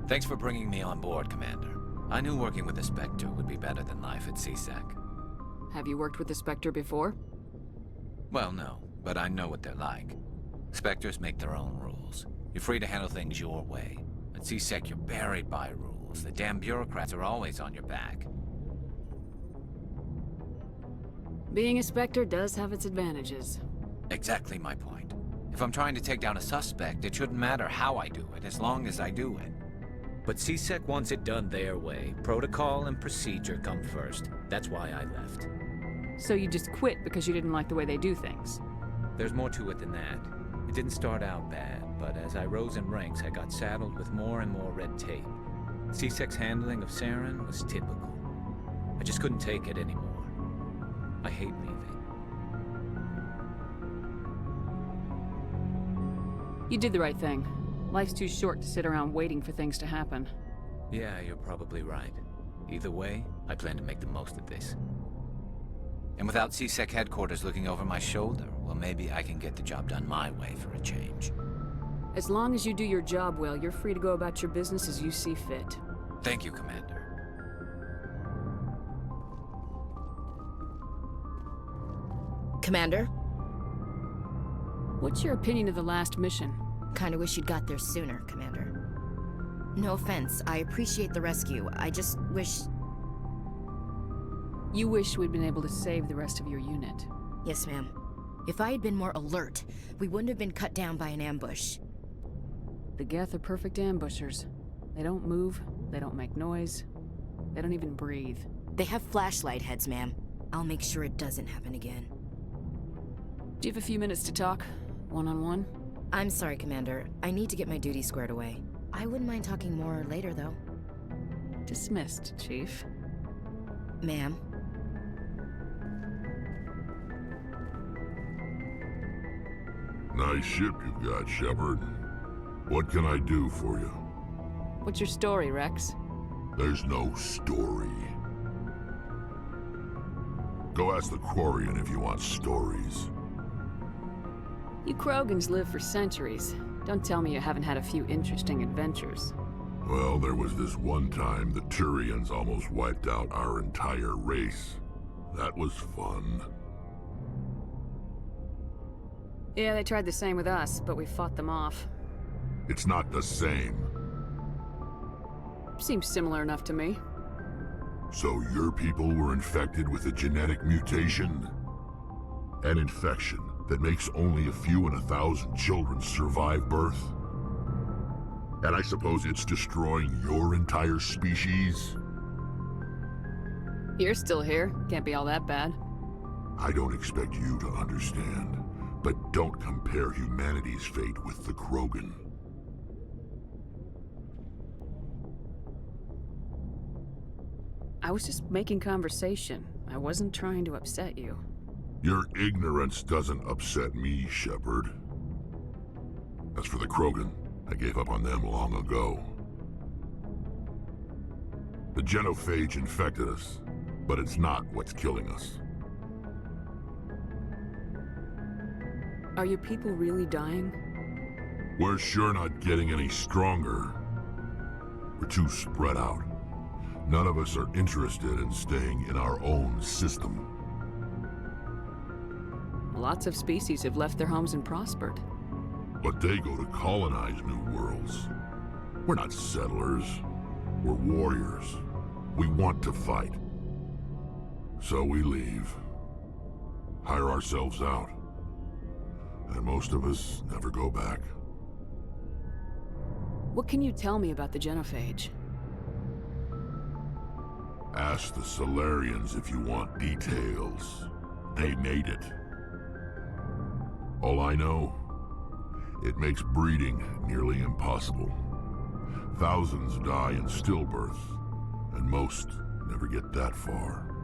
Thanks for bringing me on board, Commander. I knew working with the Spectre would be better than life at CSEC. Have you worked with the Spectre before? Well, no, but I know what they're like. Spectres make their own rules. You're free to handle things your way. At CSEC, you're buried by rules. The damn bureaucrats are always on your back. Being a Spectre does have its advantages. Exactly my point. If I'm trying to take down a suspect, it shouldn't matter how I do it, as long as I do it. But CSEC wants it done their way. Protocol and procedure come first. That's why I left. So you just quit because you didn't like the way they do things? There's more to it than that. It didn't start out bad, but as I rose in ranks, I got saddled with more and more red tape. CSEC's handling of Saren was typical. I just couldn't take it anymore. I hate leaving. You did the right thing. Life's too short to sit around waiting for things to happen. Yeah, you're probably right. Either way, I plan to make the most of this. And without CSEC headquarters looking over my shoulder, well, maybe I can get the job done my way for a change. As long as you do your job well, you're free to go about your business as you see fit. Thank you, Commander. Commander? What's your opinion of the last mission? Kinda wish you'd got there sooner, Commander. No offense, I appreciate the rescue. I just wish... You wish we'd been able to save the rest of your unit. Yes, ma'am. If I had been more alert, we wouldn't have been cut down by an ambush. The Geth are perfect ambushers. They don't move, they don't make noise, they don't even breathe. They have flashlight heads, ma'am. I'll make sure it doesn't happen again. Do you have a few minutes to talk? One-on-one? I'm sorry, Commander. I need to get my duty squared away. I wouldn't mind talking more later, though. Dismissed, Chief. Ma'am? Nice ship you've got, Shepard. What can I do for you? What's your story, Rex? There's no story. Go ask the Quarian if you want stories. You Krogans live for centuries. Don't tell me you haven't had a few interesting adventures. Well, there was this one time the Turians almost wiped out our entire race. That was fun. Yeah, they tried the same with us, but we fought them off. It's not the same. Seems similar enough to me. So your people were infected with a genetic mutation? An infection that makes only a few in 1,000 children survive birth? And I suppose it's destroying your entire species? You're still here. Can't be all that bad. I don't expect you to understand, but don't compare humanity's fate with the Krogan. I was just making conversation. I wasn't trying to upset you. Your ignorance doesn't upset me, Shepard. As for the Krogan, I gave up on them long ago. The genophage infected us, but it's not what's killing us. Are your people really dying? We're sure not getting any stronger. We're too spread out. None of us are interested in staying in our own system. Lots of species have left their homes and prospered. But they go to colonize new worlds. We're not settlers. We're warriors. We want to fight. So we leave. Hire ourselves out. And most of us never go back. What can you tell me about the genophage? Ask the Solarians if you want details. They made it. All I know, it makes breeding nearly impossible. Thousands die in stillbirth, and most never get that far.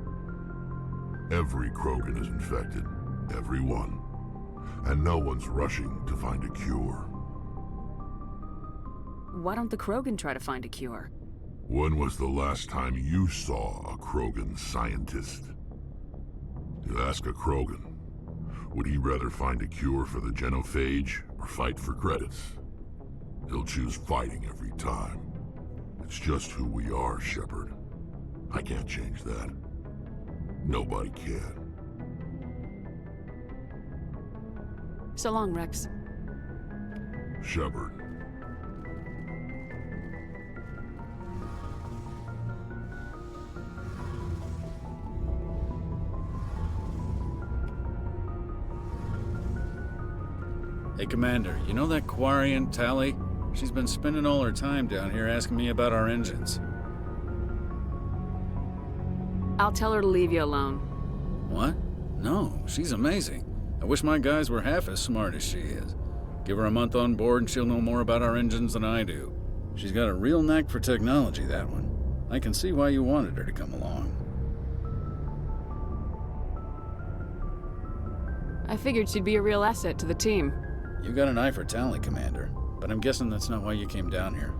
Every Krogan is infected, every one. And no one's rushing to find a cure. Why don't the Krogan try to find a cure? When was the last time you saw a Krogan scientist? You ask a Krogan, would he rather find a cure for the genophage or fight for credits? He'll choose fighting every time. It's just who we are, Shepard. I can't change that. Nobody can. So long, Rex. Shepard. Hey, Commander, you know that Quarian, Tali? She's been spending all her time down here asking me about our engines. I'll tell her to leave you alone. What? No, she's amazing. I wish my guys were half as smart as she is. Give her a month on board and she'll know more about our engines than I do. She's got a real knack for technology, that one. I can see why you wanted her to come along. I figured she'd be a real asset to the team. You got an eye for talent, Commander, but I'm guessing that's not why you came down here.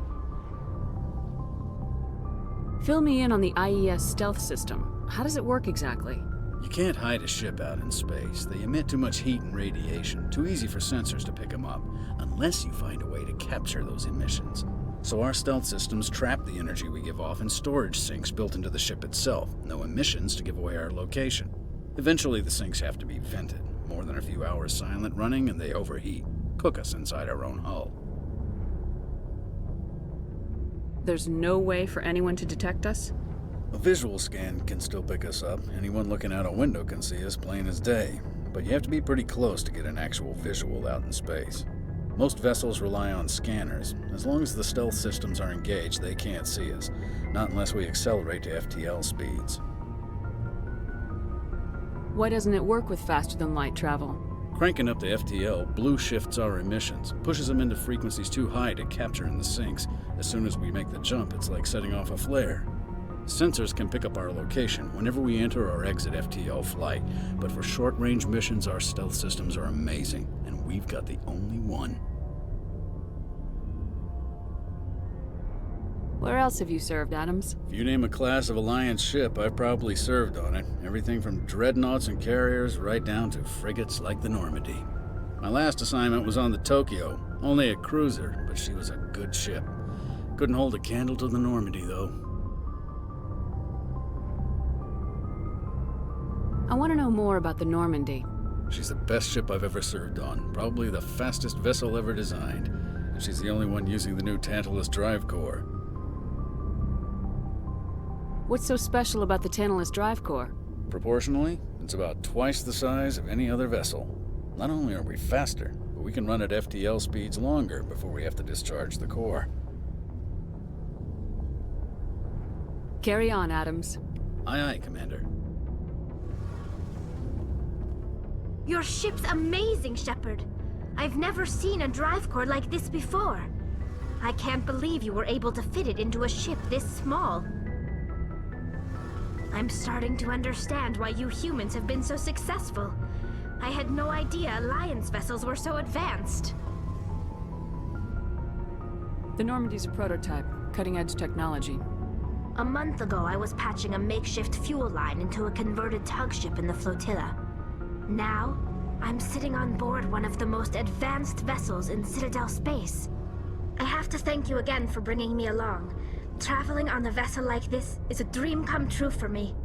Fill me in on the IES stealth system. How does it work exactly? You can't hide a ship out in space. They emit too much heat and radiation, too easy for sensors to pick them up, unless you find a way to capture those emissions. So our stealth systems trap the energy we give off in storage sinks built into the ship itself. No emissions to give away our location. Eventually the sinks have to be vented. More than a few hours silent running and they overheat. Cook us inside our own hull. There's no way for anyone to detect us? A visual scan can still pick us up. Anyone looking out a window can see us plain as day. But you have to be pretty close to get an actual visual out in space. Most vessels rely on scanners. As long as the stealth systems are engaged, they can't see us. Not unless we accelerate to FTL speeds. Why doesn't it work with faster-than-light travel? Cranking up the FTL blue shifts our emissions, pushes them into frequencies too high to capture in the sinks. As soon as we make the jump, it's like setting off a flare. Sensors can pick up our location whenever we enter or exit FTL flight, but for short-range missions, our stealth systems are amazing, and we've got the only one. Where else have you served, Adams? If you name a class of Alliance ship, I've probably served on it. Everything from dreadnoughts and carriers right down to frigates like the Normandy. My last assignment was on the Tokyo, only a cruiser, but she was a good ship. Couldn't hold a candle to the Normandy, though. I want to know more about the Normandy. She's the best ship I've ever served on, probably the fastest vessel ever designed. And she's the only one using the new Tantalus drive core. What's so special about the Tantalus drive core? Proportionally, it's about twice the size of any other vessel. Not only are we faster, but we can run at FTL speeds longer before we have to discharge the core. Carry on, Adams. Aye, aye, Commander. Your ship's amazing, Shepard. I've never seen a drive core like this before. I can't believe you were able to fit it into a ship this small. I'm starting to understand why you humans have been so successful. I had no idea Alliance vessels were so advanced. The Normandy's a prototype, cutting-edge technology. A month ago, I was patching a makeshift fuel line into a converted tug ship in the flotilla. Now, I'm sitting on board one of the most advanced vessels in Citadel space. I have to thank you again for bringing me along. Traveling on a vessel like this is a dream come true for me.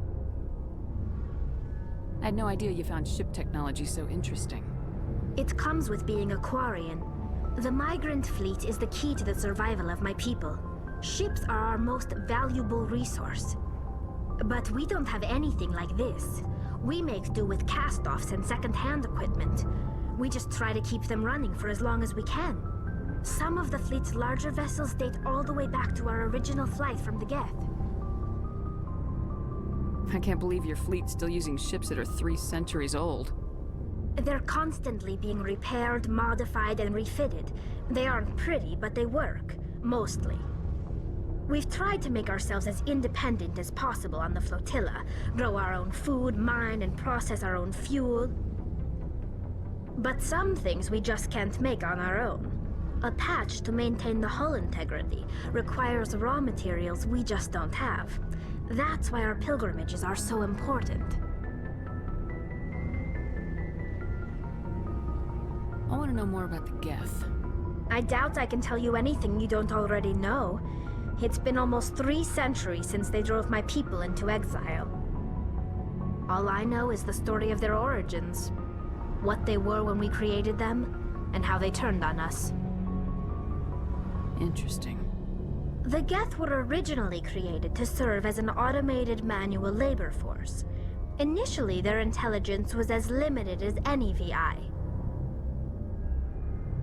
I had no idea you found ship technology so interesting. It comes with being a Quarian. The migrant fleet is the key to the survival of my people. Ships are our most valuable resource. But we don't have anything like this. We make do with cast-offs and second-hand equipment. We just try to keep them running for as long as we can. Some of the fleet's larger vessels date all the way back to our original flight from the Geth. I can't believe your fleet's still using ships that are 3 centuries old. They're constantly being repaired, modified, and refitted. They aren't pretty, but they work. Mostly. We've tried to make ourselves as independent as possible on the flotilla, grow our own food, mine, and process our own fuel. But some things we just can't make on our own. A patch to maintain the hull integrity requires raw materials we just don't have. That's why our pilgrimages are so important. I want to know more about the Geth. I doubt I can tell you anything you don't already know. It's been almost 3 centuries since they drove my people into exile. All I know is the story of their origins. What they were when we created them, and how they turned on us. Interesting. The Geth were originally created to serve as an automated manual labor force. Initially, their intelligence was as limited as any VI.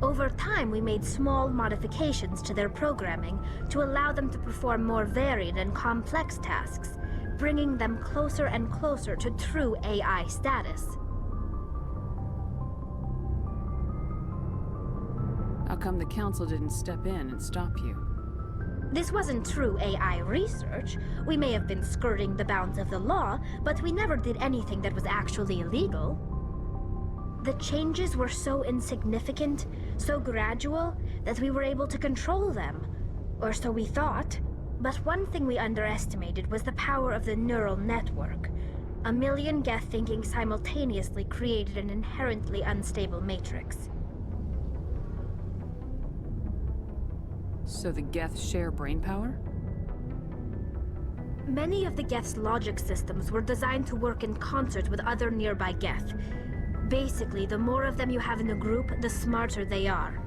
Over time, we made small modifications to their programming to allow them to perform more varied and complex tasks, bringing them closer and closer to true AI status. How come the Council didn't step in and stop you? This wasn't true AI research. We may have been skirting the bounds of the law, but we never did anything that was actually illegal. The changes were so insignificant, so gradual, that we were able to control them. Or so we thought. But one thing we underestimated was the power of the neural network. 1 million Geth thinking simultaneously created an inherently unstable matrix. So the Geth share brainpower? Many of the Geth's logic systems were designed to work in concert with other nearby Geth. Basically, the more of them you have in a group, the smarter they are.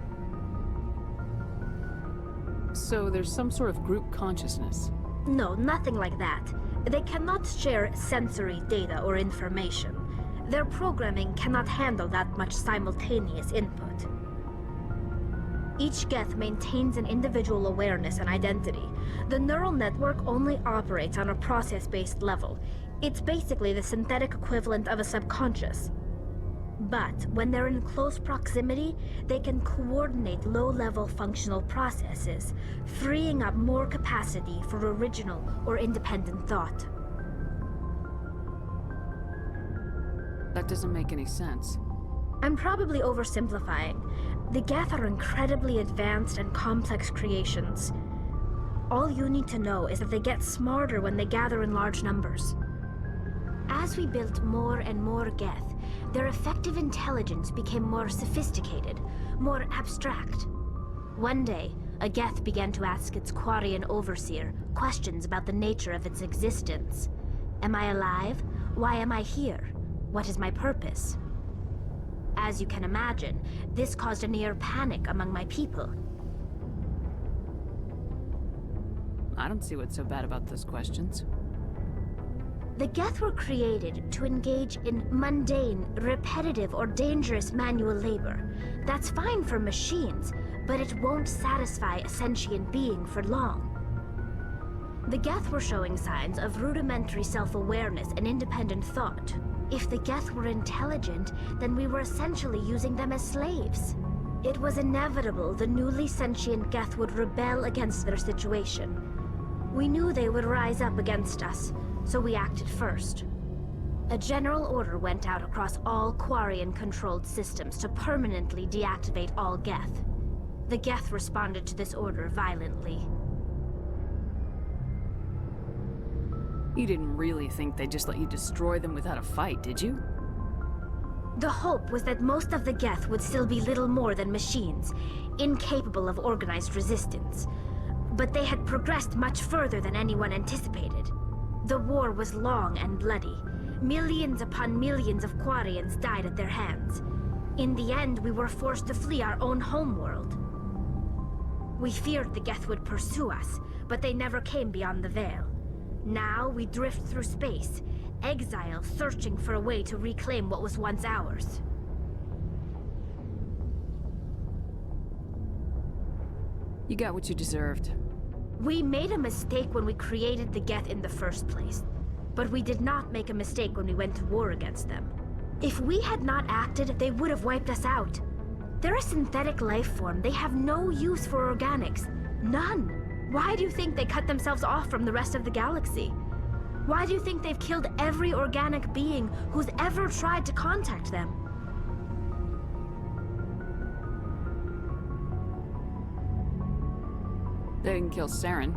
So there's some sort of group consciousness. No, nothing like that. They cannot share sensory data or information. Their programming cannot handle that much simultaneous input. Each Geth maintains an individual awareness and identity. The neural network only operates on a process-based level. It's basically the synthetic equivalent of a subconscious. But when they're in close proximity, they can coordinate low-level functional processes, freeing up more capacity for original or independent thought. That doesn't make any sense. I'm probably oversimplifying. The Geth are incredibly advanced and complex creations. All you need to know is that they get smarter when they gather in large numbers. As we built more and more Geth, their effective intelligence became more sophisticated, more abstract. One day, a Geth began to ask its Quarian overseer questions about the nature of its existence. Am I alive? Why am I here? What is my purpose? As you can imagine, this caused a near panic among my people. I don't see what's so bad about those questions. The Geth were created to engage in mundane, repetitive, or dangerous manual labor. That's fine for machines, but it won't satisfy a sentient being for long. The Geth were showing signs of rudimentary self-awareness and independent thought. If the Geth were intelligent, then we were essentially using them as slaves. It was inevitable the newly sentient Geth would rebel against their situation. We knew they would rise up against us, so we acted first. A general order went out across all Quarian-controlled systems to permanently deactivate all Geth. The Geth responded to this order violently. You didn't really think they'd just let you destroy them without a fight, did you? The hope was that most of the Geth would still be little more than machines, incapable of organized resistance. But they had progressed much further than anyone anticipated. The war was long and bloody. Millions upon millions of Quarians died at their hands. In the end, we were forced to flee our own homeworld. We feared the Geth would pursue us, but they never came beyond the Veil. Now we drift through space, exile searching for a way to reclaim what was once ours. You got what you deserved. We made a mistake when we created the Geth in the first place, but we did not make a mistake when we went to war against them. If we had not acted, they would have wiped us out. They're a synthetic life form. They have no use for organics. None. Why do you think they cut themselves off from the rest of the galaxy? Why do you think they've killed every organic being who's ever tried to contact them? They didn't kill Saren.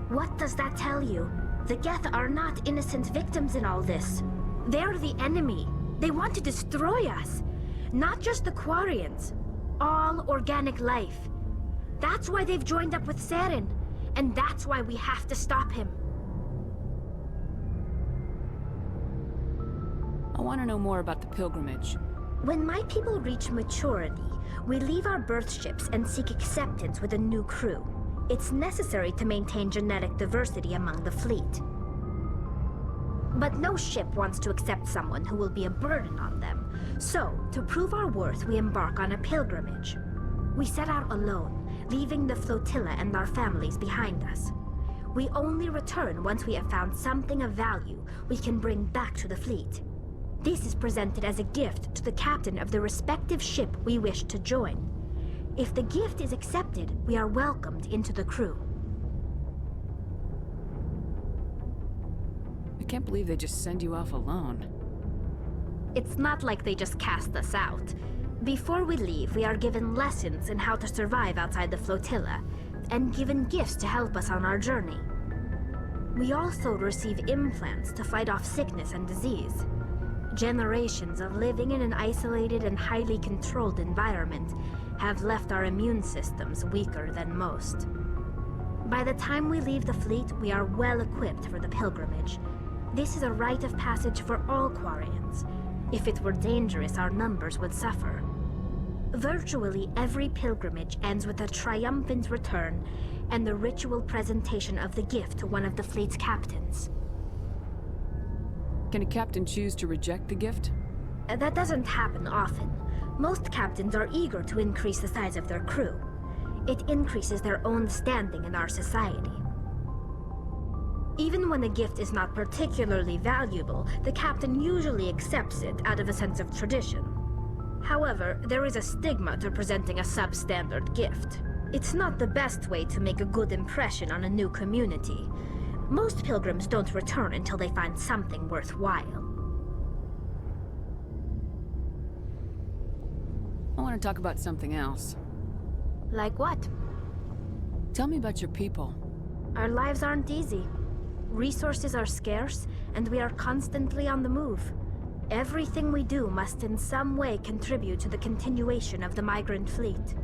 What does that tell you? The Geth are not innocent victims in all this. They're the enemy. They want to destroy us. Not just the Quarians. All organic life. That's why they've joined up with Saren. and that's why we have to stop him. I want to know more about the pilgrimage. When my people reach maturity, we leave our birth ships and seek acceptance with a new crew. It's necessary to maintain genetic diversity among the fleet. But no ship wants to accept someone who will be a burden on them. So, to prove our worth, we embark on a pilgrimage. We set out alone, leaving the flotilla and our families behind us. We only return once we have found something of value we can bring back to the fleet. This is presented as a gift to the captain of the respective ship we wish to join. If the gift is accepted, we are welcomed into the crew. I can't believe they just send you off alone. It's not like they just cast us out. Before we leave, we are given lessons in how to survive outside the flotilla, and given gifts to help us on our journey. We also receive implants to fight off sickness and disease. Generations of living in an isolated and highly controlled environment have left our immune systems weaker than most. By the time we leave the fleet, we are well equipped for the pilgrimage. This is a rite of passage for all Quarians. If it were dangerous, our numbers would suffer. Virtually every pilgrimage ends with a triumphant return and the ritual presentation of the gift to one of the fleet's captains. Can a captain choose to reject the gift? That doesn't happen often. Most captains are eager to increase the size of their crew. It increases their own standing in our society. Even when a gift is not particularly valuable, the captain usually accepts it out of a sense of tradition. However, there is a stigma to presenting a substandard gift. It's not the best way to make a good impression on a new community. Most pilgrims don't return until they find something worthwhile. I want to talk about something else. Like what? Tell me about your people. Our lives aren't easy. Resources are scarce, and we are constantly on the move. Everything we do must in some way contribute to the continuation of the migrant fleet.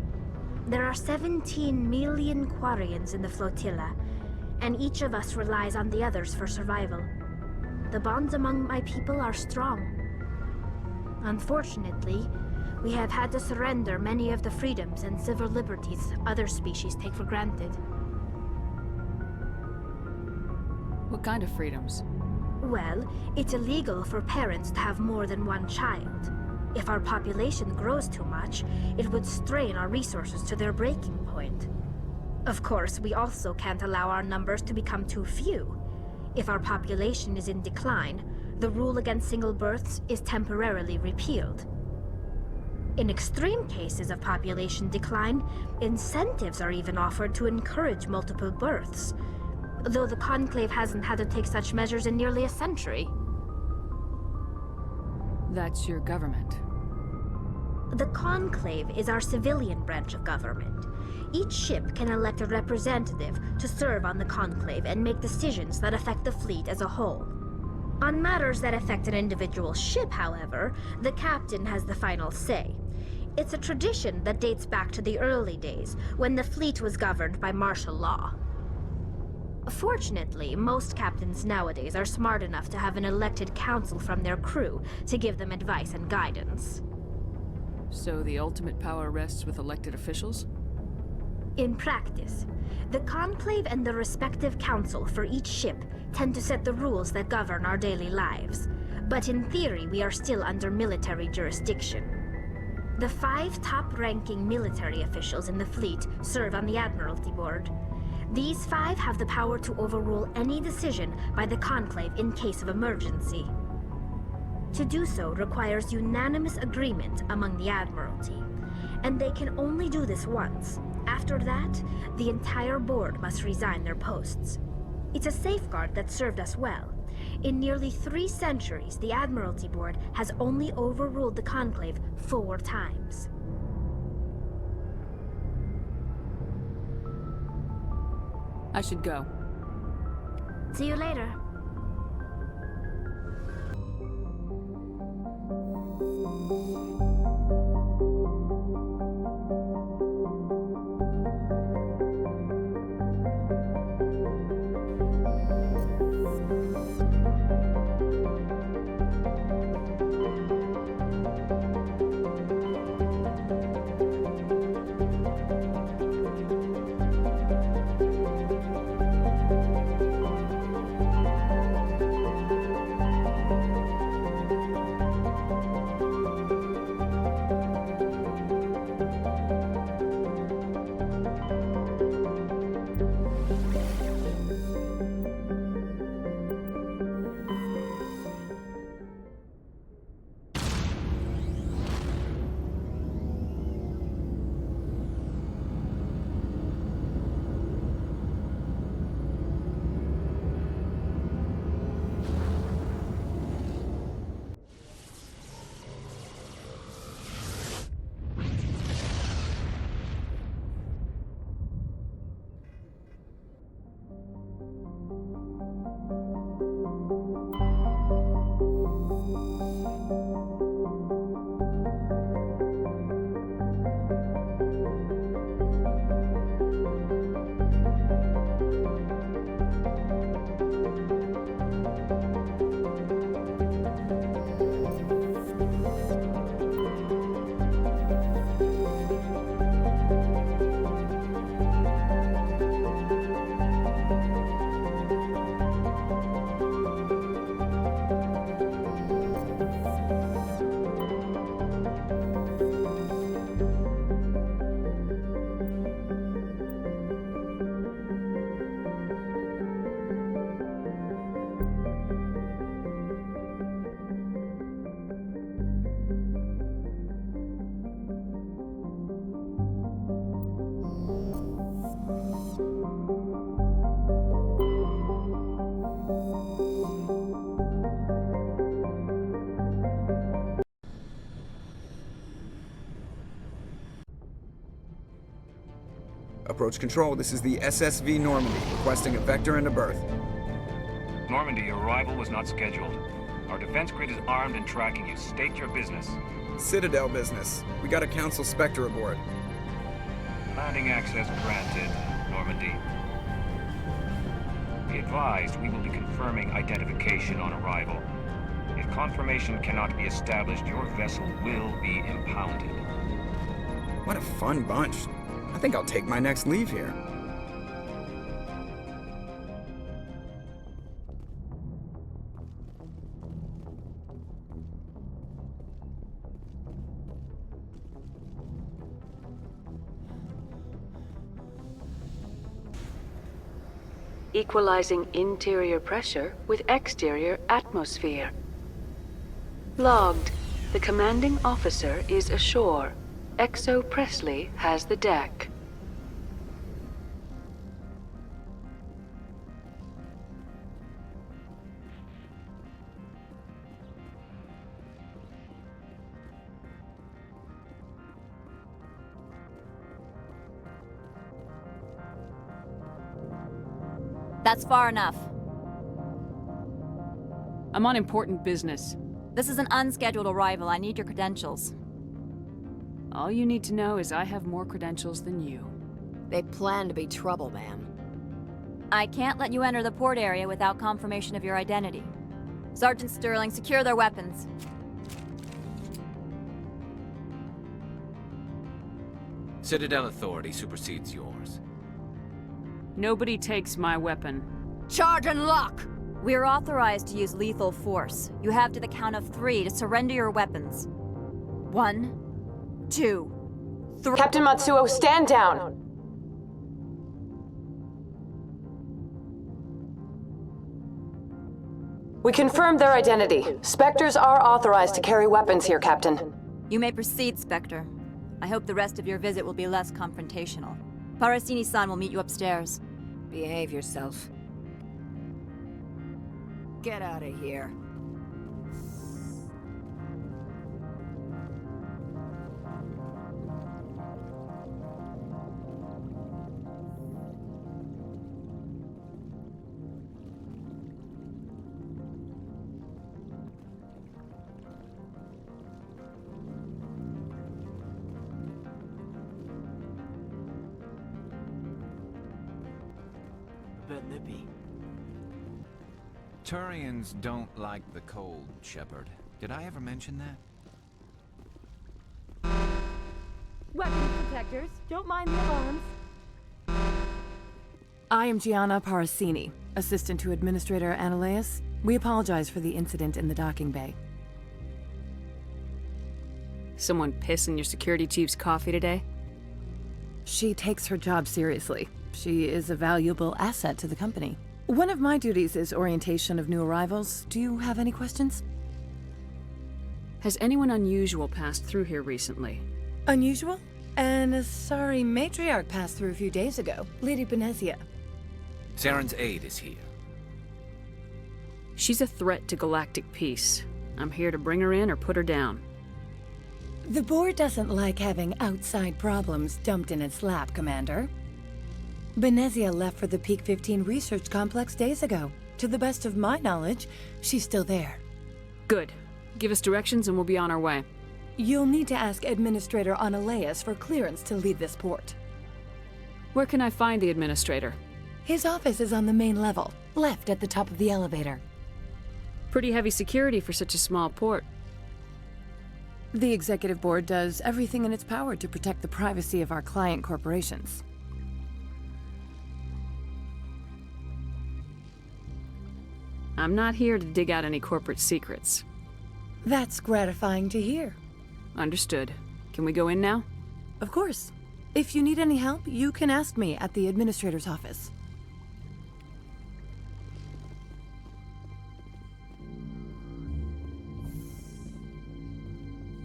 There are 17 million Quarians in the flotilla, and each of us relies on the others for survival. The bonds among my people are strong. Unfortunately, we have had to surrender many of the freedoms and civil liberties other species take for granted. What kind of freedoms? Well, it's illegal for parents to have more than one child. If our population grows too much, it would strain our resources to their breaking point. Of course, we also can't allow our numbers to become too few. If our population is in decline, the rule against single births is temporarily repealed. In extreme cases of population decline, incentives are even offered to encourage multiple births, though the Conclave hasn't had to take such measures in nearly a century. That's your government. The Conclave is our civilian branch of government. Each ship can elect a representative to serve on the Conclave and make decisions that affect the fleet as a whole. On matters that affect an individual ship, however, the captain has the final say. It's a tradition that dates back to the early days, when the fleet was governed by martial law. Fortunately, most captains nowadays are smart enough to have an elected council from their crew to give them advice and guidance. So the ultimate power rests with elected officials? In practice, the Conclave and the respective council for each ship tend to set the rules that govern our daily lives. But in theory, we are still under military jurisdiction. The 5 top-ranking military officials in the fleet serve on the Admiralty Board. These 5 have the power to overrule any decision by the Conclave in case of emergency. To do so requires unanimous agreement among the Admiralty, and they can only do this once. After that, the entire board must resign their posts. It's a safeguard that served us well. In nearly 3 centuries, the Admiralty Board has only overruled the Conclave 4 times. I should go. See you later. Approach Control, this is the SSV Normandy, requesting a vector and a berth. Normandy, your arrival was not scheduled. Our defense grid is armed and tracking you. State your business. Citadel business. We got a Council Spectre aboard. Landing access granted, Normandy. Be advised, we will be confirming identification on arrival. If confirmation cannot be established, your vessel will be impounded. What a fun bunch. I think I'll take my next leave here. Equalizing interior pressure with exterior atmosphere. Logged. The commanding officer is ashore. Exo Presley has the deck. That's far enough. I'm on important business. This is an unscheduled arrival. I need your credentials. All you need to know is I have more credentials than you. They plan to be trouble, ma'am. I can't let you enter the port area without confirmation of your identity. Sergeant Sterling, secure their weapons. Citadel authority supersedes yours. Nobody takes my weapon. Charge and lock! We're authorized to use lethal force. You have to the count of 3 to surrender your weapons. 1, 2, 3. Captain Matsuo, stand down! We confirmed their identity. Spectres are authorized to carry weapons here, Captain. You may proceed, Spectre. I hope the rest of your visit will be less confrontational. Parasini-san will meet you upstairs. Behave yourself. Get out of here. Turians don't like the cold, Shepard. Did I ever mention that? Weapons protectors, don't mind the alarms. I am Gianna Parasini, assistant to Administrator Ananias. We apologize for the incident in the docking bay. Someone piss in your security chief's coffee today? She takes her job seriously. She is a valuable asset to the company. One of my duties is orientation of new arrivals. Do you have any questions? Has anyone unusual passed through here recently? Unusual? And a sorry matriarch passed through a few days ago. Lady Benezia. Saren's aide is here. She's a threat to galactic peace. I'm here to bring her in or put her down. The board doesn't like having outside problems dumped in its lap, Commander. Benezia left for the Peak 15 research complex days ago. To the best of my knowledge, she's still there. Good. Give us directions and we'll be on our way. You'll need to ask Administrator Ananias for clearance to leave this port. Where can I find the Administrator? His office is on the main level, left at the top of the elevator. Pretty heavy security for such a small port. The Executive Board does everything in its power to protect the privacy of our client corporations. I'm not here to dig out any corporate secrets. That's gratifying to hear. Understood. Can we go in now? Of course. If you need any help, you can ask me at the Administrator's office.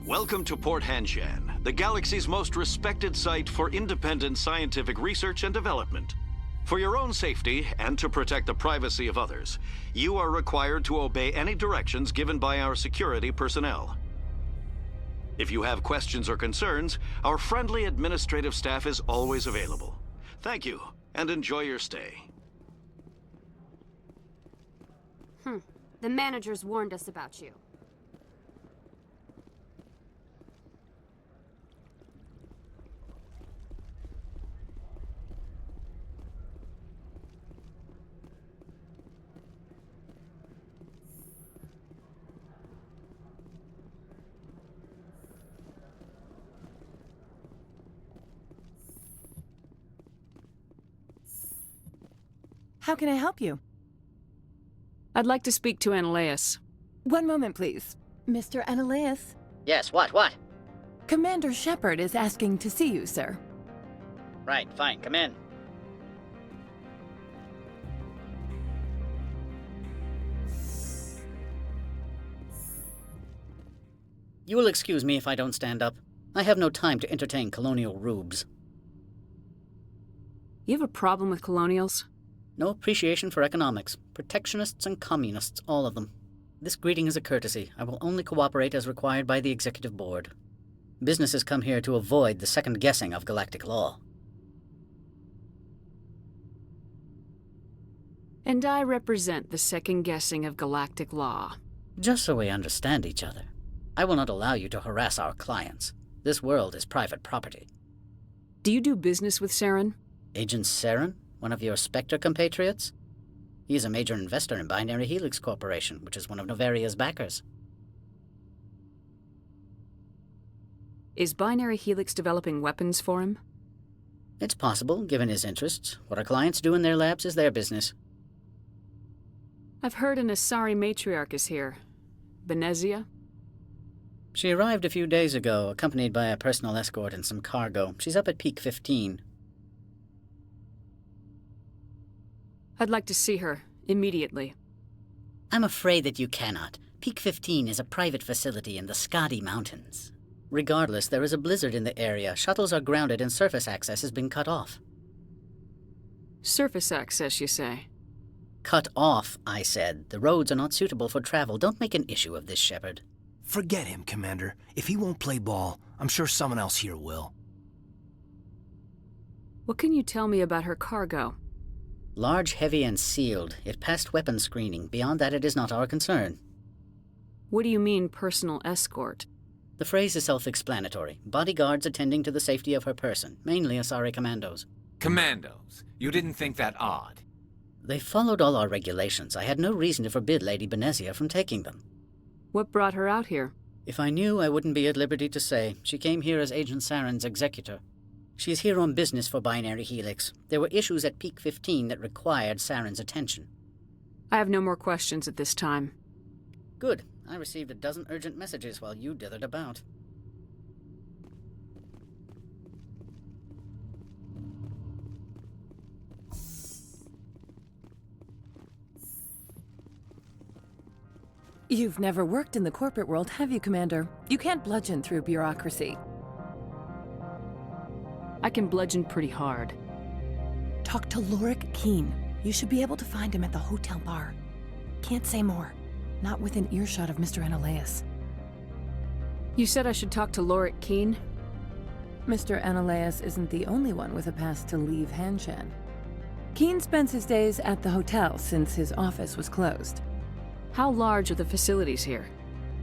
Welcome to Port Hanshan, the galaxy's most respected site for independent scientific research and development. For your own safety, and to protect the privacy of others, you are required to obey any directions given by our security personnel. If you have questions or concerns, our friendly administrative staff is always available. Thank you, and enjoy your stay. The managers warned us about you. How can I help you? I'd like to speak to Ananias. One moment, please. Mr. Ananias? Yes, what? Commander Shepard is asking to see you, sir. Right, fine, come in. You will excuse me if I don't stand up. I have no time to entertain colonial rubes. You have a problem with colonials? No appreciation for economics. Protectionists and communists, all of them. This greeting is a courtesy. I will only cooperate as required by the Executive Board. Businesses come here to avoid the second guessing of galactic law. And I represent the second guessing of galactic law. Just so we understand each other. I will not allow you to harass our clients. This world is private property. Do you do business with Saren? Agent Saren? One of your Spectre compatriots? He is a major investor in Binary Helix Corporation, which is one of Noveria's backers. Is Binary Helix developing weapons for him? It's possible, given his interests. What our clients do in their labs is their business. I've heard an Asari matriarch is here. Benezia? She arrived a few days ago, accompanied by a personal escort and some cargo. She's up at Peak 15. I'd like to see her, immediately. I'm afraid that you cannot. Peak 15 is a private facility in the Skadi Mountains. Regardless, there is a blizzard in the area. Shuttles are grounded and surface access has been cut off. Surface access, you say? Cut off, I said. The roads are not suitable for travel. Don't make an issue of this, Shepard. Forget him, Commander. If he won't play ball, I'm sure someone else here will. What can you tell me about her cargo? Large, heavy, and sealed. It passed weapons screening. Beyond that, it is not our concern. What do you mean, personal escort? The phrase is self-explanatory. Bodyguards attending to the safety of her person, mainly Asari commandos. Commandos? You didn't think that odd? They followed all our regulations. I had no reason to forbid Lady Benezia from taking them. What brought her out here? If I knew, I wouldn't be at liberty to say. She came here as Agent Saren's executor. She is here on business for Binary Helix. There were issues at Peak 15 that required Saren's attention. I have no more questions at this time. Good. I received a dozen urgent messages while you dithered about. You've never worked in the corporate world, have you, Commander? You can't bludgeon through bureaucracy. I can bludgeon pretty hard. Talk to Lorik Keen. You should be able to find him at the hotel bar. Can't say more. Not within earshot of Mr. Ananias. You said I should talk to Lorik Keen? Mr. Ananias isn't the only one with a pass to leave Hanshan. Keen spends his days at the hotel since his office was closed. How large are the facilities here?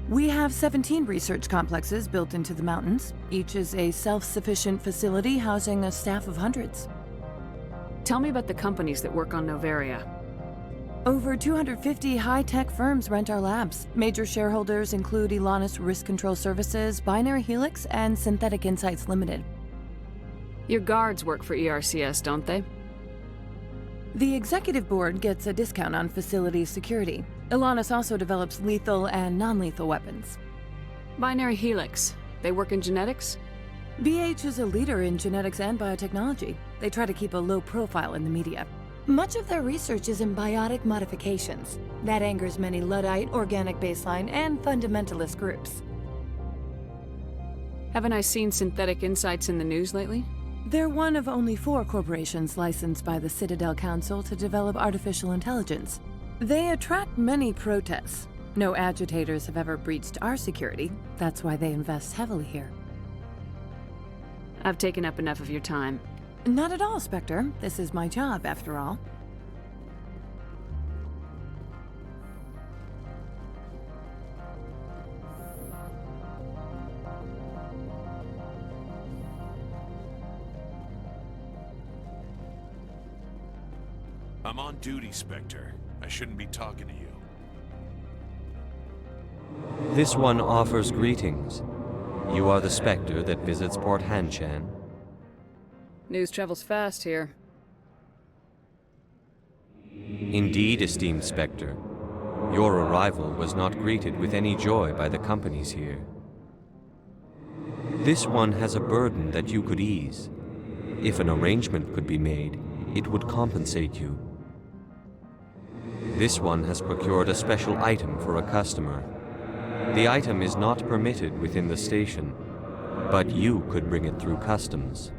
We have 17 research complexes built into the mountains. Each is a self-sufficient facility housing a staff of hundreds. Tell me about the companies that work on Noveria. Over 250 high-tech firms rent our labs. Major shareholders include Elanis Risk Control Services, Binary Helix, and Synthetic Insights Limited. Your guards work for ERCS, don't they? The executive board gets a discount on facility security. Elanis also develops lethal and non-lethal weapons. Binary Helix. They work in genetics? BH is a leader in genetics and biotechnology. They try to keep a low profile in the media. Much of their research is in biotic modifications. That angers many Luddite, organic baseline, and fundamentalist groups. Haven't I seen Synthetic Insights in the news lately? They're one of only 4 corporations licensed by the Citadel Council to develop artificial intelligence. They attract many protests. No agitators have ever breached our security. That's why they invest heavily here. I've taken up enough of your time. Not at all, Spectre. This is my job, after all. I'm on duty, Spectre. I shouldn't be talking to you. This one offers greetings. You are the Spectre that visits Port Hanshan. News travels fast here. Indeed, esteemed Spectre. Your arrival was not greeted with any joy by the companies here. This one has a burden that you could ease. If an arrangement could be made, it would compensate you. This one has procured a special item for a customer. The item is not permitted within the station, but you could bring it through customs.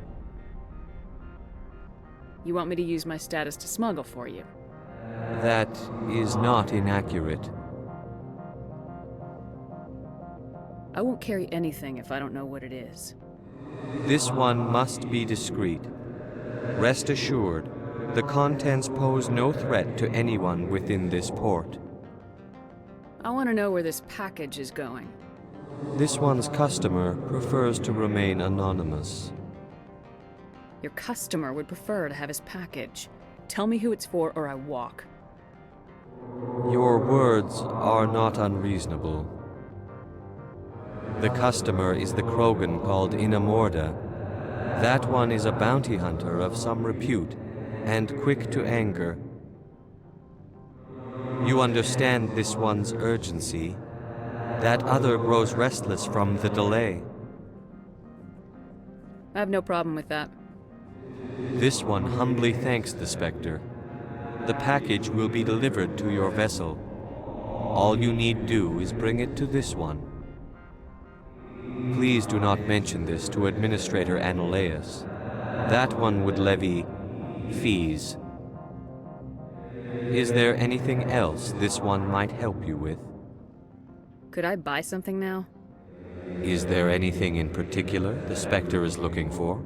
You want me to use my status to smuggle for you? That is not inaccurate. I won't carry anything if I don't know what it is. This one must be discreet. Rest assured, the contents pose no threat to anyone within this port. I want to know where this package is going. This one's customer prefers to remain anonymous. Your customer would prefer to have his package. Tell me who it's for or I walk. Your words are not unreasonable. The customer is the Krogan called Inamorda. That one is a bounty hunter of some repute, and quick to anger. You understand this one's urgency. That other grows restless from the delay. I have no problem with that. This one humbly thanks the Spectre. The package will be delivered to your vessel. All you need do is bring it to this one. Please do not mention this to Administrator Annaleus. That one would levy fees. Is there anything else this one might help you with? Could I buy something now? Is there anything in particular the Spectre is looking for?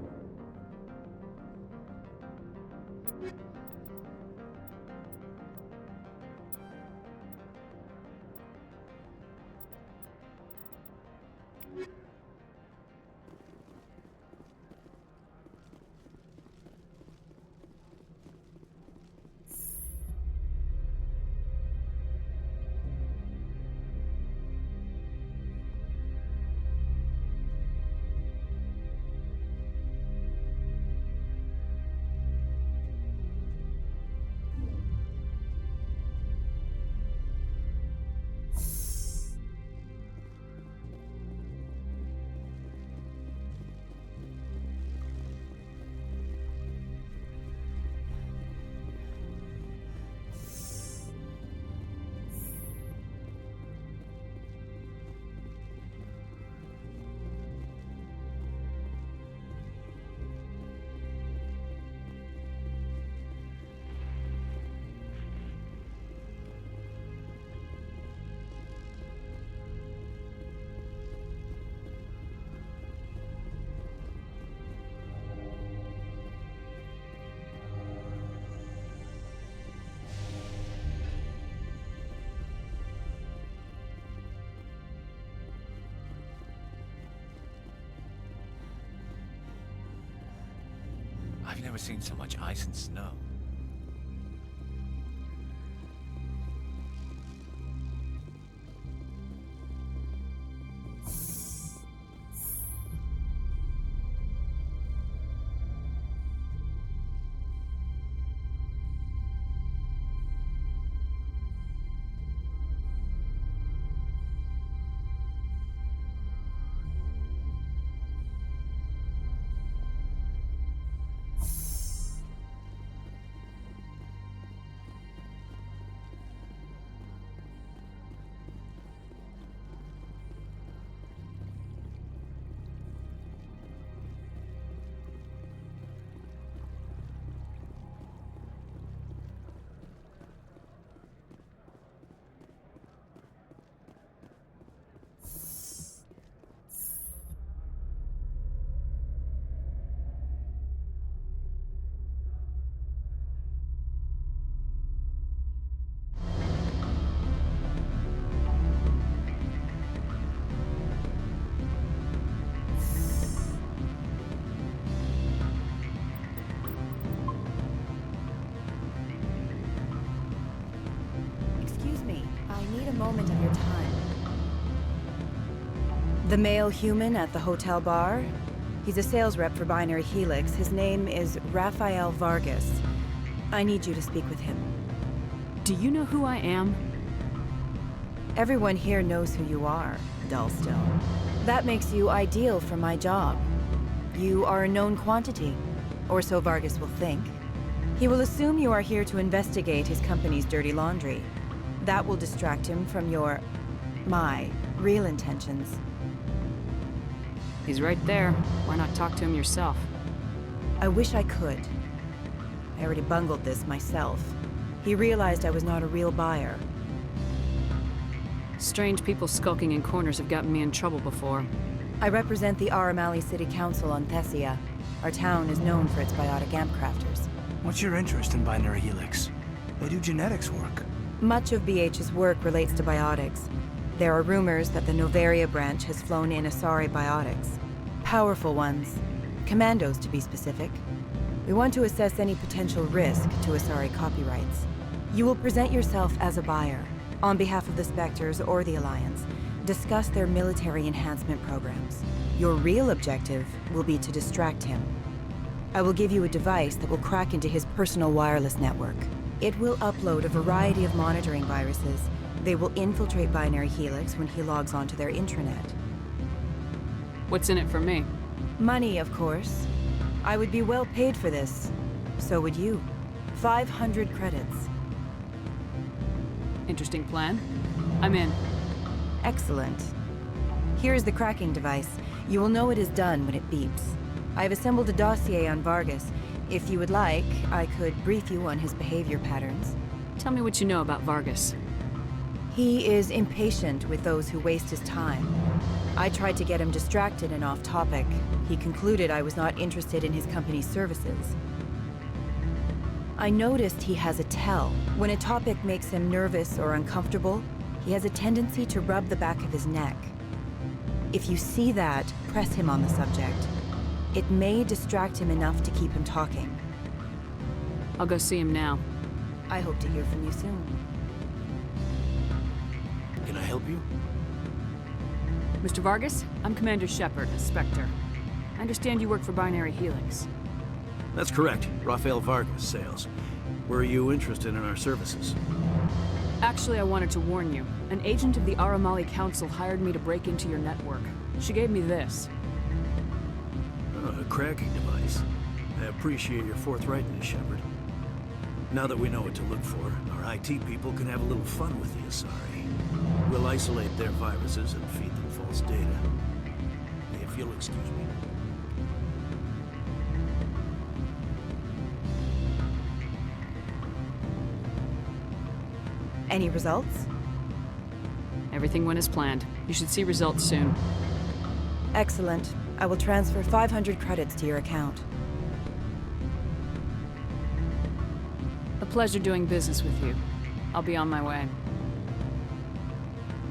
I've never seen so much ice and snow. The male human at the hotel bar? He's a sales rep for Binary Helix. His name is Rafael Vargas. I need you to speak with him. Do you know who I am? Everyone here knows who you are, Dullstone. That makes you ideal for my job. You are a known quantity, or so Vargas will think. He will assume you are here to investigate his company's dirty laundry. That will distract him from my real intentions. He's right there. Why not talk to him yourself? I wish I could. I already bungled this myself. He realized I was not a real buyer. Strange people skulking in corners have gotten me in trouble before. I represent the Aramali City Council on Thessia. Our town is known for its biotic amp crafters. What's your interest in Binary Helix? They do genetics work. Much of BH's work relates to biotics. There are rumors that the Noveria branch has flown in Asari biotics. Powerful ones. Commandos, to be specific. We want to assess any potential risk to Asari copyrights. You will present yourself as a buyer, on behalf of the Spectres or the Alliance. Discuss their military enhancement programs. Your real objective will be to distract him. I will give you a device that will crack into his personal wireless network. It will upload a variety of monitoring viruses. They will infiltrate Binary Helix when he logs onto their intranet. What's in it for me? Money, of course. I would be well paid for this. So would you. 500 credits. Interesting plan. I'm in. Excellent. Here's the cracking device. You will know it is done when it beeps. I have assembled a dossier on Vargas. If you would like, I could brief you on his behavior patterns. Tell me what you know about Vargas. He is impatient with those who waste his time. I tried to get him distracted and off topic. He concluded I was not interested in his company's services. I noticed he has a tell. When a topic makes him nervous or uncomfortable, he has a tendency to rub the back of his neck. If you see that, press him on the subject. It may distract him enough to keep him talking. I'll go see him now. I hope to hear from you soon. Can I help you? Mr. Vargas, I'm Commander Shepard, a Spectre. I understand you work for Binary Helix. That's correct. Rafael Vargas, sales. Were you interested in our services? Actually, I wanted to warn you. An agent of the Aramali Council hired me to break into your network. She gave me this. Oh, a cracking device. I appreciate your forthrightness, Shepard. Now that we know what to look for, our IT people can have a little fun with the Asari. We'll isolate their viruses and feed them false data. If you'll excuse me. Any results? Everything went as planned. You should see results soon. Excellent. I will transfer 500 credits to your account. A pleasure doing business with you. I'll be on my way.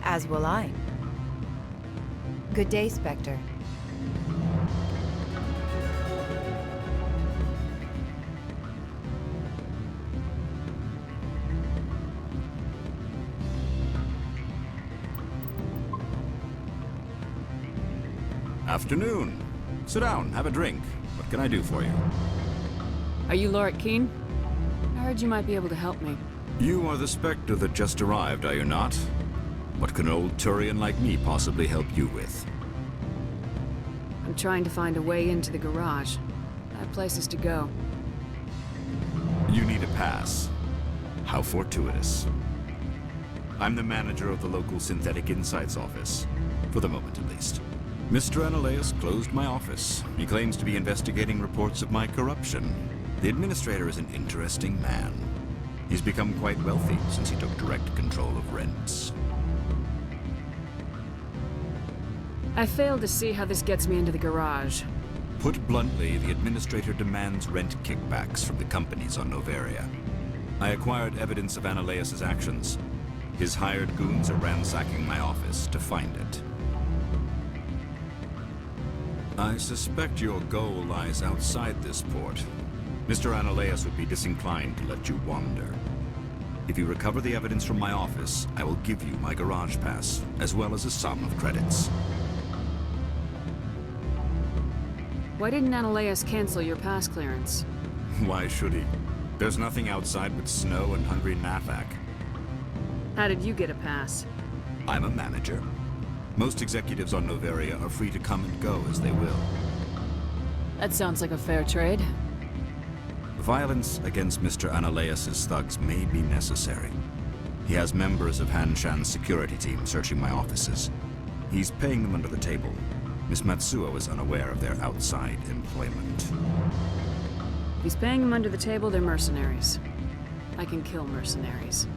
As will I. Good day, Spectre. Afternoon. Sit down, have a drink. What can I do for you? Are you Lorik Keen? I heard you might be able to help me. You are the Spectre that just arrived, are you not? What can an old Turian like me possibly help you with? I'm trying to find a way into the garage. I have places to go. You need a pass. How fortuitous. I'm the manager of the local Synthetic Insights office. For the moment, at least. Mr. Analeus closed my office. He claims to be investigating reports of my corruption. The administrator is an interesting man. He's become quite wealthy since he took direct control of rents. I fail to see how this gets me into the garage. Put bluntly, the administrator demands rent kickbacks from the companies on Noveria. I acquired evidence of Analeus' actions. His hired goons are ransacking my office to find it. I suspect your goal lies outside this port. Mr. Analeus would be disinclined to let you wander. If you recover the evidence from my office, I will give you my garage pass, as well as a sum of credits. Why didn't Ananias cancel your pass clearance? Why should he? There's nothing outside but snow and hungry Nafak. How did you get a pass? I'm a manager. Most executives on Noveria are free to come and go as they will. That sounds like a fair trade. Violence against Mr. Ananias' thugs may be necessary. He has members of Han Shan's security team searching my offices. He's paying them under the table. Miss Matsuo is unaware of their outside employment. If he's paying them under the table, they're mercenaries. I can kill mercenaries.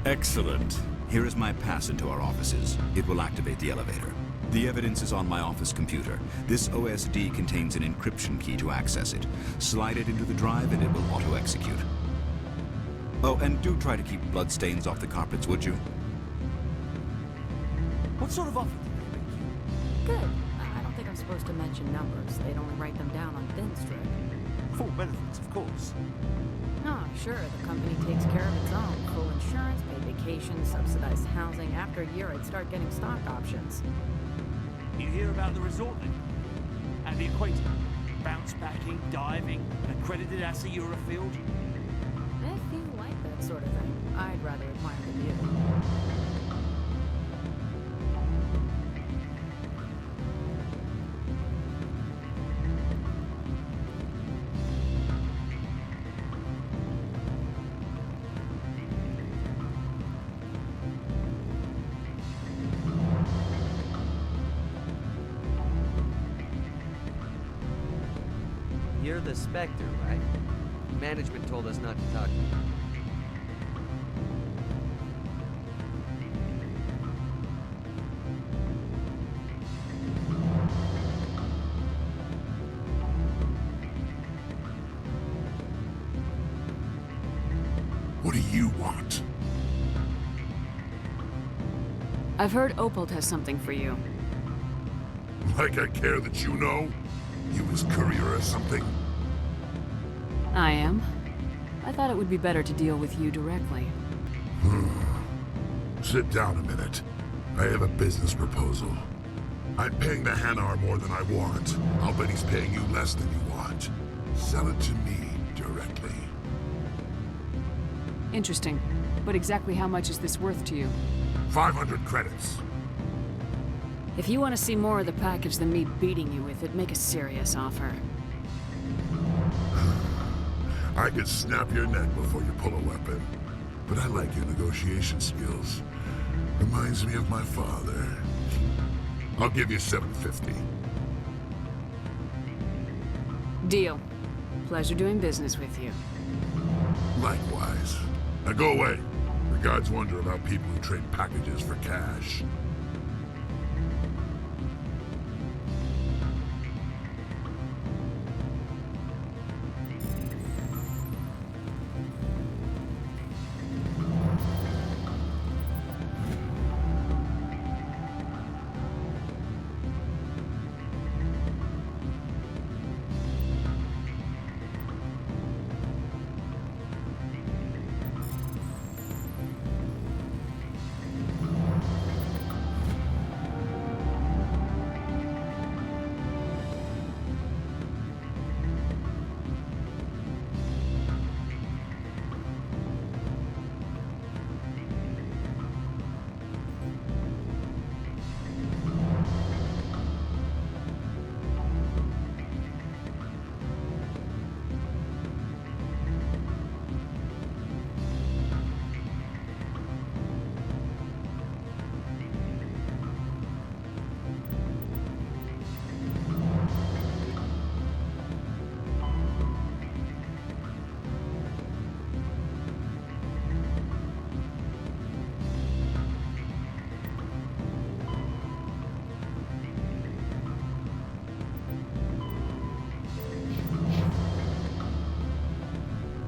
Excellent. Here is my pass into our offices. It will activate the elevator. The evidence is on my office computer. This OSD contains an encryption key to access it. Slide it into the drive and it will auto-execute. Oh, and do try to keep bloodstains off the carpets, would you? What sort of offer did they make you? Good. I don't think I'm supposed to mention numbers. They'd only write them down on thin strip. Full benefits, of course. Oh, sure. The company takes care of its own. Full insurance, paid vacation, subsidized housing. After a year, I'd start getting stock options. You hear about the resort then? And the equator? Bounce backing, diving, an accredited Tali'Zorah field? If you like that sort of thing, I'd rather admire the view. You're the Spectre, right? Management told us not to talk to you. What do you want? I've heard Opal has something for you. Like I care that you know? You his courier or something? I am. I thought it would be better to deal with you directly. Sit down a minute. I have a business proposal. I'm paying the Hanar more than I want. I'll bet he's paying you less than you want. Sell it to me directly. Interesting. But exactly how much is this worth to you? 500 credits. If you want to see more of the package than me beating you with it, make a serious offer. I could snap your neck before you pull a weapon. But I like your negotiation skills. Reminds me of my father. I'll give you 750. Deal. Pleasure doing business with you. Likewise. Now go away. The gods wonder about people who trade packages for cash.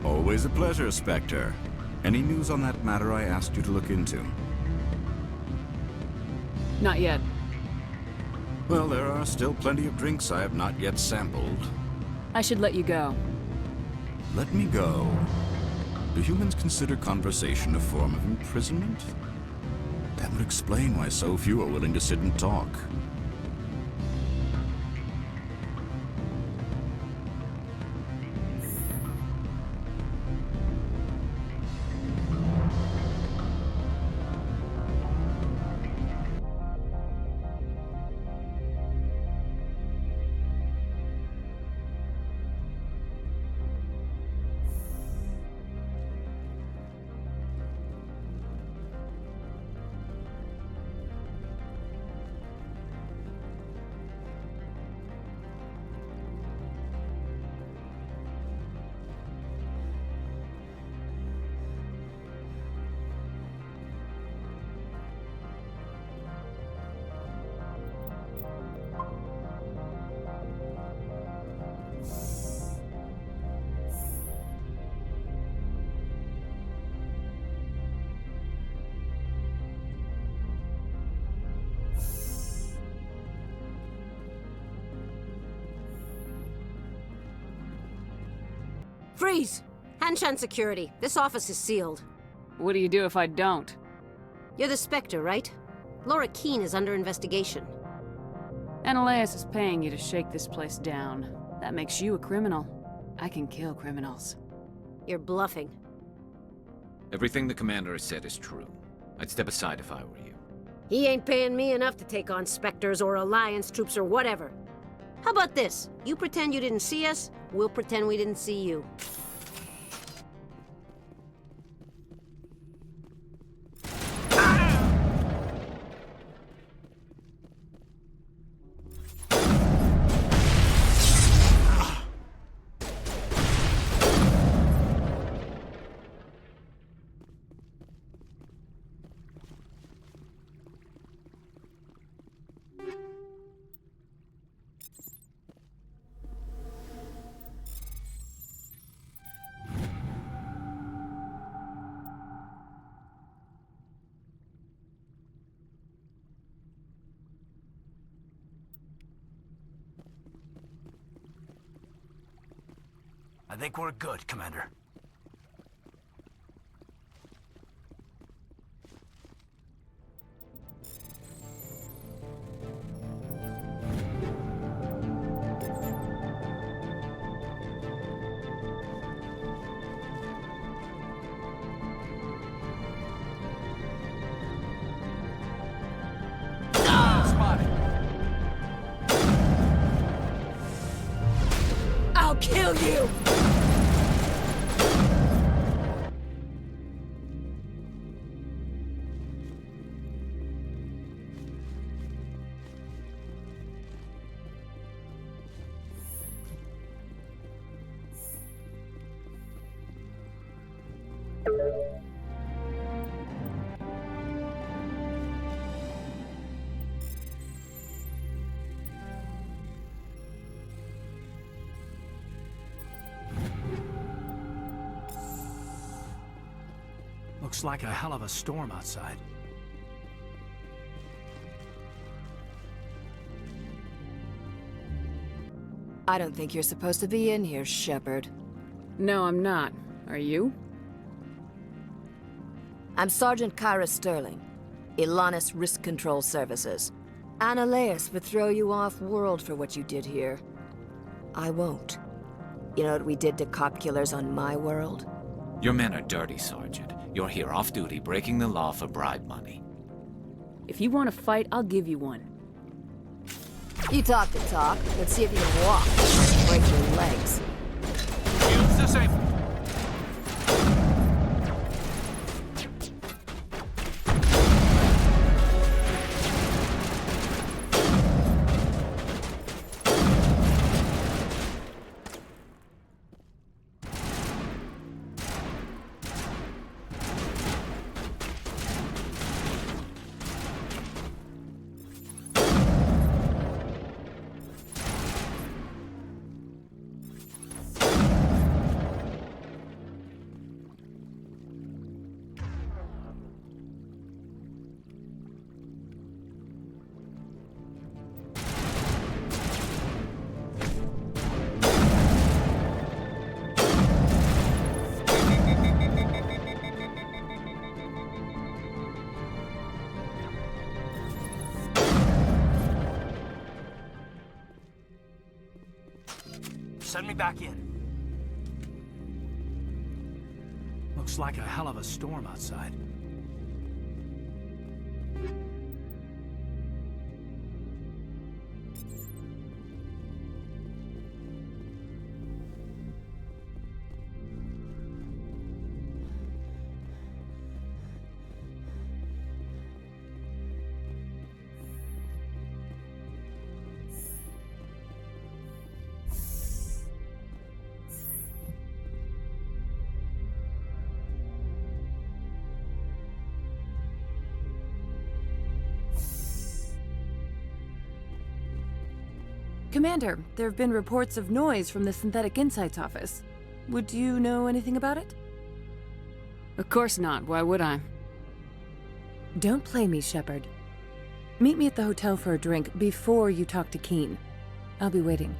Always a pleasure, Spectre. Any news on that matter I asked you to look into? Not yet. Well, there are still plenty of drinks I have not yet sampled. I should let you go. Let me go. Do humans consider conversation a form of imprisonment? That would explain why so few are willing to sit and talk. Freeze! Hanshan security. This office is sealed. What do you do if I don't? You're the Spectre, right? Laura Keene is under investigation. Ananias is paying you to shake this place down. That makes you a criminal. I can kill criminals. You're bluffing. Everything the commander has said is true. I'd step aside if I were you. He ain't paying me enough to take on Spectres or Alliance troops or whatever. How about this? You pretend you didn't see us, we'll pretend we didn't see you. I think we're good, Commander. I'll kill you! Looks like a hell of a storm outside. I don't think you're supposed to be in here, Shepard. No, I'm not. Are you? I'm Sergeant Kyra Sterling, Ilanis Risk Control Services. Ananias would throw you off-world for what you did here. I won't. You know what we did to cop killers on my world? Your men are dirty, Sergeant. You're here off-duty, breaking the law for bribe money. If you want to fight, I'll give you one. You talk the talk. Let's see if you can walk. Break your legs. Use the safe. Send me back in. Looks like a hell of a storm outside. Commander, there have been reports of noise from the Synthetic Insights office. Would you know anything about it? Of course not. Why would I? Don't play me, Shepard. Meet me at the hotel for a drink before you talk to Keene. I'll be waiting.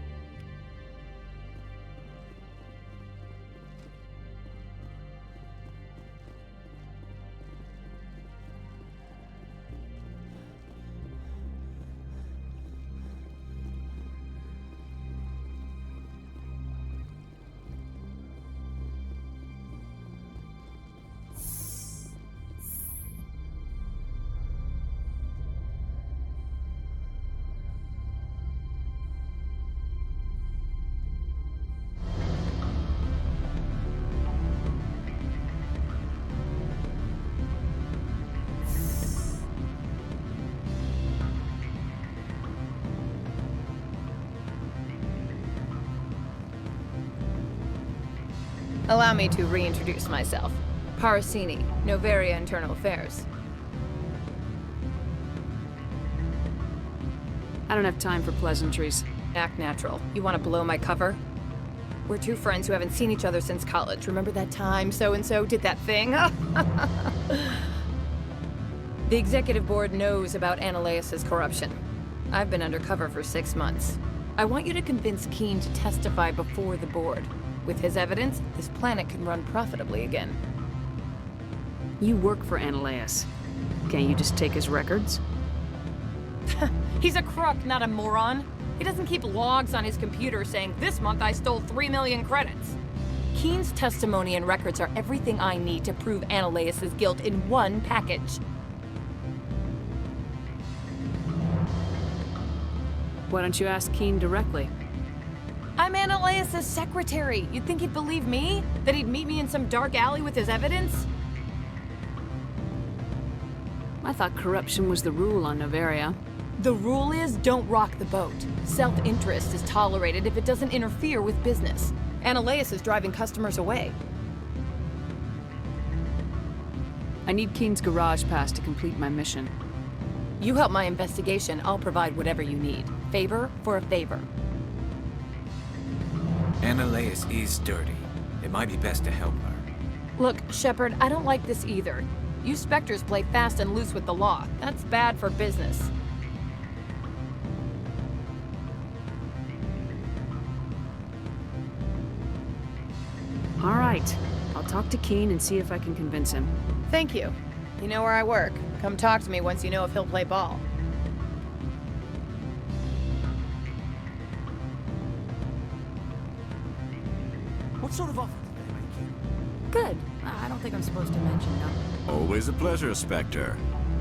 Allow me to reintroduce myself. Parasini, Noveria Internal Affairs. I don't have time for pleasantries. Act natural. You want to blow my cover? We're two friends who haven't seen each other since college. Remember that time so-and-so did that thing? The executive board knows about Ananias' corruption. I've been undercover for 6 months. I want you to convince Keen to testify before the board. With his evidence, this planet can run profitably again. You work for Ananias. Can't you just take his records? He's a crook, not a moron. He doesn't keep logs on his computer saying, "This month I stole 3 million credits." Keen's testimony and records are everything I need to prove Ananias' guilt in one package. Why don't you ask Keen directly? I'm Ananias' secretary. You'd think he'd believe me? That he'd meet me in some dark alley with his evidence? I thought corruption was the rule on Noveria. The rule is, don't rock the boat. Self-interest is tolerated if it doesn't interfere with business. Ananias is driving customers away. I need Keen's garage pass to complete my mission. You help my investigation, I'll provide whatever you need. Favor for a favor. Ananias is dirty. It might be best to help her. Look, Shepard, I don't like this either. You Spectres play fast and loose with the law. That's bad for business. All right. I'll talk to Keen and see if I can convince him. Thank you. You know where I work. Come talk to me once you know if he'll play ball. What sort of offer did they make you? Good. I don't think I'm supposed to mention no. Always a pleasure, Spectre.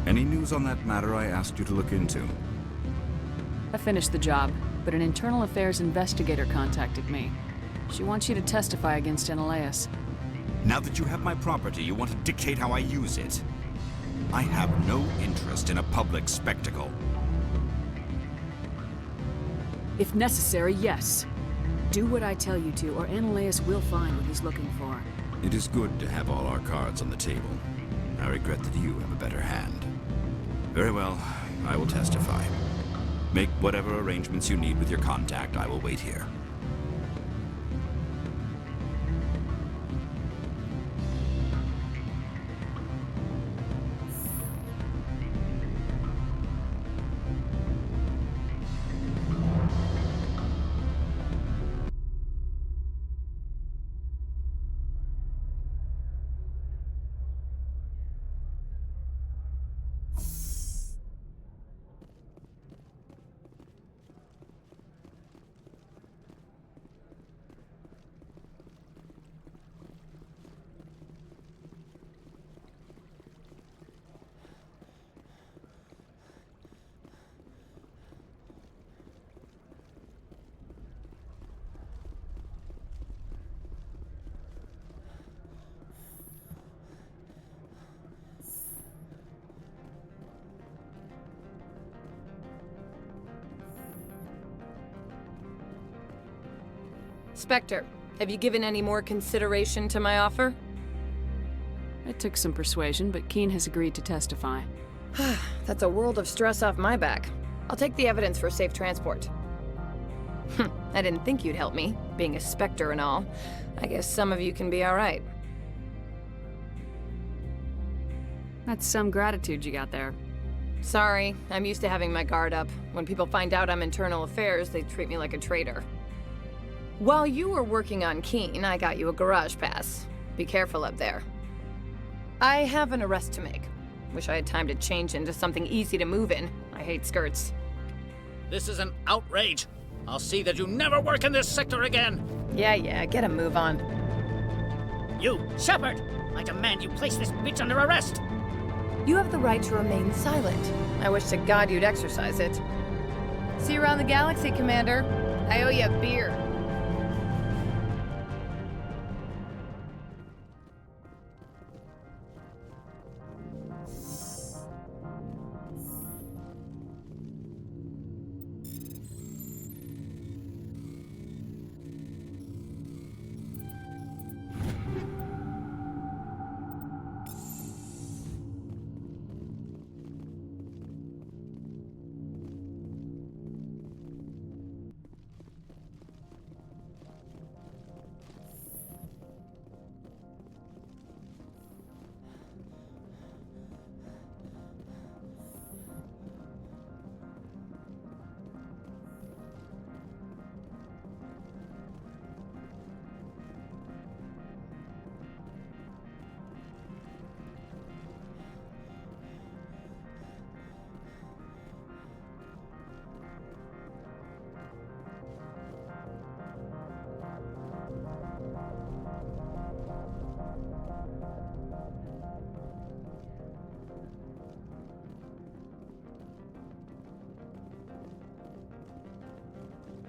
Any news on that matter I asked you to look into? I finished the job, but an internal affairs investigator contacted me. She wants you to testify against Ananias. Now that you have my property, you want to dictate how I use it. I have no interest in a public spectacle. If necessary, yes. Do what I tell you to, or Ananias will find what he's looking for. It is good to have all our cards on the table. I regret that you have a better hand. Very well, I will testify. Make whatever arrangements you need with your contact. I will wait here. Spectre, have you given any more consideration to my offer? It took some persuasion, but Keen has agreed to testify. That's a world of stress off my back. I'll take the evidence for safe transport. I didn't think you'd help me, being a Spectre and all. I guess some of you can be alright. That's some gratitude you got there. Sorry, I'm used to having my guard up. When people find out I'm internal affairs, they treat me like a traitor. While you were working on Keen, I got you a garage pass. Be careful up there. I have an arrest to make. Wish I had time to change into something easy to move in. I hate skirts. This is an outrage. I'll see that you never work in this sector again. Yeah, get a move on. You, Shepard! I demand you place this bitch under arrest! You have the right to remain silent. I wish to God you'd exercise it. See you around the galaxy, Commander. I owe you a beer.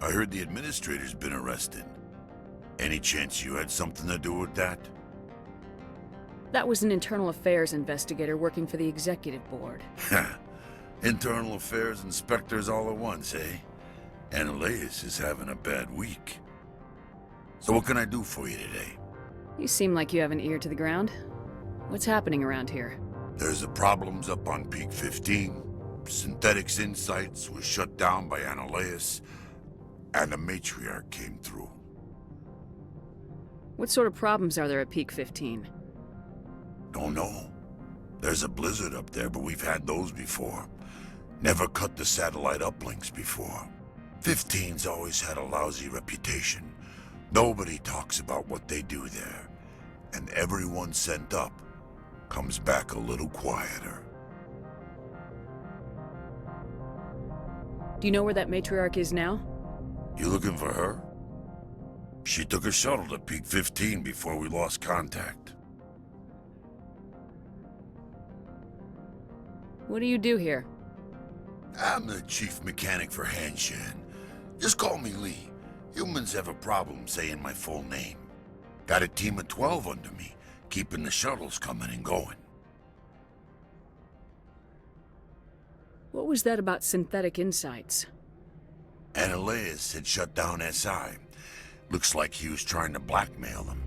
I heard the administrator's been arrested. Any chance you had something to do with that? That was an internal affairs investigator working for the executive board. Internal affairs inspectors all at once, eh? Ananias is having a bad week. So what can I do for you today? You seem like you have an ear to the ground. What's happening around here? There's the problems up on Peak 15. Synthetics Insights was shut down by Ananias, and the matriarch came through. What sort of problems are there at Peak 15? Don't know. There's a blizzard up there, but we've had those before. Never cut the satellite uplinks before. 15's always had a lousy reputation. Nobody talks about what they do there. And everyone sent up comes back a little quieter. Do you know where that matriarch is now? You looking for her? She took a shuttle to Peak 15 before we lost contact. What do you do here? I'm the chief mechanic for Hanshan. Just call me Lee. Humans have a problem saying my full name. Got a team of 12 under me, keeping the shuttles coming and going. What was that about Synthetic Insights? Ananias had shut down SI. Looks like he was trying to blackmail them.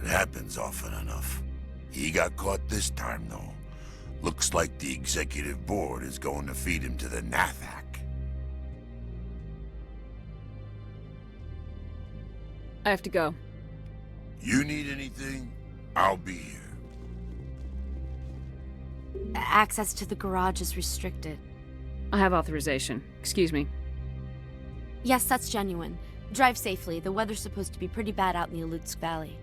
It happens often enough. He got caught this time, though. Looks like the executive board is going to feed him to the Nathak. I have to go. You need anything? I'll be here. Access to the garage is restricted. I have authorization. Excuse me. Yes, that's genuine. Drive safely. The weather's supposed to be pretty bad out in the Alutsk Valley.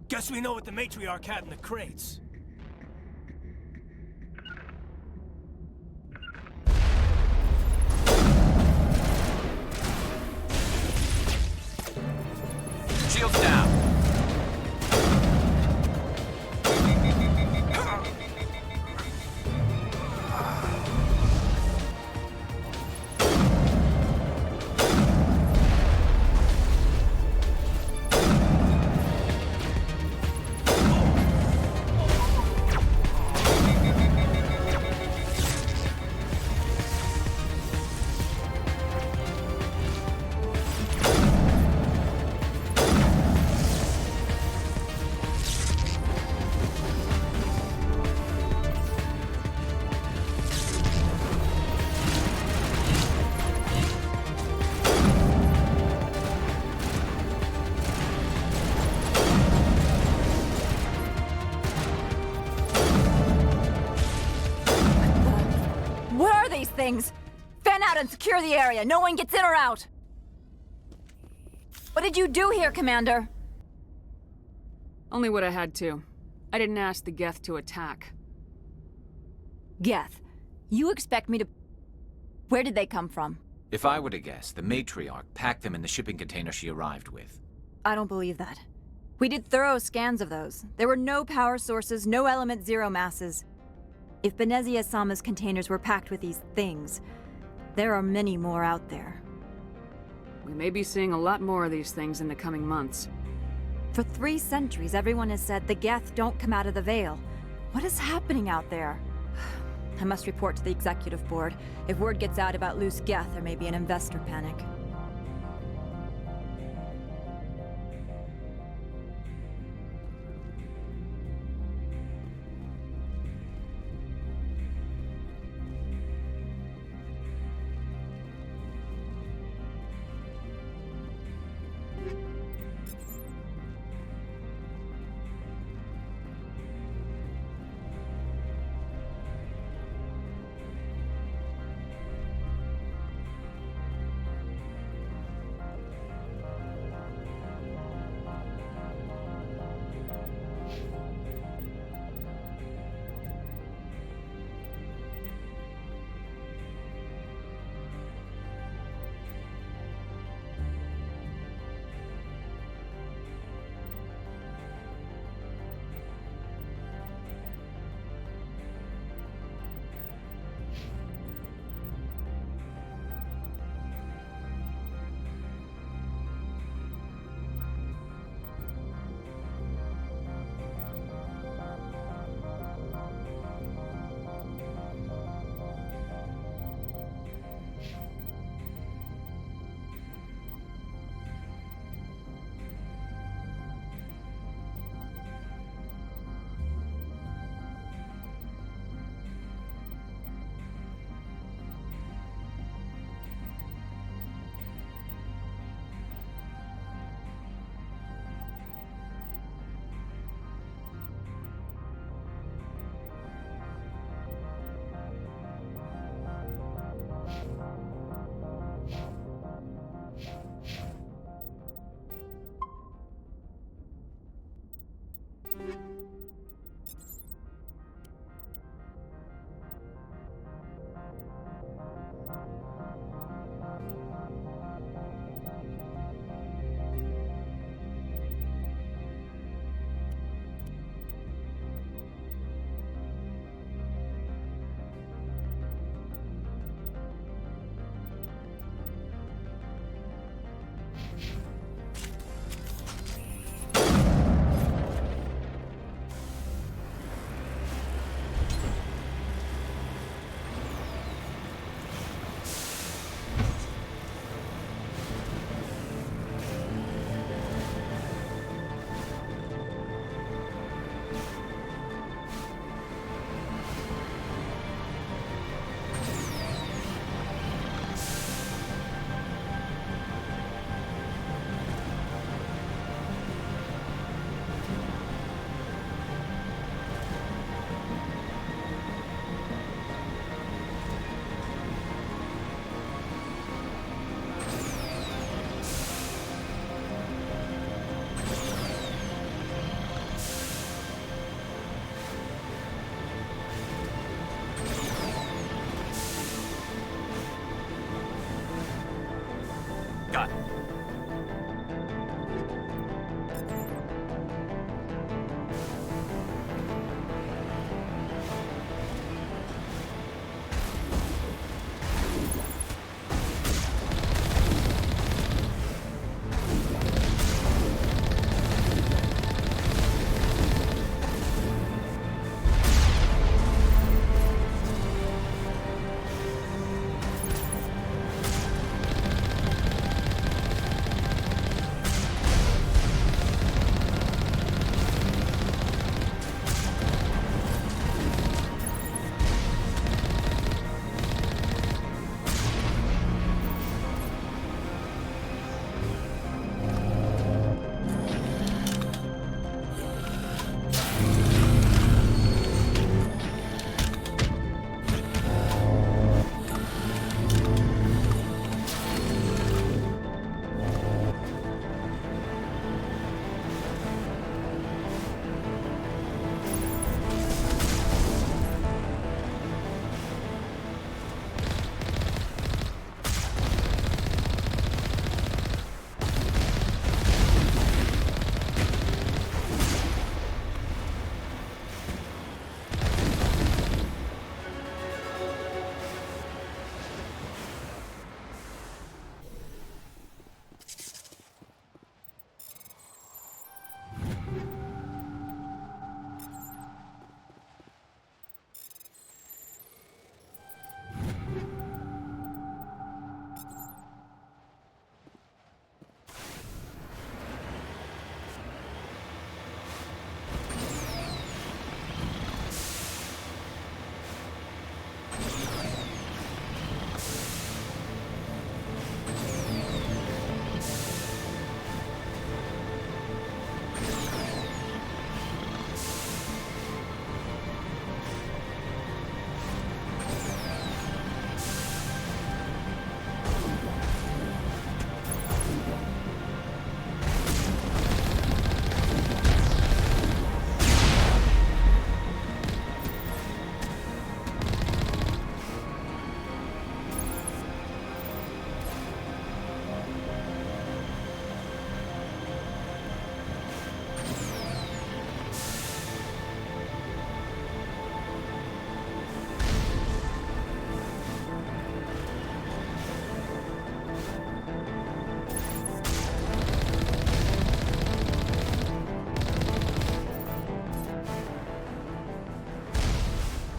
Guess we know what the matriarch had in the crates. Shields down. Things. Fan out and secure the area. No one gets in or out. What did you do here, Commander? Only what I had to. I didn't ask the Geth to attack. Geth? You expect me to... Where did they come from? If I were to guess, the matriarch packed them in the shipping container she arrived with. I don't believe that. We did thorough scans of those. There were no power sources, no element zero masses. If Benezia Sama's containers were packed with these things, there are many more out there. We may be seeing a lot more of these things in the coming months. For 3 centuries, everyone has said the Geth don't come out of the Veil. What is happening out there? I must report to the executive board. If word gets out about loose Geth, there may be an investor panic. Got it.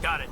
Got it.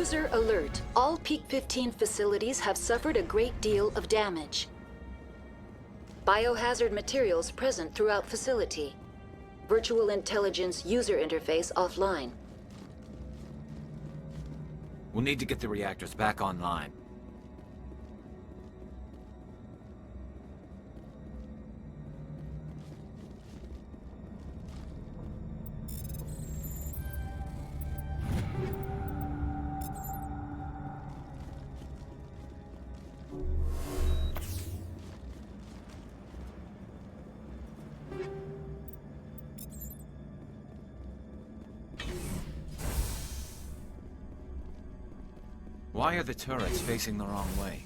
User alert. All Peak 15 facilities have suffered a great deal of damage. Biohazard materials present throughout facility. Virtual intelligence user interface offline. We'll need to get the reactors back online. Why are the turrets facing the wrong way?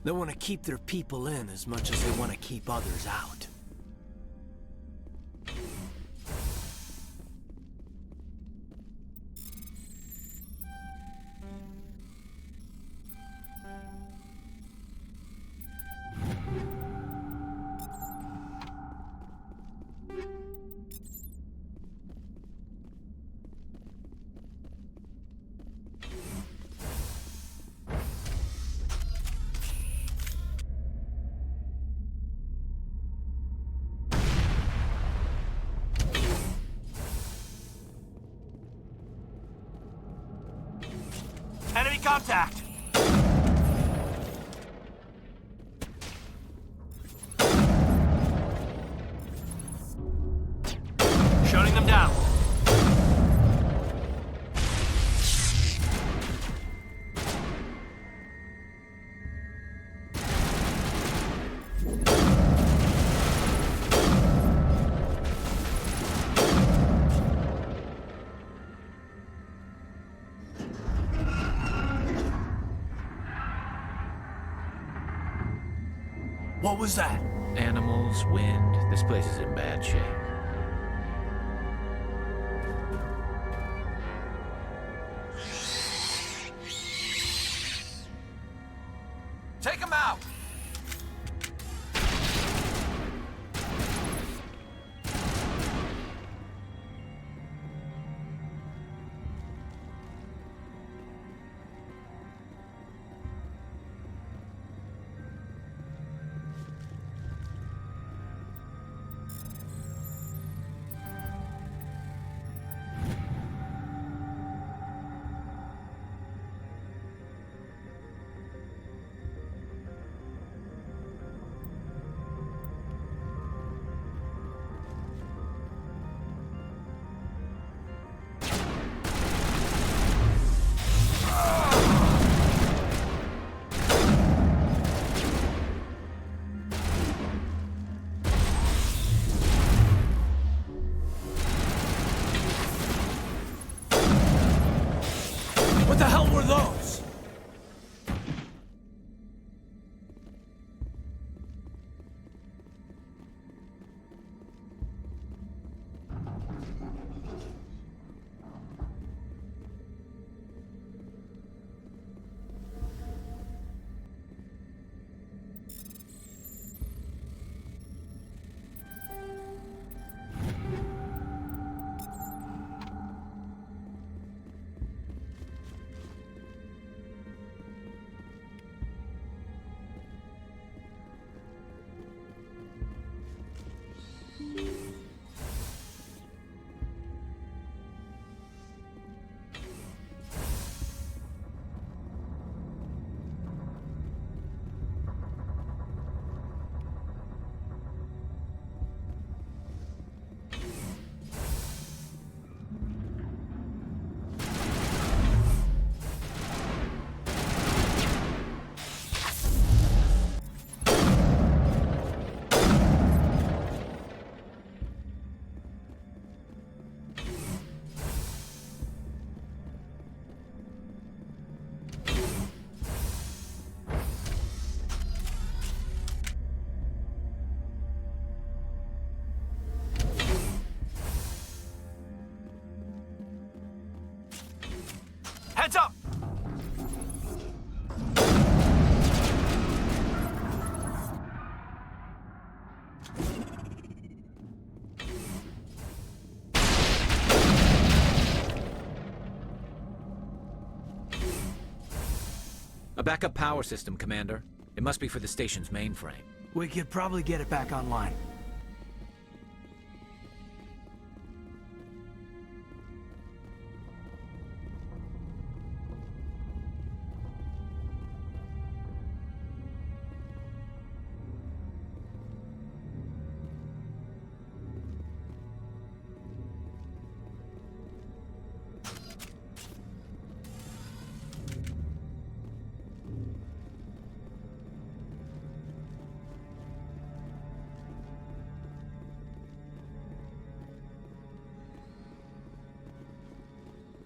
They want to keep their people in as much as they want to keep others out. Enemy contact! Shutting them down. What was that? Animals, wind. This place is in bad shape. Take them out! What the hell were those? Heads up! A backup power system, Commander. It must be for the station's mainframe. We could probably get it back online.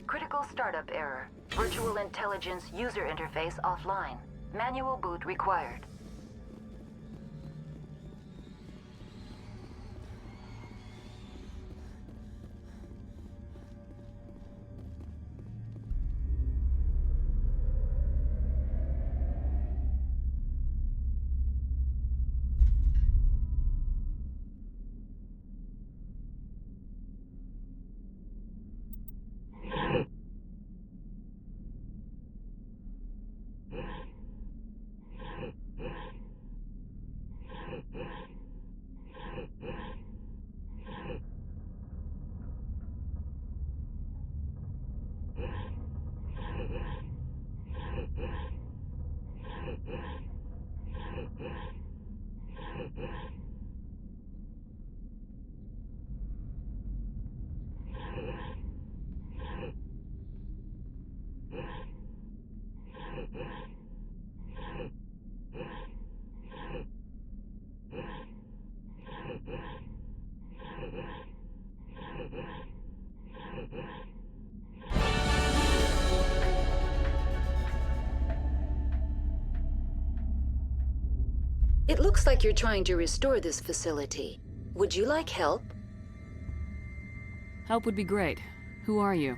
Critical startup error. Virtual intelligence user interface offline. Manual boot required. It looks like you're trying to restore this facility. Would you like help? Help would be great. Who are you?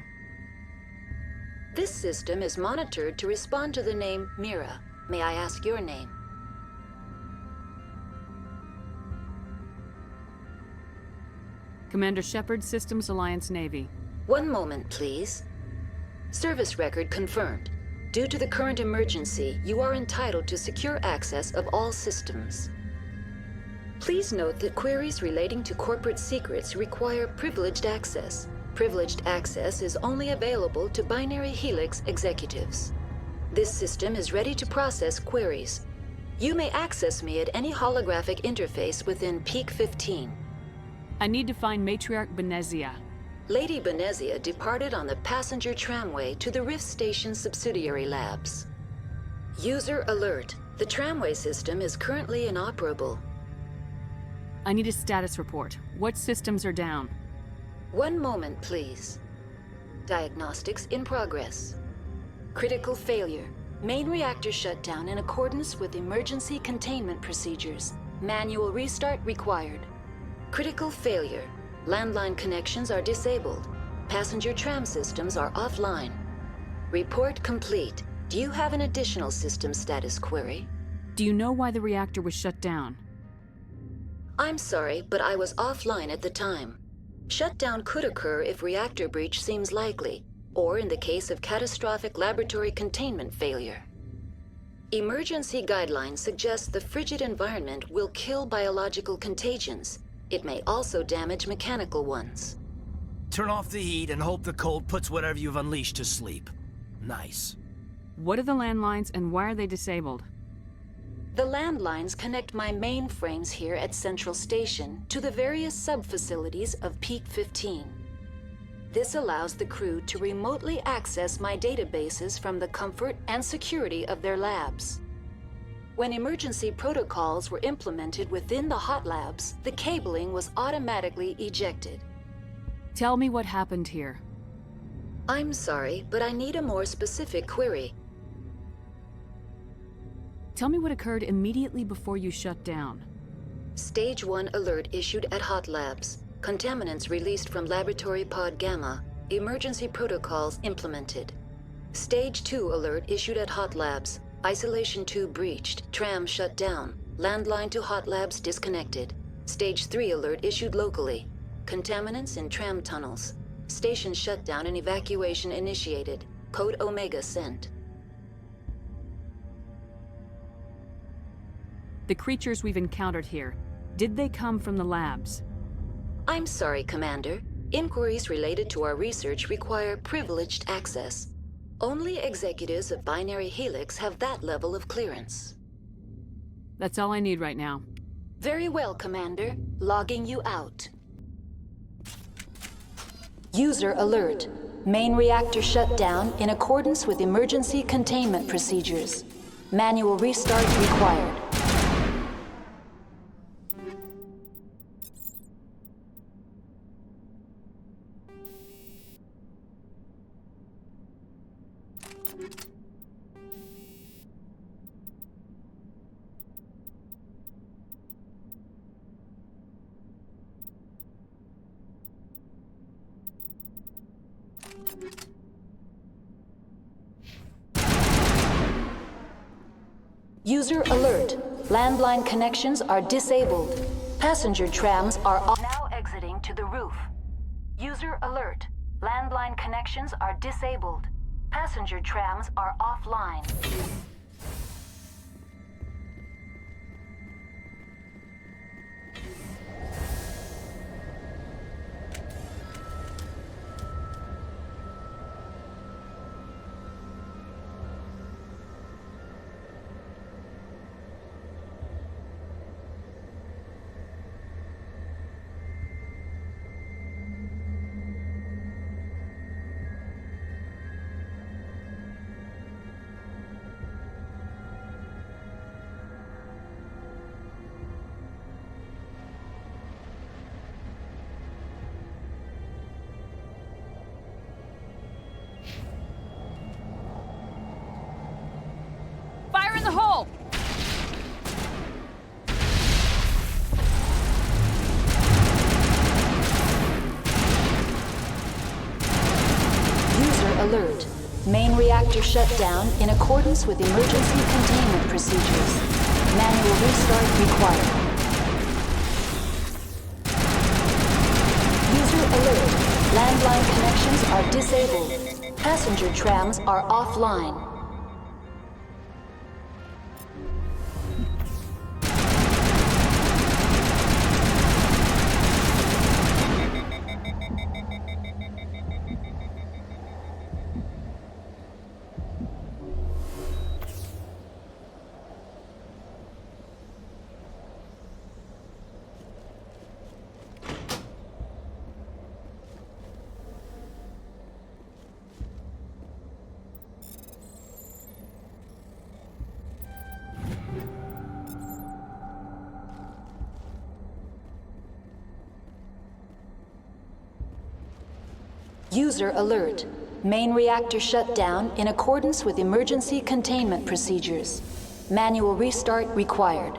This system is monitored to respond to the name Mira. May I ask your name? Commander Shepard, Systems Alliance Navy. One moment, please. Service record confirmed. Due to the current emergency, you are entitled to secure access of all systems. Please note that queries relating to corporate secrets require privileged access. Privileged access is only available to Binary Helix executives. This system is ready to process queries. You may access me at any holographic interface within Peak 15. I need to find Matriarch Benezia. Lady Benezia departed on the passenger tramway to the Rift Station subsidiary labs. User alert. The tramway system is currently inoperable. I need a status report. What systems are down? One moment, please. Diagnostics in progress. Critical failure. Main reactor shut down in accordance with emergency containment procedures. Manual restart required. Critical failure. Landline connections are disabled. Passenger tram systems are offline. Report complete. Do you have an additional system status query? Do you know why the reactor was shut down? I'm sorry, but I was offline at the time. Shutdown could occur if reactor breach seems likely, or in the case of catastrophic laboratory containment failure. Emergency guidelines suggest the frigid environment will kill biological contagions. It may also damage mechanical ones. Turn off the heat and hope the cold puts whatever you've unleashed to sleep. Nice. What are the landlines and why are they disabled? The landlines connect my mainframes here at Central Station to the various sub-facilities of Peak 15. This allows the crew to remotely access my databases from the comfort and security of their labs. When emergency protocols were implemented within the hot labs, the cabling was automatically ejected. Tell me what happened here. I'm sorry, but I need a more specific query. Tell me what occurred immediately before you shut down. Stage 1 alert issued at hot labs. Contaminants released from Laboratory Pod Gamma. Emergency protocols implemented. Stage 2 alert issued at hot labs. Isolation 2 breached. Tram shut down. Landline to hot labs disconnected. Stage 3 alert issued locally. Contaminants in tram tunnels. Station shutdown and evacuation initiated. Code Omega sent. The creatures we've encountered here, did they come from the labs? I'm sorry, Commander. Inquiries related to our research require privileged access. Only executives of Binary Helix have that level of clearance. That's all I need right now. Very well, Commander. Logging you out. User alert. Main reactor shut down in accordance with emergency containment procedures. Manual restart required. User alert. Landline connections are disabled. Passenger trams are now exiting to the roof. User alert. Landline connections are disabled. Passenger trams are offline. Fire in the hole! User alert. Main reactor shut down in accordance with emergency containment procedures. Manual restart required. User alert. Landline connections are disabled. Passenger trams are offline. User alert. Main reactor shut down in accordance with emergency containment procedures. Manual restart required.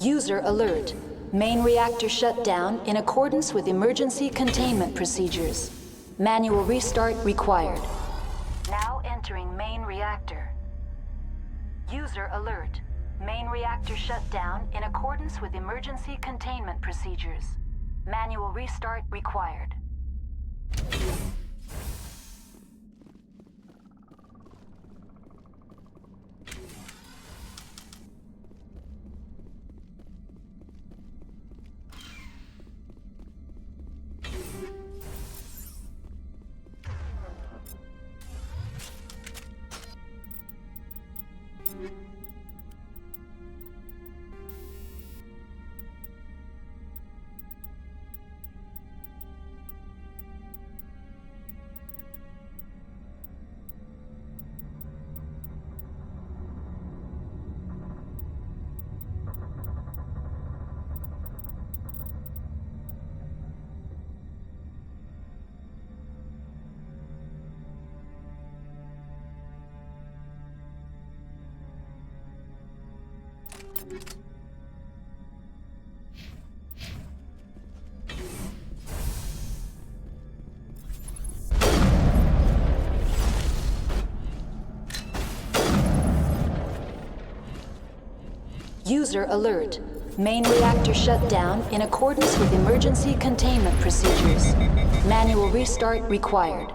User alert. Main reactor shut down in accordance with emergency containment procedures. Manual restart required. Now entering main reactor. User alert. Main reactor shut down in accordance with emergency containment procedures. Manual restart required. User alert. Main reactor shut down in accordance with emergency containment procedures. Manual restart required.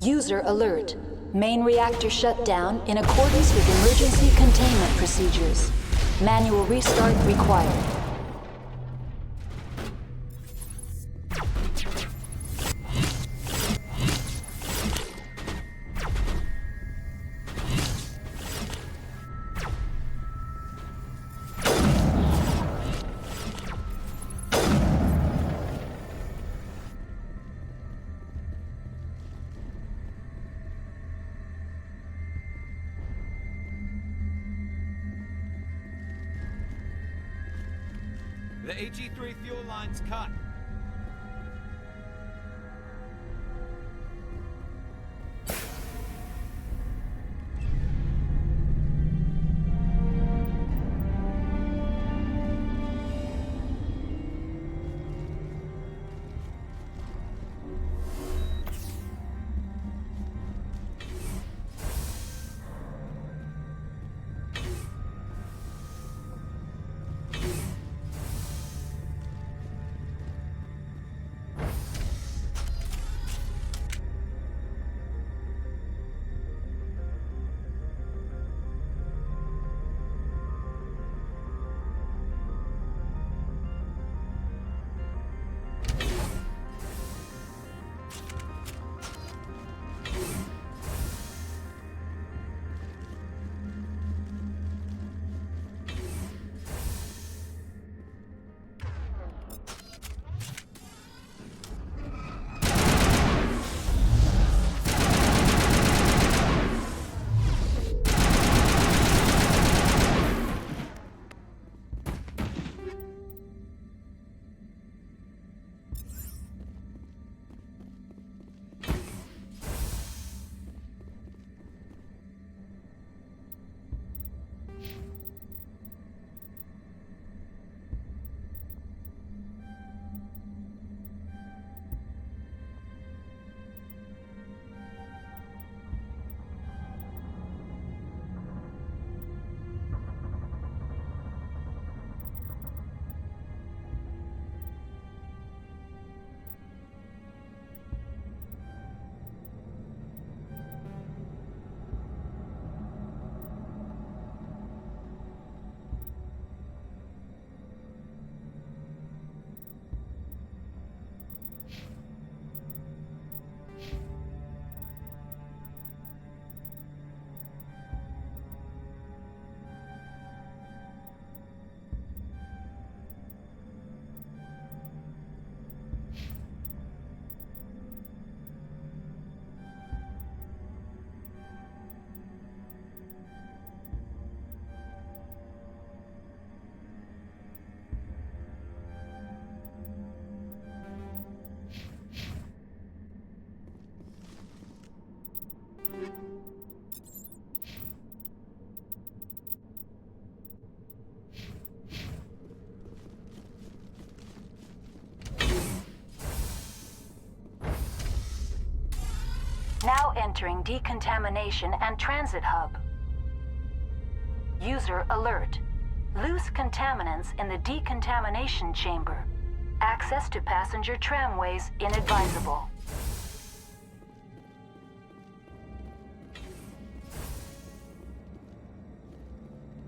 User alert. Main reactor shut down in accordance with emergency containment procedures. Manual restart required. The HE3 fuel line's cut. Now entering decontamination and transit hub. User alert. Loose contaminants in the decontamination chamber. Access to passenger tramways inadvisable.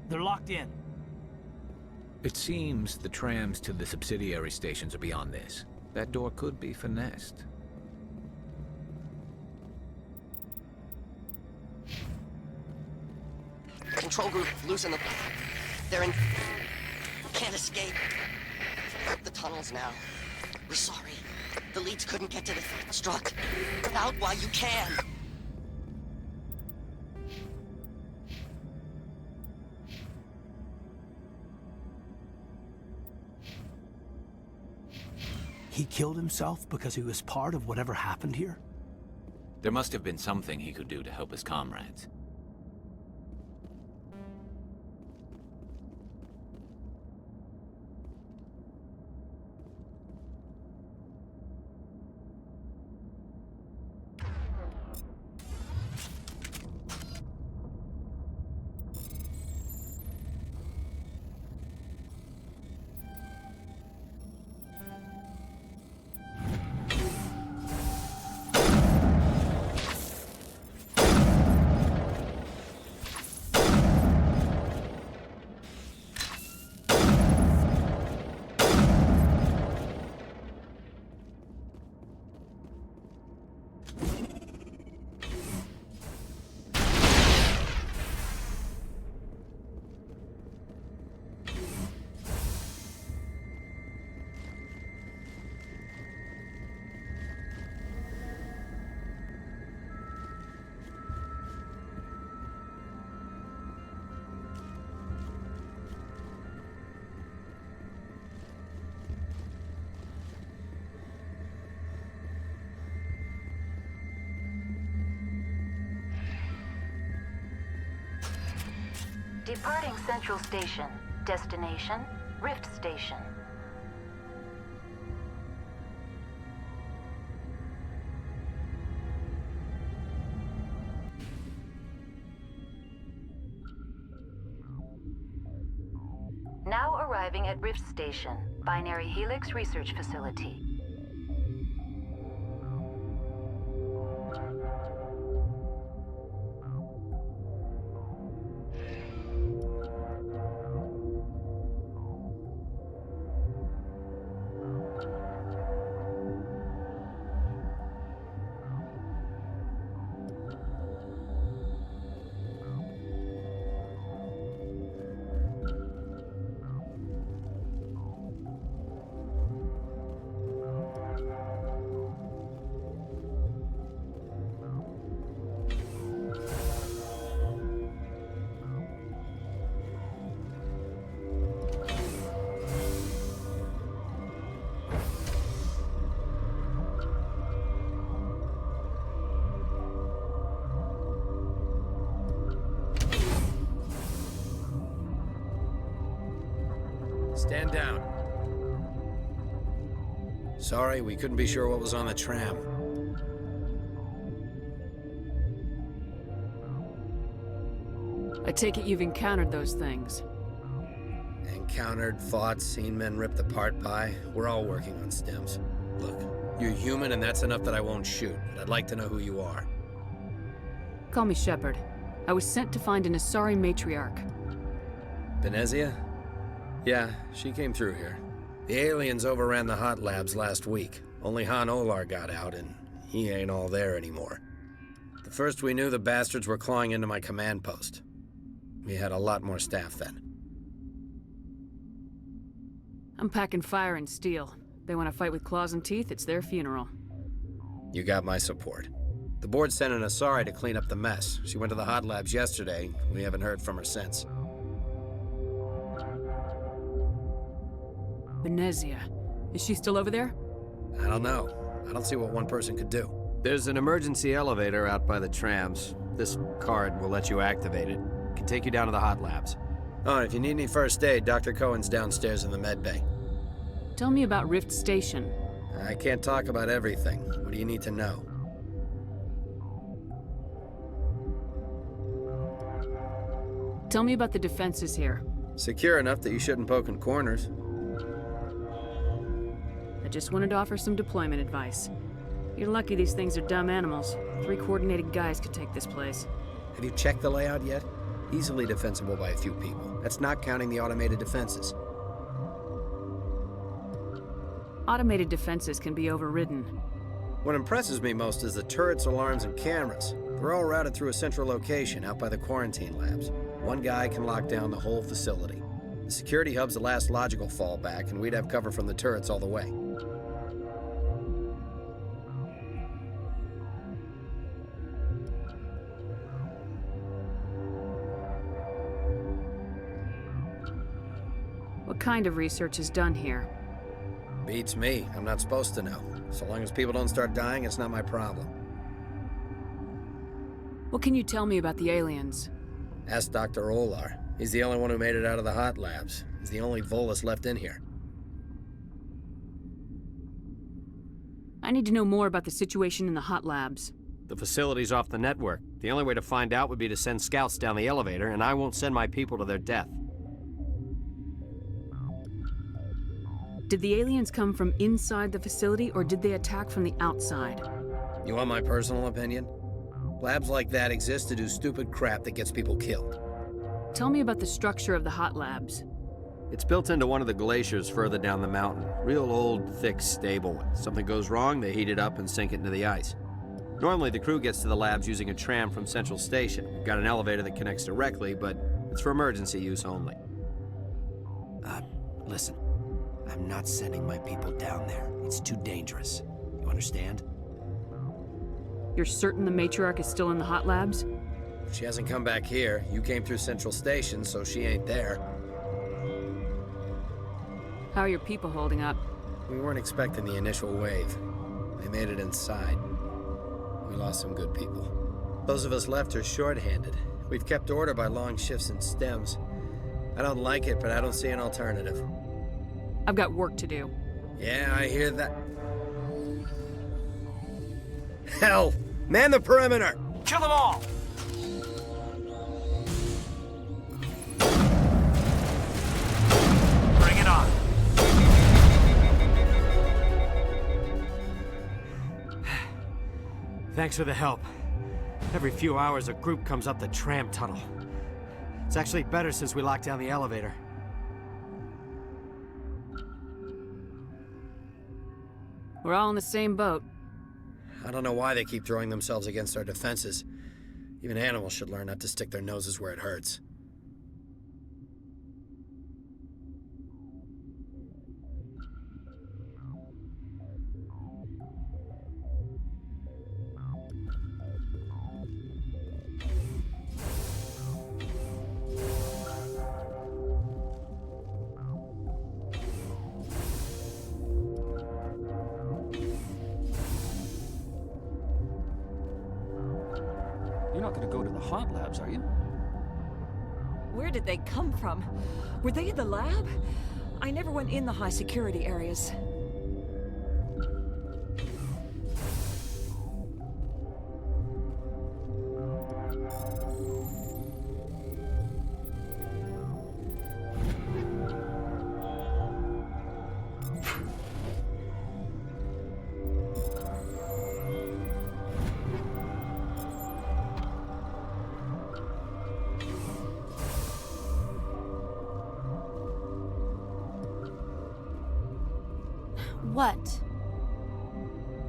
They're locked in. It seems the trams to the subsidiary stations are beyond this. That door could be finessed. Control group, loosen the... They're in... Can't escape. The tunnels now. We're sorry. The leads couldn't get to the... Struck. Get out while you can. He killed himself because he was part of whatever happened here? There must have been something he could do to help his comrades. Departing Central Station. Destination, Rift Station. Now arriving at Rift Station, Binary Helix Research Facility. Stand down. Sorry, we couldn't be sure what was on the tram. I take it you've encountered those things. Encountered, fought, seen men ripped apart by. We're all working on stims. Look, you're human and that's enough that I won't shoot, but I'd like to know who you are. Call me Shepard. I was sent to find an Asari matriarch. Venezia? Yeah, she came through here. The aliens overran the hot labs last week. Only Han Olar got out, and he ain't all there anymore. The first we knew, the bastards were clawing into my command post. We had a lot more staff then. I'm packing fire and steel. They want to fight with claws and teeth, it's their funeral. You got my support. The board sent an Asari to clean up the mess. She went to the hot labs yesterday. We haven't heard from her since. Venezia. Is she still over there? I don't know. I don't see what one person could do. There's an emergency elevator out by the trams. This card will let you activate it. Can take you down to the hot labs. Oh, and if you need any first aid, Dr. Cohen's downstairs in the med bay. Tell me about Rift Station. I can't talk about everything. What do you need to know? Tell me about the defenses here. Secure enough that you shouldn't poke in corners. I just wanted to offer some deployment advice. You're lucky these things are dumb animals. 3 coordinated guys could take this place. Have you checked the layout yet? Easily defensible by a few people. That's not counting the automated defenses. Automated defenses can be overridden. What impresses me most is the turrets, alarms, and cameras. They're all routed through a central location out by the quarantine labs. One guy can lock down the whole facility. The security hub's the last logical fallback, and we'd have cover from the turrets all the way. What kind of research is done here? Beats me. I'm not supposed to know. So long as people don't start dying, it's not my problem. What can you tell me about the aliens? Ask Dr. Olar. He's the only one who made it out of the hot labs. He's the only Volus left in here. I need to know more about the situation in the hot labs. The facility's off the network. The only way to find out would be to send scouts down the elevator, and I won't send my people to their death. Did the aliens come from inside the facility, or did they attack from the outside? You want my personal opinion? Labs like that exist to do stupid crap that gets people killed. Tell me about the structure of the hot labs. It's built into one of the glaciers further down the mountain. Real old, thick, stable. If something goes wrong, they heat it up and sink it into the ice. Normally, the crew gets to the labs using a tram from Central Station. We've got an elevator that connects directly, but it's for emergency use only. Listen. I'm not sending my people down there. It's too dangerous. You understand? You're certain the matriarch is still in the hot labs? She hasn't come back here. You came through Central Station, so she ain't there. How are your people holding up? We weren't expecting the initial wave. They made it inside. We lost some good people. Those of us left are short-handed. We've kept order by long shifts and stems. I don't like it, but I don't see an alternative. I've got work to do. Yeah, I hear that. Hell! Man the perimeter! Kill them all! Bring it on. Thanks for the help. Every few hours, a group comes up the tram tunnel. It's actually better since we locked down the elevator. We're all in the same boat. I don't know why they keep throwing themselves against our defenses. Even animals should learn not to stick their noses where it hurts. You're not gonna go to the hot labs, are you? Where did they come from? Were they in the lab? I never went in the high security areas. What?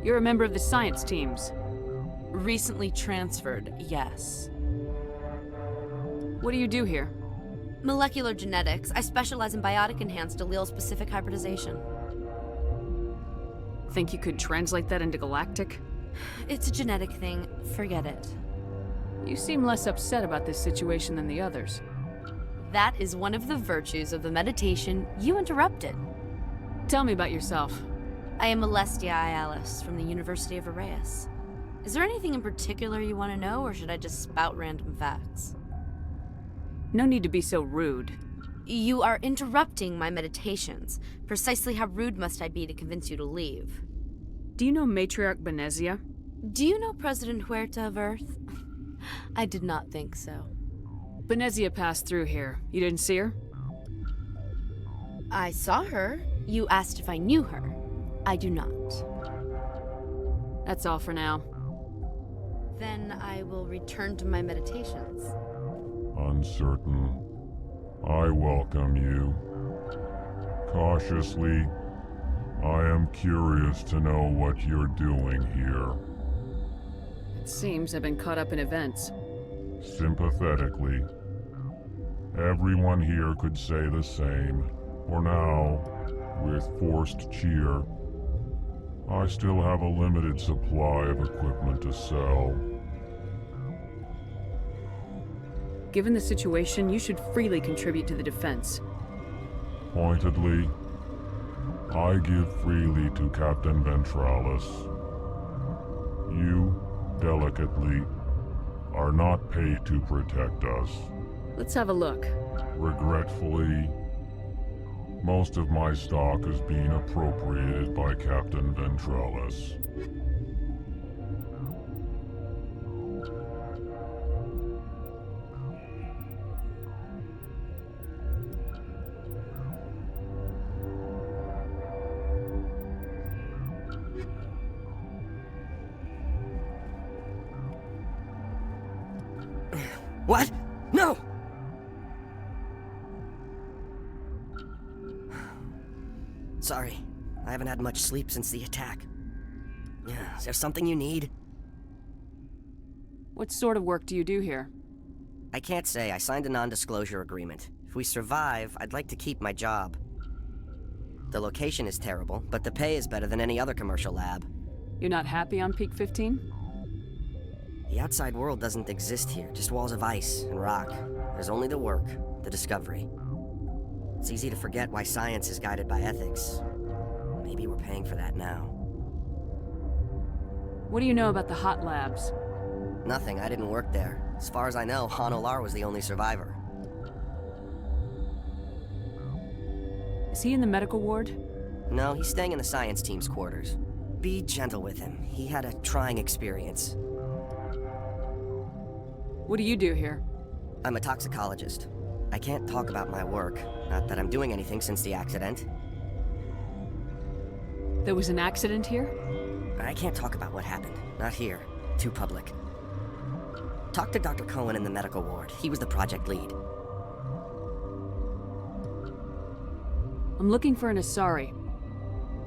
You're a member of the science teams. Recently transferred, yes. What do you do here? Molecular genetics. I specialize in biotic-enhanced allele-specific hybridization. Think you could translate that into galactic? It's a genetic thing. Forget it. You seem less upset about this situation than the others. That is one of the virtues of the meditation you interrupted. Tell me about yourself. I am Alestia Ialis from the University of Arrayas. Is there anything in particular you want to know, or should I just spout random facts? No need to be so rude. You are interrupting my meditations. Precisely how rude must I be to convince you to leave? Do you know Matriarch Benezia? Do you know President Huerta of Earth? I did not think so. Benezia passed through here. You didn't see her? I saw her. You asked if I knew her. I do not. That's all for now. Then I will return to my meditations. Uncertain. I welcome you. Cautiously, I am curious to know what you're doing here. It seems I've been caught up in events. Sympathetically. Everyone here could say the same. For now, with forced cheer, I still have a limited supply of equipment to sell. Given the situation, you should freely contribute to the defense. Pointedly, I give freely to Captain Ventralis. You, delicately, are not paid to protect us. Let's have a look. Regretfully, most of my stock is being appropriated by Captain Ventralis. What? No! Sorry, I haven't had much sleep since the attack. Is there something you need? What sort of work do you do here? I can't say. I signed a non-disclosure agreement. If we survive, I'd like to keep my job. The location is terrible, but the pay is better than any other commercial lab. You're not happy on Peak 15? The outside world doesn't exist here, just walls of ice and rock. There's only the work, the discovery. It's easy to forget why science is guided by ethics. Maybe we're paying for that now. What do you know about the hot labs? Nothing, I didn't work there. As far as I know, Han Olar was the only survivor. Is he in the medical ward? No, he's staying in the science team's quarters. Be gentle with him. He had a trying experience. What do you do here? I'm a toxicologist. I can't talk about my work. Not that I'm doing anything since the accident. There was an accident here? I can't talk about what happened. Not here. Too public. Talk to Dr. Cohen in the medical ward. He was the project lead. I'm looking for an Asari.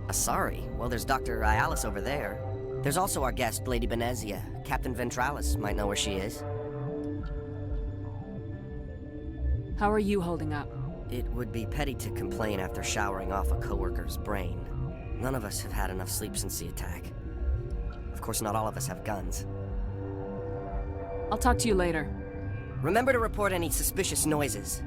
Asari? Well, there's Dr. Ialis over there. There's also our guest, Lady Benezia. Captain Ventralis might know where she is. How are you holding up? It would be petty to complain after showering off a coworker's brain. None of us have had enough sleep since the attack. Of course, not all of us have guns. I'll talk to you later. Remember to report any suspicious noises.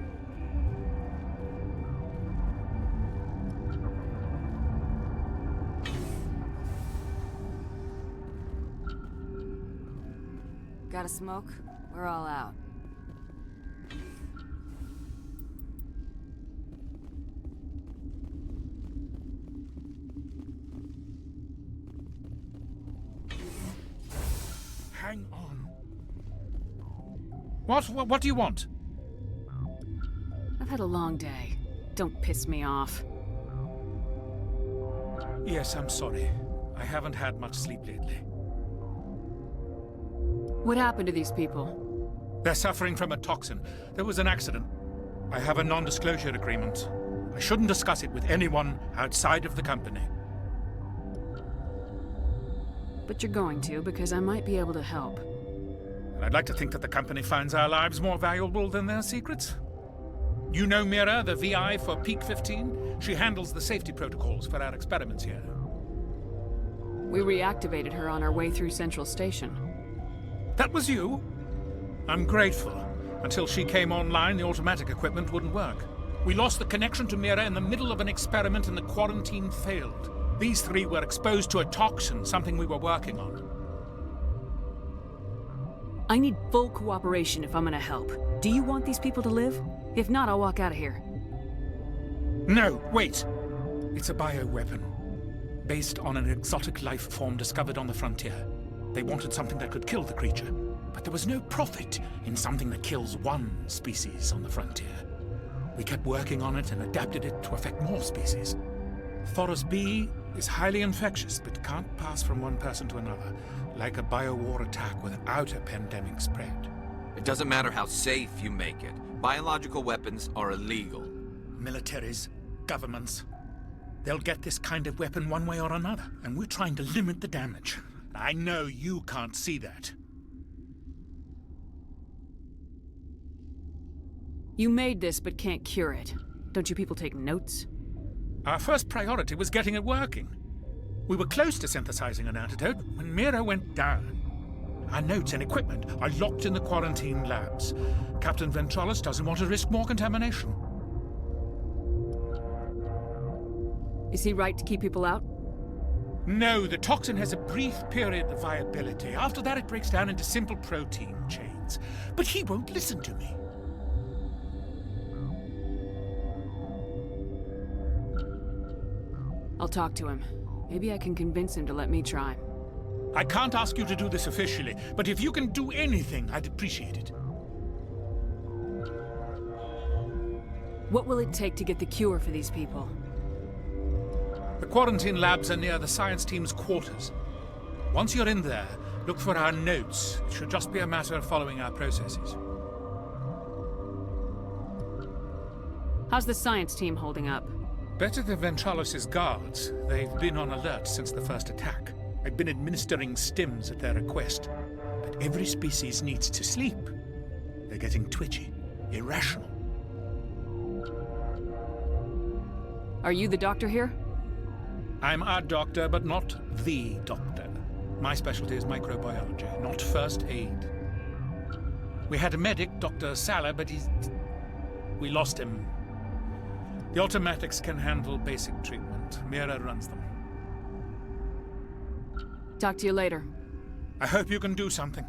Got a smoke? We're all out. Hang on. What do you want? I've had a long day. Don't piss me off. Yes, I'm sorry. I haven't had much sleep lately. What happened to these people? They're suffering from a toxin. There was an accident. I have a non-disclosure agreement. I shouldn't discuss it with anyone outside of the company. But you're going to, because I might be able to help. And I'd like to think that the company finds our lives more valuable than their secrets. You know Mira, the VI for Peak 15? She handles the safety protocols for our experiments here. We reactivated her on our way through Central Station. That was you? I'm grateful. Until she came online, the automatic equipment wouldn't work. We lost the connection to Mira in the middle of an experiment and the quarantine failed. These three were exposed to a toxin, something we were working on. I need full cooperation if I'm gonna help. Do you want these people to live? If not, I'll walk out of here. No, wait! It's a bioweapon, based on an exotic life form discovered on the frontier. They wanted something that could kill the creature, but there was no profit in something that kills one species on the frontier. We kept working on it and adapted it to affect more species. Thoros B is highly infectious, but can't pass from one person to another, like a biowar attack without a pandemic spread. It doesn't matter how safe you make it. Biological weapons are illegal. Militaries, governments, They'll get this kind of weapon one way or another, and we're trying to limit the damage. I know you can't see that. You made this, but can't cure it. Don't you people take notes? Our first priority was getting it working. We were close to synthesizing an antidote when Mira went down. Our notes and equipment are locked in the quarantine labs. Captain Ventralis doesn't want to risk more contamination. Is he right to keep people out? No, the toxin has a brief period of viability. After that, it breaks down into simple protein chains. But he won't listen to me. I'll talk to him. Maybe I can convince him to let me try. I can't ask you to do this officially, but if you can do anything, I'd appreciate it. What will it take to get the cure for these people? The quarantine labs are near the science team's quarters. Once you're in there, look for our notes. It should just be a matter of following our processes. How's the science team holding up? Better than Ventralis' guards. They've been on alert since the first attack. I've been administering stims at their request. But every species needs to sleep. They're getting twitchy, irrational. Are you the doctor here? I'm a doctor, but not the doctor. My specialty is microbiology, not first aid. We had a medic, Dr. Salah, but we lost him. The automatics can handle basic treatment. Mira runs them. Talk to you later. I hope you can do something.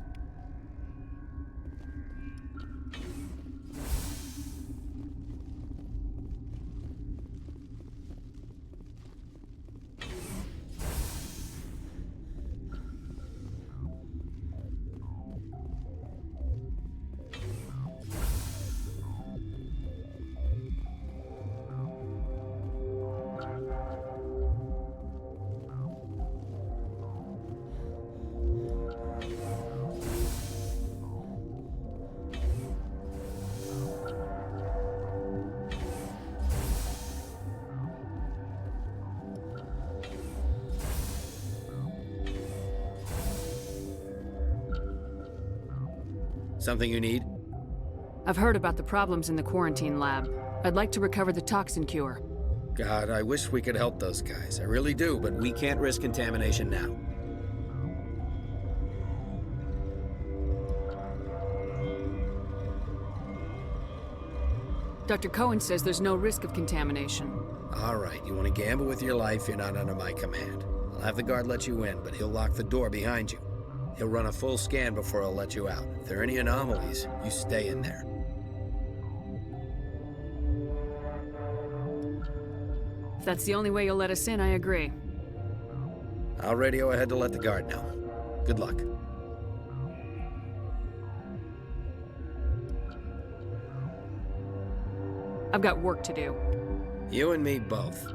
Something you need? I've heard about the problems in the quarantine lab. I'd like to recover the toxin cure. God, I wish we could help those guys. I really do, but We can't risk contamination now. Dr. Cohen says there's no risk of contamination. all right, you want to gamble with your life, you're not under my command. I'll have the guard let you in, but he'll lock the door behind you. He'll run a full scan before he'll let you out. If there are any anomalies, you stay in there. If that's the only way you'll let us in, I agree. I'll radio ahead to let the guard know. Good luck. I've got work to do. You and me both.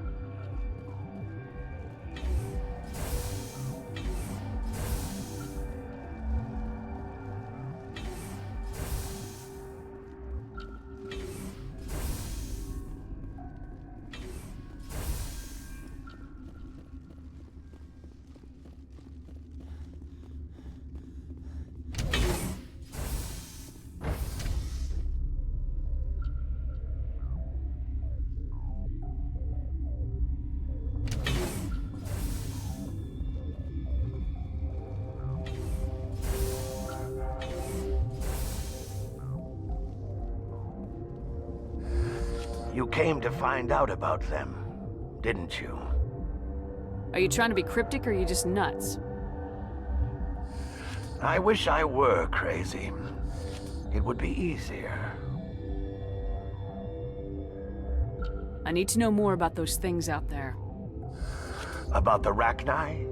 You came to find out about them, didn't you? Are you trying to be cryptic or are you just nuts? I wish I were crazy. It would be easier. I need to know more about those things out there. About the Rachni?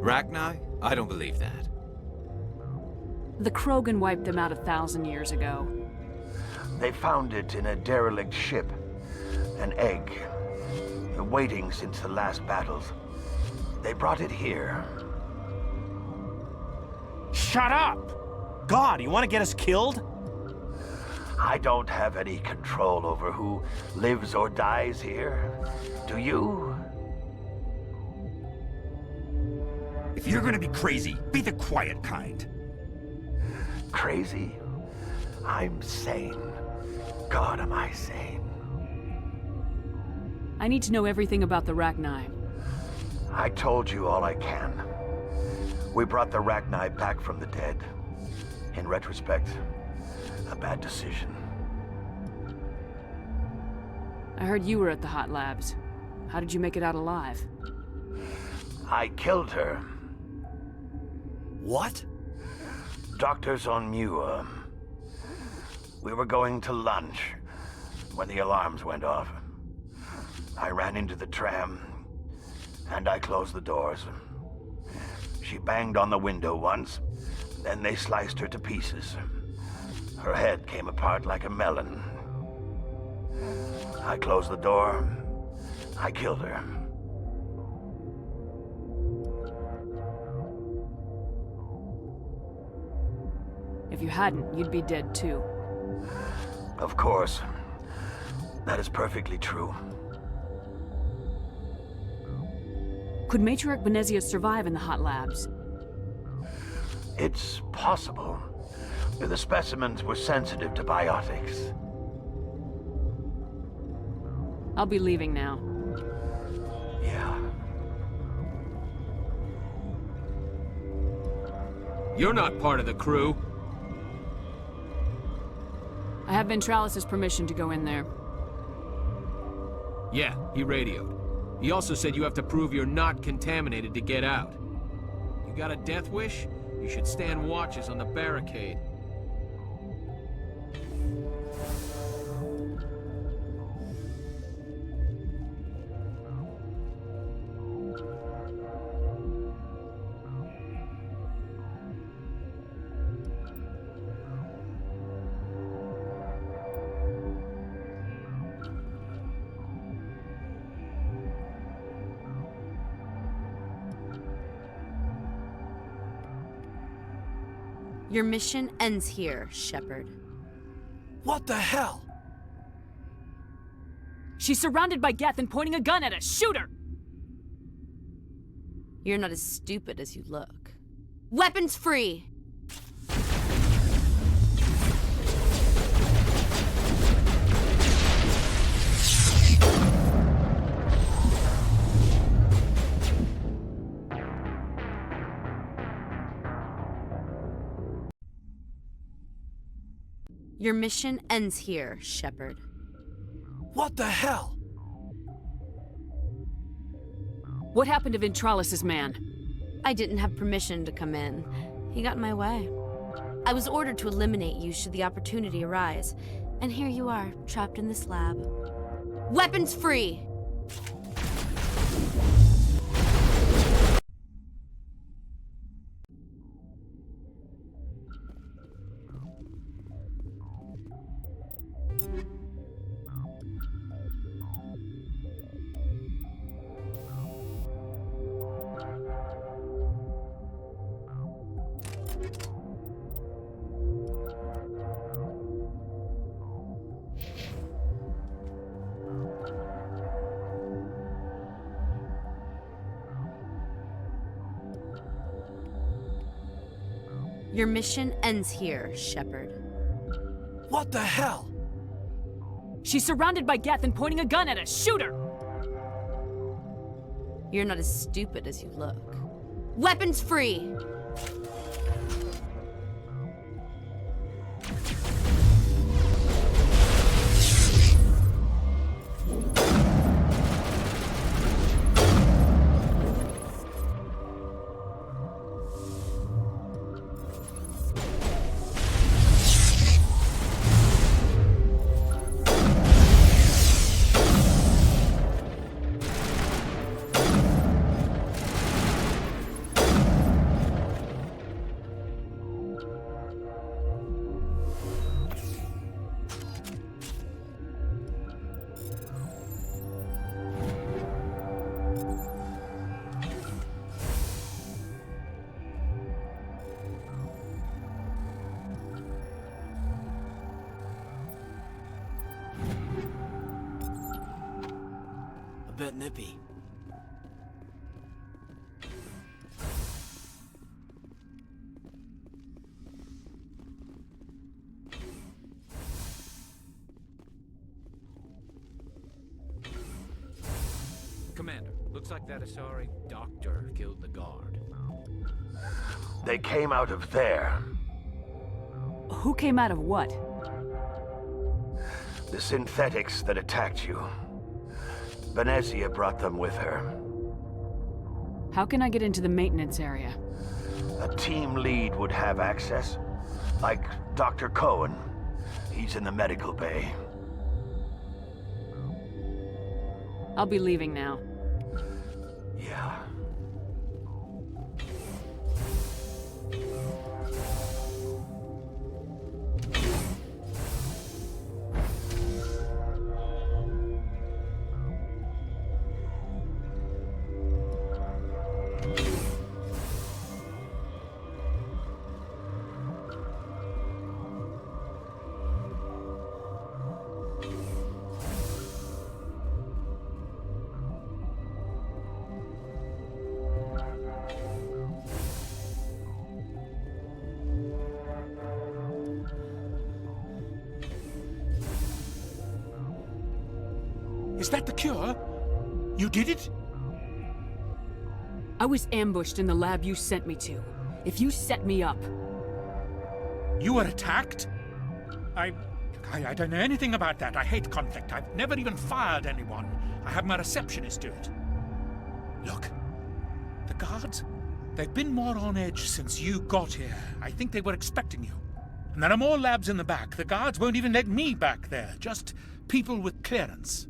Rachni? I don't believe that. The Krogan wiped them out 1,000 years ago. They found it in a derelict ship. An egg. Waiting since the last battles. They brought it here. Shut up! God, you want to get us killed? I don't have any control over who lives or dies here. Do you? If you're gonna be crazy, be the quiet kind. Crazy? I'm sane. God, am I sane. I need to know everything about the Rachni. I told you all I can. We brought the Rachni back from the dead. In retrospect, a bad decision. I heard you were at the hot labs. How did you make it out alive? I killed her. What? Doctors on Muir. We were going to lunch when the alarms went off. I ran into the tram, and I closed the doors. She banged on the window once, then they sliced her to pieces. Her head came apart like a melon. I closed the door. I killed her. If you hadn't, you'd be dead too. Of course. That is perfectly true. Could Matriarch Benezia survive in the hot labs? It's possible. The specimens were sensitive to biotics. I'll be leaving now. Yeah. You're not part of the crew. I have Ventralis' permission to go in there. Yeah, he radioed. He also said you have to prove you're not contaminated to get out. You got a death wish? You should stand watches on the barricade. Your mission ends here, Shepard. What the hell? She's surrounded by Geth and pointing a gun at us. Shoot her! You're not as stupid as you look. Weapons free! Your mission ends here, Shepard. What the hell? What happened to Ventralis' man? I didn't have permission to come in. He got in my way. I was ordered to eliminate you should the opportunity arise. And here you are, trapped in this lab. Weapons free! Your mission ends here, Shepard. What the hell? She's surrounded by Geth and pointing a gun at us. Shoot her! You're not as stupid as you look. Weapons free! A bit nippy. Commander, looks like that Asari doctor killed the guard. They came out of there. Who came out of what? The synthetics that attacked you. Venezia brought them with her. How can I get into the maintenance area? A team lead would have access. Like Dr. Cohen. He's in the medical bay. I'll be leaving now. Yeah. Is that the cure? You did it? I was ambushed in the lab you sent me to. If you set me up... You were attacked? I don't know anything about that. I hate conflict. I've never even fired anyone. I have my receptionist do it. Look, the guards, they've been more on edge since you got here. I think they were expecting you. And there are more labs in the back. The guards won't even let me back there. Just people with clearance.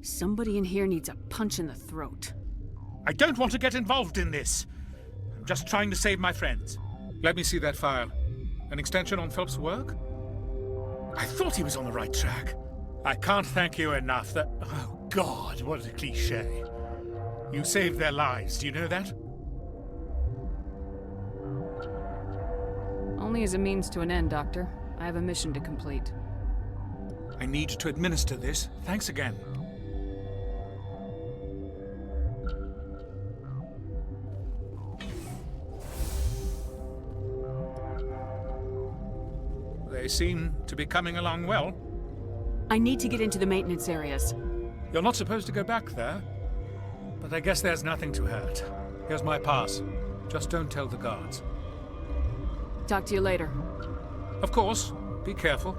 Somebody in here needs a punch in the throat. I don't want to get involved in this. I'm just trying to save my friends. Let me see that file. An extension on Phelps' work? I thought he was on the right track. I can't thank you enough that... Oh, God, what a cliché. You saved their lives, do you know that? Only as a means to an end, Doctor. I have a mission to complete. I need to administer this. Thanks again. They seem to be coming along well. I need to get into the maintenance areas. You're not supposed to go back there, but I guess there's nothing to hurt. Here's my pass. Just don't tell the guards. Talk to you later. Of course. Be careful.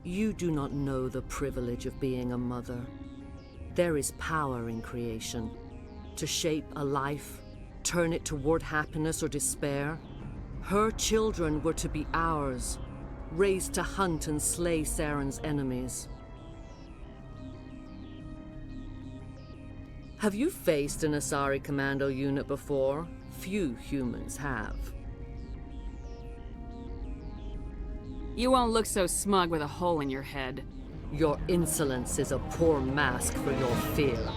You do not know the privilege of being a mother. There is power in creation. To shape a life, turn it toward happiness or despair. Her children were to be ours, raised to hunt and slay Saren's enemies. Have you faced an Asari commando unit before? few humans have. You won't look so smug with a hole in your head. Your insolence is a poor mask for your fear.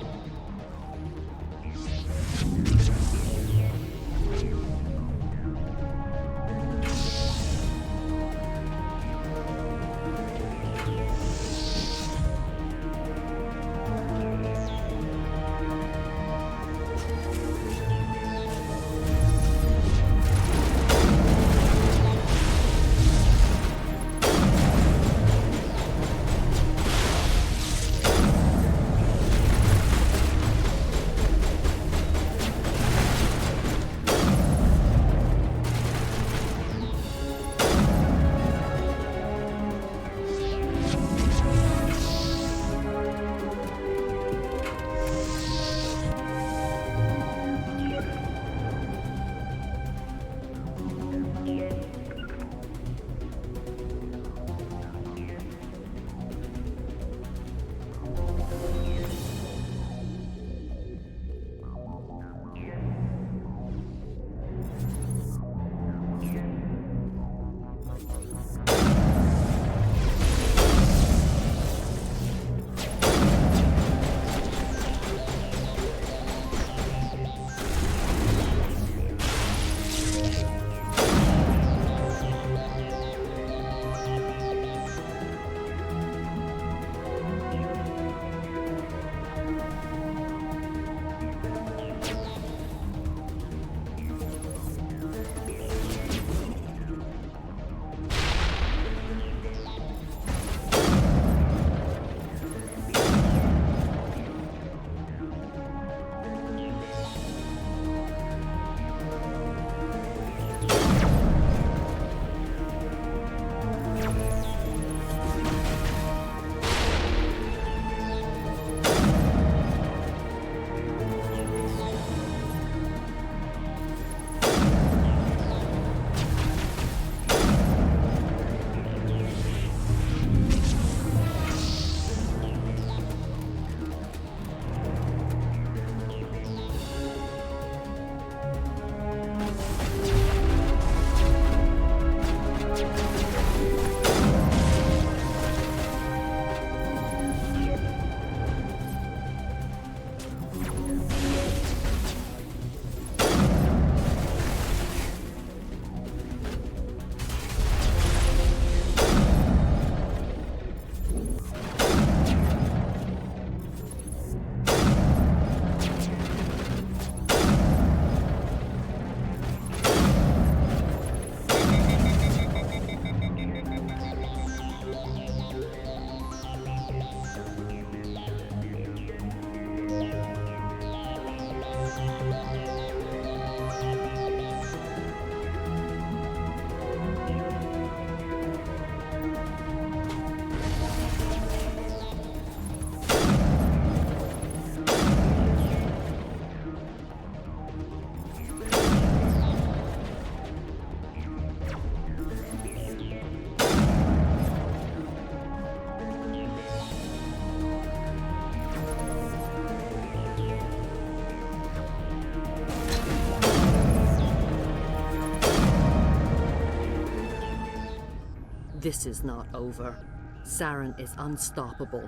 This is not over. Saren is unstoppable.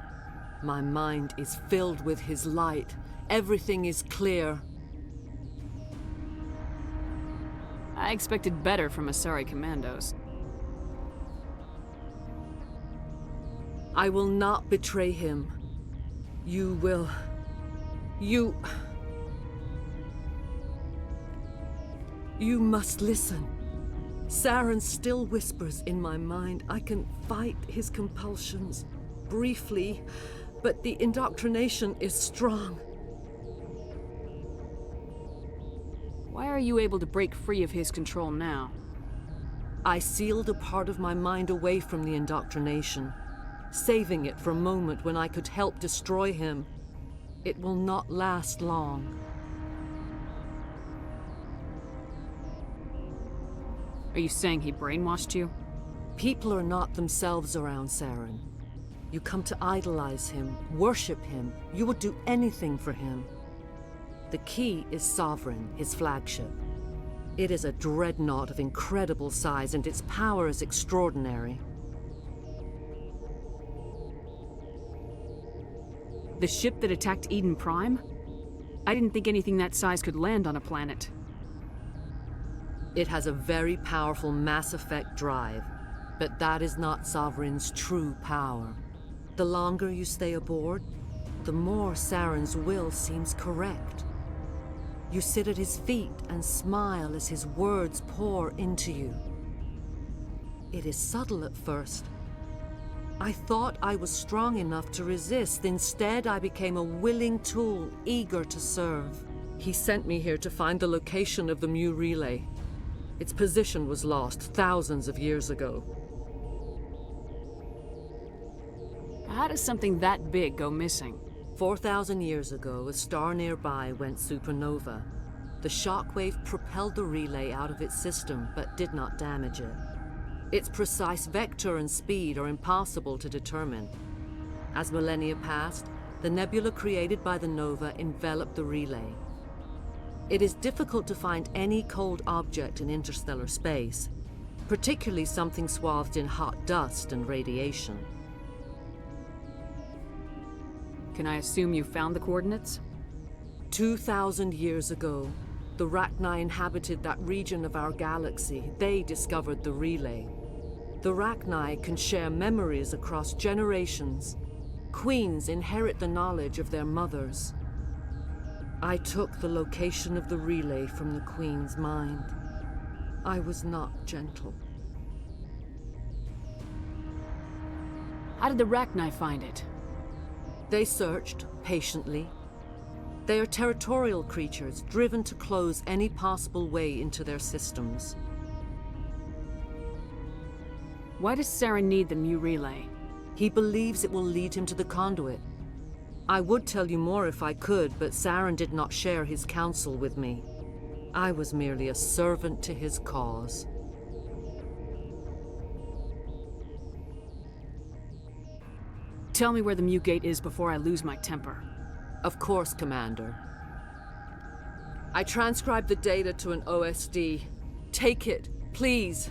My mind is filled with his light. Everything is clear. I expected better from Asari commandos. I will not betray him. You will... You must listen. Saren still whispers in my mind. I can fight his compulsions, briefly, but the indoctrination is strong. Why are you able to break free of his control now? I sealed a part of my mind away from the indoctrination, saving it for a moment when I could help destroy him. It will not last long. Are you saying he brainwashed you? People are not themselves around Saren. You come to idolize him, worship him. You would do anything for him. The key is Sovereign, his flagship. It is a dreadnought of incredible size, and its power is extraordinary. The ship that attacked Eden Prime? I didn't think anything that size could land on a planet. It has a very powerful mass effect drive, but that is not Sovereign's true power. The longer you stay aboard, the more Saren's will seems correct. You sit at his feet and smile as his words pour into you. It is subtle at first. I thought I was strong enough to resist. Instead, I became a willing tool, eager to serve. He sent me here to find the location of the Mu relay. Its position was lost thousands of years ago. How does something that big go missing? 4,000 years ago, a star nearby went supernova. The shockwave propelled the relay out of its system, but did not damage it. Its precise vector and speed are impossible to determine. As millennia passed, the nebula created by the nova enveloped the relay. It is difficult to find any cold object in interstellar space, particularly something swathed in hot dust and radiation. Can I assume you found the coordinates? 2,000 years ago, the Rachni inhabited that region of our galaxy. They discovered the relay. The Rachni can share memories across generations. Queens inherit the knowledge of their mothers. I took the location of the relay from the Queen's mind. I was not gentle. How did the Rachni find it? They searched, patiently. They are territorial creatures, driven to close any possible way into their systems. Why does Saren need the Mu relay? He believes it will lead him to the conduit. I would tell you more if I could, but Saren did not share his counsel with me. I was merely a servant to his cause. Tell me where the Mu gate is before I lose my temper. Of course, Commander. I transcribed the data to an OSD. Take it, please.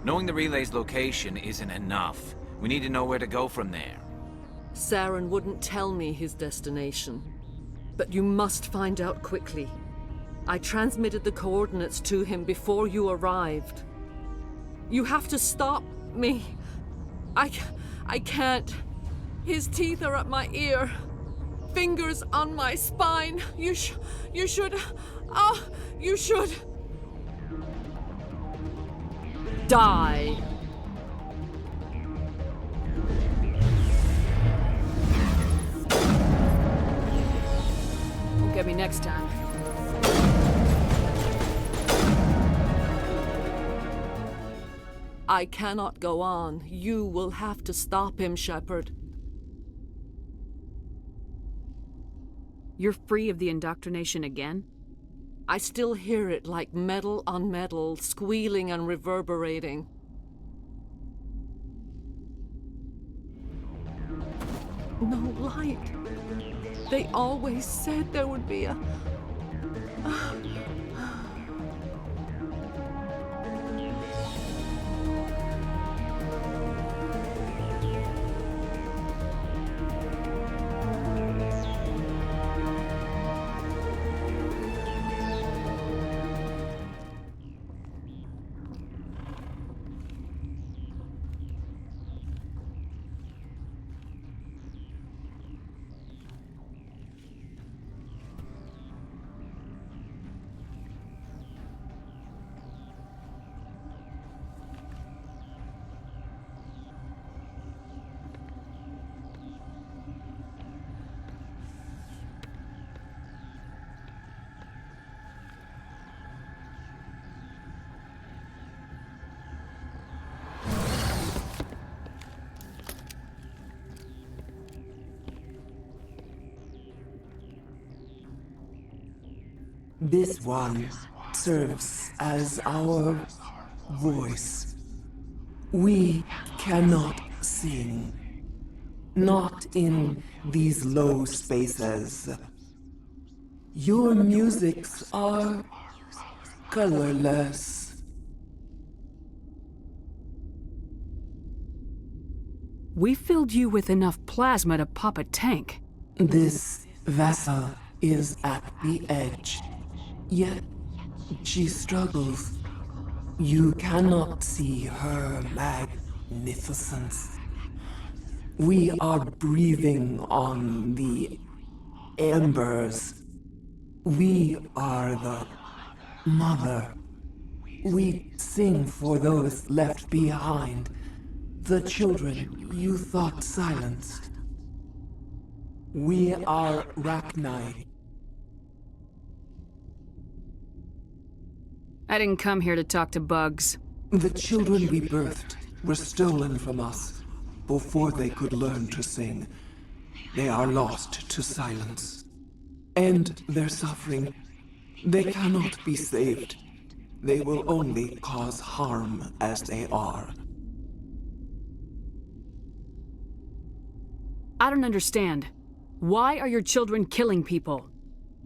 Knowing the relay's location isn't enough. We need to know where to go from there. Saren wouldn't tell me his destination. But you must find out quickly. I transmitted the coordinates to him before you arrived. You have to stop me. I can't. His teeth are at my ear. Fingers on my spine. You should. You should. Die. Won't get me next time. I cannot go on. You will have to stop him, Shepard. You're free of the indoctrination again? I still hear it like metal on metal, squealing and reverberating. No light. They always said there would be a... This one serves as our voice. We cannot sing. Not in these low spaces. Your musics are colorless. We filled you with enough plasma to pop a tank. This vessel is at the edge, yet she struggles. You cannot see her magnificence. We are breathing on the embers. We are the mother. We sing for those left behind, the children you thought silenced. We are Rachni. I didn't come here to talk to bugs. The children we birthed were stolen from us before they could learn to sing. They are lost to silence. End their suffering. They cannot be saved. They will only cause harm as they are. I don't understand. Why are your children killing people?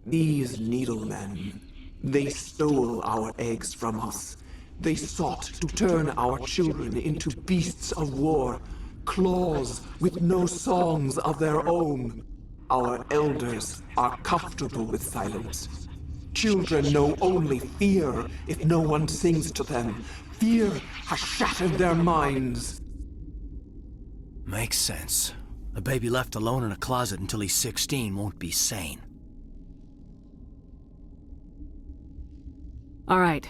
These needlemen, they stole our eggs from us. They sought to turn our children into beasts of war, claws with no songs of their own. Our elders are comfortable with silence. Children know only fear if no one sings to them. Fear has shattered their minds. Makes sense. A baby left alone in a closet until he's 16 won't be sane. All right.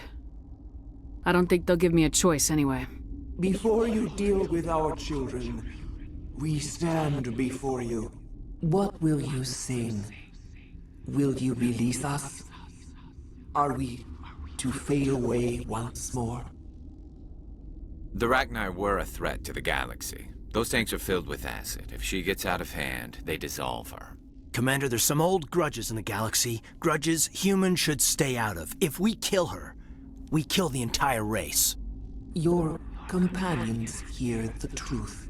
I don't think they'll give me a choice anyway. Before you deal with our children, we stand before you. What will you sing? Will you release us? Are we to fade away once more? The Rachni were a threat to the galaxy. Those tanks are filled with acid. If she gets out of hand, they dissolve her. Commander, there's some old grudges in the galaxy. Grudges humans should stay out of. If we kill her, we kill the entire race. Your companions hear the truth.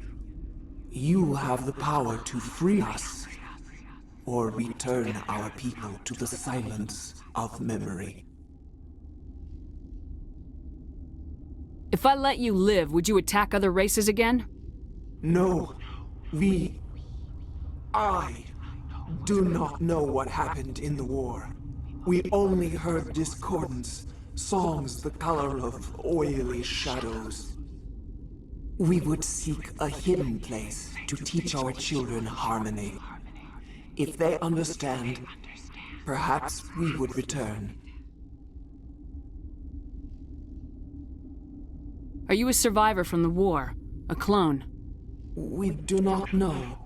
You have the power to free us, or return our people to the silence of memory. If I let you live, would you attack other races again? No, I do not know what happened in the war. We only heard discordance, songs the color of oily shadows. We would seek a hidden place to teach our children harmony. If they understand, perhaps we would return. Are you a survivor from the war? A clone? We do not know.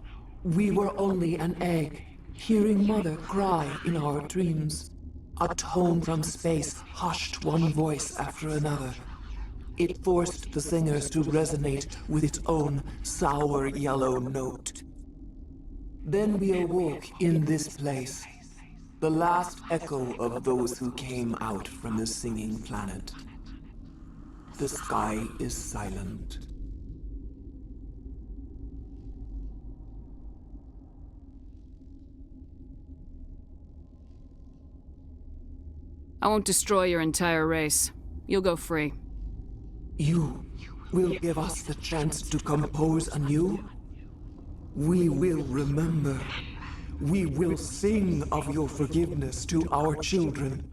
We were only an egg, hearing Mother cry in our dreams. A tone from space hushed one voice after another. It forced the singers to resonate with its own sour yellow note. Then we awoke in this place, the last echo of those who came out from the singing planet. The sky is silent. I won't destroy your entire race. You'll go free. You will give us the chance to compose anew? We will remember. We will sing of your forgiveness to our children.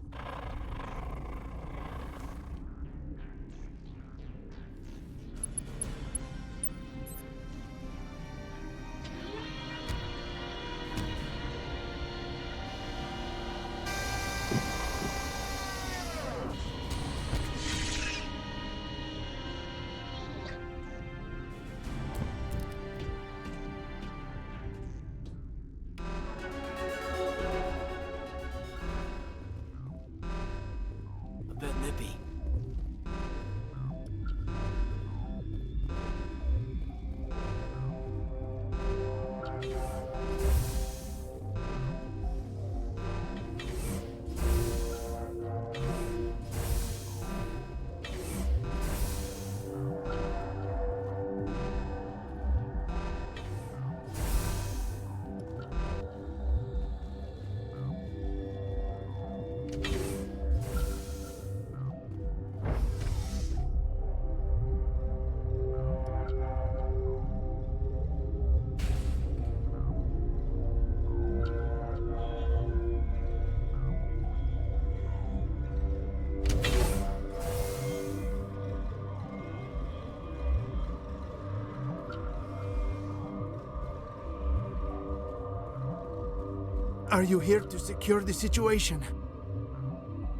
Are you here to secure the situation?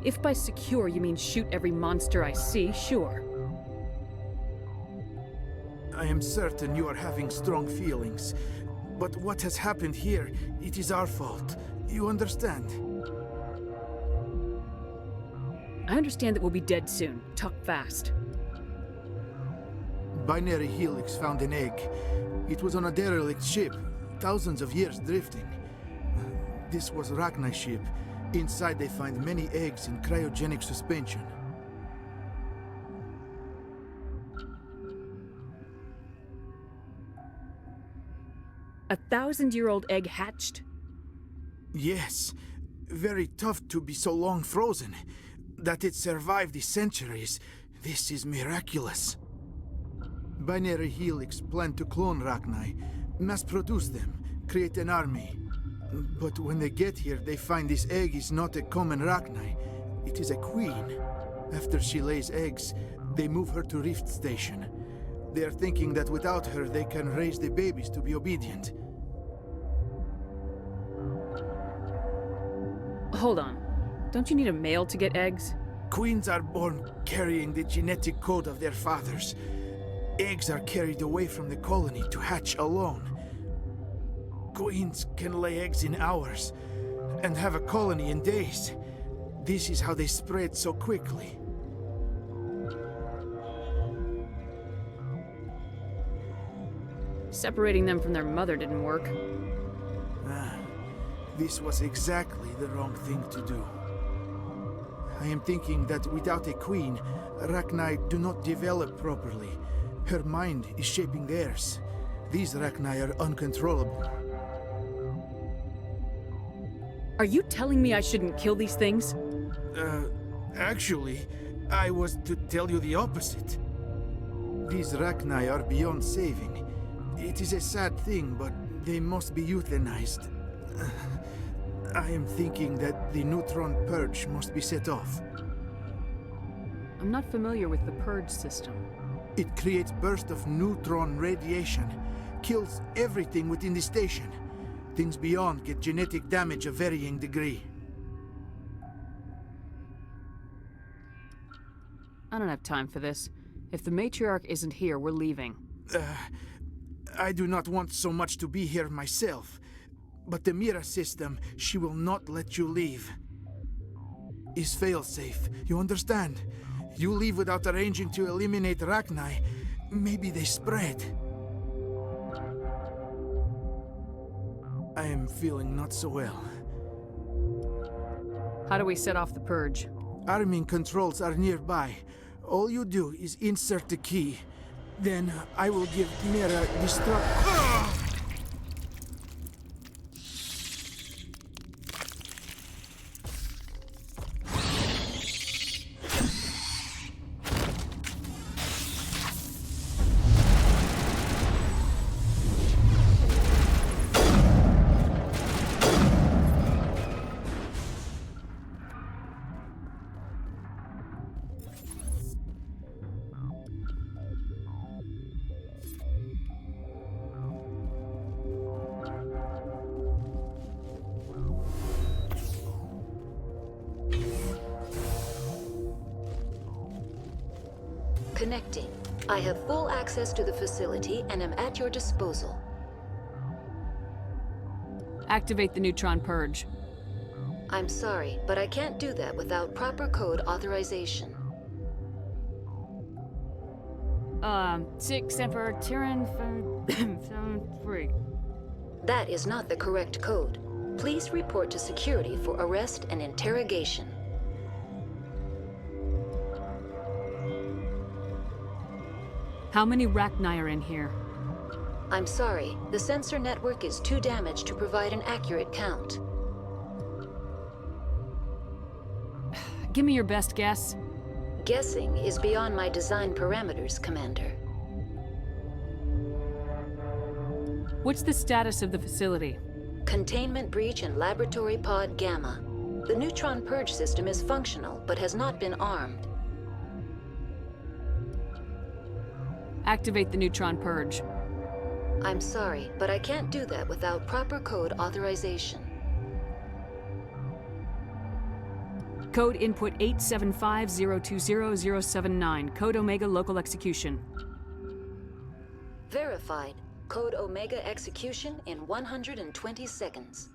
If by secure you mean shoot every monster I see, sure. I am certain you are having strong feelings. But what has happened here, it is our fault. You understand? I understand that we'll be dead soon. Talk fast. Binary Helix found an egg. It was on a derelict ship, thousands of years drifting. This was Rachni's ship. Inside they find many eggs in cryogenic suspension. A 1,000-year-old egg hatched? Yes. Very tough to be so long frozen. That it survived the centuries, this is miraculous. Binary Helix planned to clone Rachni, mass-produce them, create an army. But when they get here, they find this egg is not a common Rachni. It is a queen. After she lays eggs, they move her to Rift Station. They are thinking that without her, they can raise the babies to be obedient. Hold on. Don't you need a male to get eggs? Queens are born carrying the genetic code of their fathers. Eggs are carried away from the colony to hatch alone. Queens can lay eggs in hours and have a colony in days. This is how they spread so quickly. Separating them from their mother didn't work. This was exactly the wrong thing to do. I am thinking that without a queen, Rachni do not develop properly. Her mind is shaping theirs. These Rachni are uncontrollable. Are you telling me I shouldn't kill these things? Actually, I was to tell you the opposite. These Rachni are beyond saving. It is a sad thing, but they must be euthanized. I am thinking that the neutron purge must be set off. I'm not familiar with the purge system. It creates bursts of neutron radiation, kills everything within the station. Things beyond get genetic damage of varying degree. I don't have time for this. If the matriarch isn't here, we're leaving. I do not want so much to be here myself. But the Mira system, she will not let you leave. Is fail-safe, you understand? You leave without arranging to eliminate Rachni, maybe they spread. I am feeling not so well. How do we set off the purge? Arming controls are nearby. All you do is insert the key. Then I will give Mira destruct... Connecting. I have full access to the facility and am at your disposal. Activate the neutron purge. I'm sorry, but I can't do that without proper code authorization. 6 Emperor Tyrann 3. That is not the correct code. Please report to security for arrest and interrogation. How many Rachni are in here? I'm sorry, the sensor network is too damaged to provide an accurate count. Give me your best guess. Guessing is beyond my design parameters, Commander. What's the status of the facility? Containment breach in Laboratory Pod Gamma. The neutron purge system is functional, but has not been armed. Activate the neutron purge. I'm sorry, but I can't do that without proper code authorization. Code input 875020079. Code Omega local execution. Verified. Code Omega execution in 120 seconds.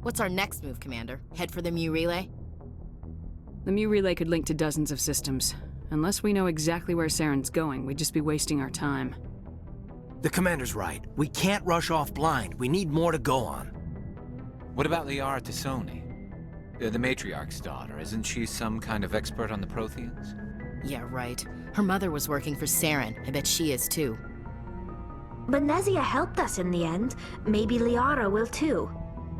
What's our next move, Commander? Head for the Mu Relay? The Mu Relay could link to dozens of systems. Unless we know exactly where Saren's going, we'd just be wasting our time. The Commander's right. We can't rush off blind. We need more to go on. What about Liara Tassoni? The Matriarch's daughter. Isn't she some kind of expert on the Protheans? Yeah, right. Her mother was working for Saren. I bet she is too. But Nezia helped us in the end. Maybe Liara will too.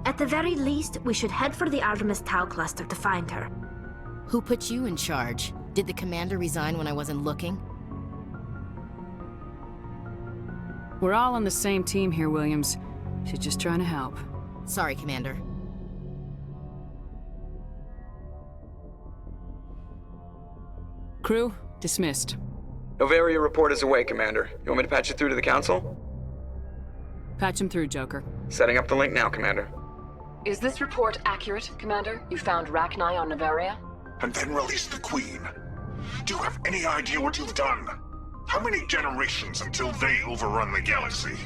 At the very least, we should head for the Artemis Tau cluster to find her. Who put you in charge? Did the Commander resign when I wasn't looking? We're all on the same team here, Williams. She's just trying to help. Sorry, Commander. Crew, dismissed. Noveria report is away, Commander. You want me to patch it through to the Council? Patch him through, Joker. Setting up the link now, Commander. Is this report accurate, Commander? You found Rachni on Noveria? And then released the Queen. Do you have any idea what you've done? How many generations until they overrun the galaxy?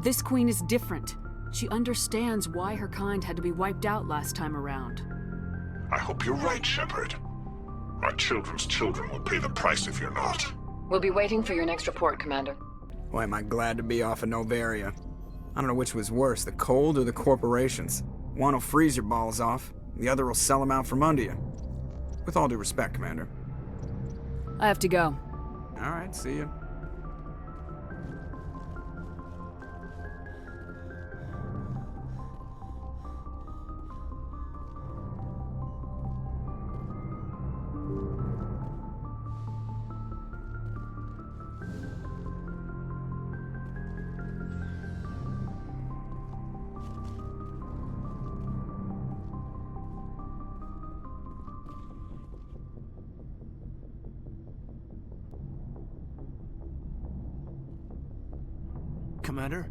This Queen is different. She understands why her kind had to be wiped out last time around. I hope you're right, Shepard. Our children's children will pay the price if you're not. We'll be waiting for your next report, Commander. Boy, am I glad to be off of Noveria. I don't know which was worse, the cold or the corporations. One will freeze your balls off, the other will sell them out from under you. With all due respect, Commander. I have to go. All right, see you. Commander,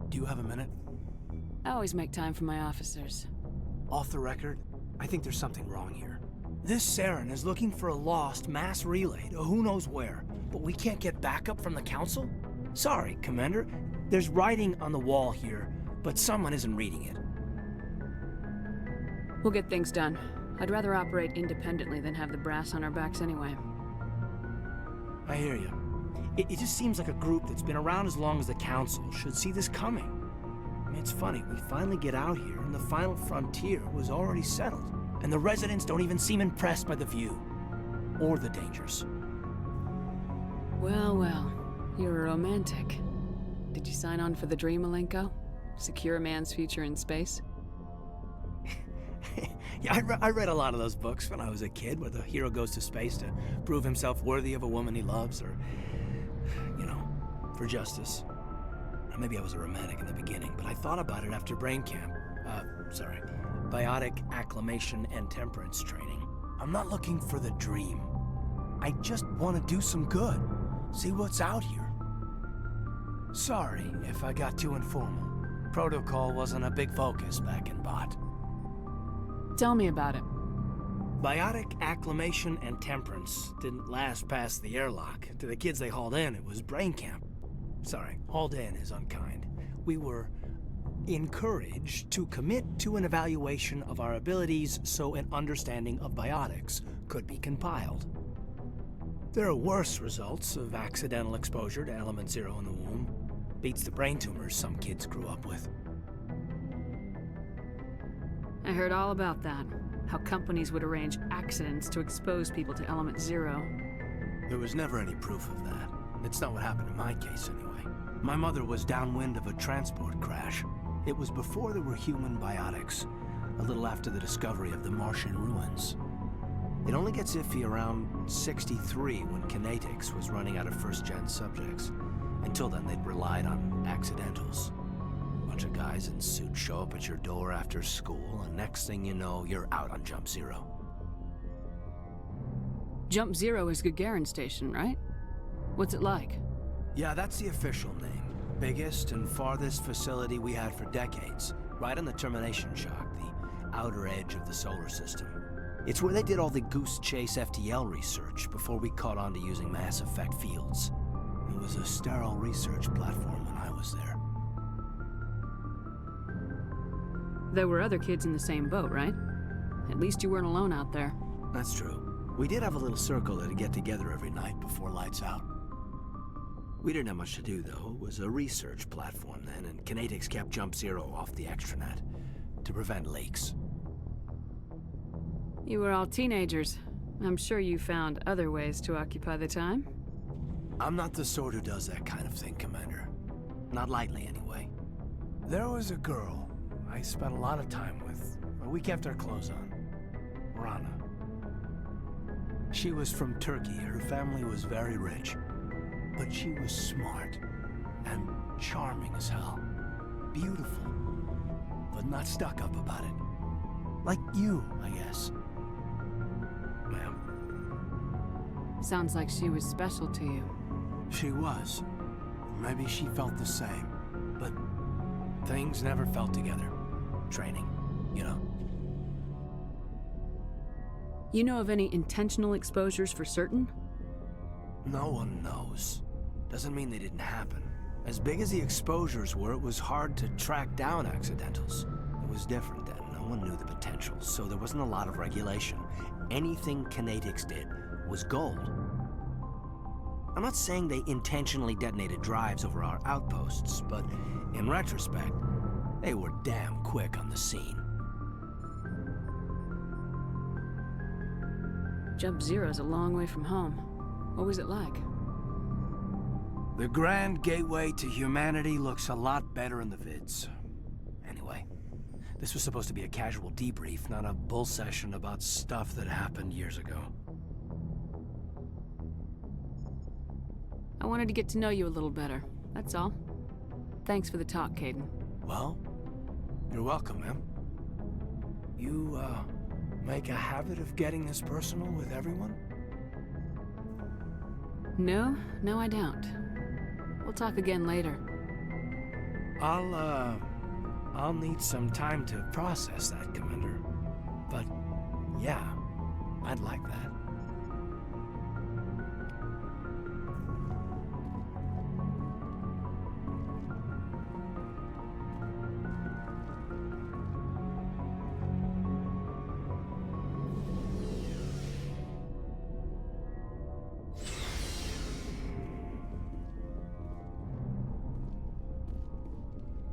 do you have a minute? I always make time for my officers. Off the record, I think there's something wrong here. This Saren is looking for a lost mass relay to who knows where, but we can't get backup from the Council? Sorry, Commander. There's writing on the wall here, but someone isn't reading it. We'll get things done. I'd rather operate independently than have the brass on our backs anyway. I hear you. It just seems like a group that's been around as long as the Council should see this coming. I mean, it's funny, we finally get out here and the final frontier was already settled, and the residents don't even seem impressed by the view. Or the dangers. Well, well, you're a romantic. Did you sign on for the dream, Malenko? Secure a man's future in space? Yeah, I read a lot of those books when I was a kid, where the hero goes to space to prove himself worthy of a woman he loves, or, you know, for justice. Maybe I was a romantic in the beginning, but I thought about it after brain camp. Biotic acclimation and temperance training. I'm not looking for the dream. I just want to do some good. See what's out here. Sorry if I got too informal. Protocol wasn't a big focus back in Bot. Tell me about it. Biotic acclimation and temperance didn't last past the airlock. To the kids they hauled in, it was brain camp. Sorry, hauled in is unkind. We were encouraged to commit to an evaluation of our abilities so an understanding of biotics could be compiled. There are worse results of accidental exposure to element 0 in the womb. Beats the brain tumors some kids grew up with. I heard all about that. How companies would arrange accidents to expose people to element 0. There was never any proof of that. It's not what happened in my case, anyway. My mother was downwind of a transport crash. It was before there were human biotics, a little after the discovery of the Martian ruins. It only gets iffy around 63 when kinetics was running out of first-gen subjects. Until then, they'd relied on accidentals. A bunch of guys in suits show up at your door after school, and next thing you know, you're out on Jump Zero. Jump Zero is Gagarin Station, right? What's it like? Yeah, that's the official name. Biggest and farthest facility we had for decades. Right on the termination shock, the outer edge of the solar system. It's where they did all the Goose Chase FTL research before we caught on to using mass effect fields. It was a sterile research platform when I was there. There were other kids in the same boat, right? At least you weren't alone out there. That's true. We did have a little circle that'd get together every night before lights out. We didn't have much to do, though. It was a research platform then, and kinetics kept Jump Zero off the extranet to prevent leaks. You were all teenagers. I'm sure you found other ways to occupy the time. I'm not the sort who does that kind of thing, Commander. Not lightly, anyway. There was a girl I spent a lot of time with. We kept our clothes on. Rana. She was from Turkey. Her family was very rich. But she was smart and charming as hell. Beautiful, but not stuck up about it. Like you, I guess. Ma'am. Sounds like she was special to you. She was. Maybe she felt the same. But things never felt together. Training, you know. You know of any intentional exposures for certain? No one knows. Doesn't mean they didn't happen. As big as the exposures were, it was hard to track down accidentals. It was different then. No one knew the potential, so there wasn't a lot of regulation. Anything kinetics did was gold. I'm not saying they intentionally detonated drives over our outposts, but in retrospect, they were damn quick on the scene. Jump Zero's a long way from home. What was it like? The grand gateway to humanity looks a lot better in the vids. Anyway, this was supposed to be a casual debrief, not a bull session about stuff that happened years ago. I wanted to get to know you a little better, that's all. Thanks for the talk, Caden. Well, you're welcome, ma'am. You, make a habit of getting this personal with everyone? No, I don't. We'll talk again later. I'll need some time to process that, Commander. But, yeah, I'd like that.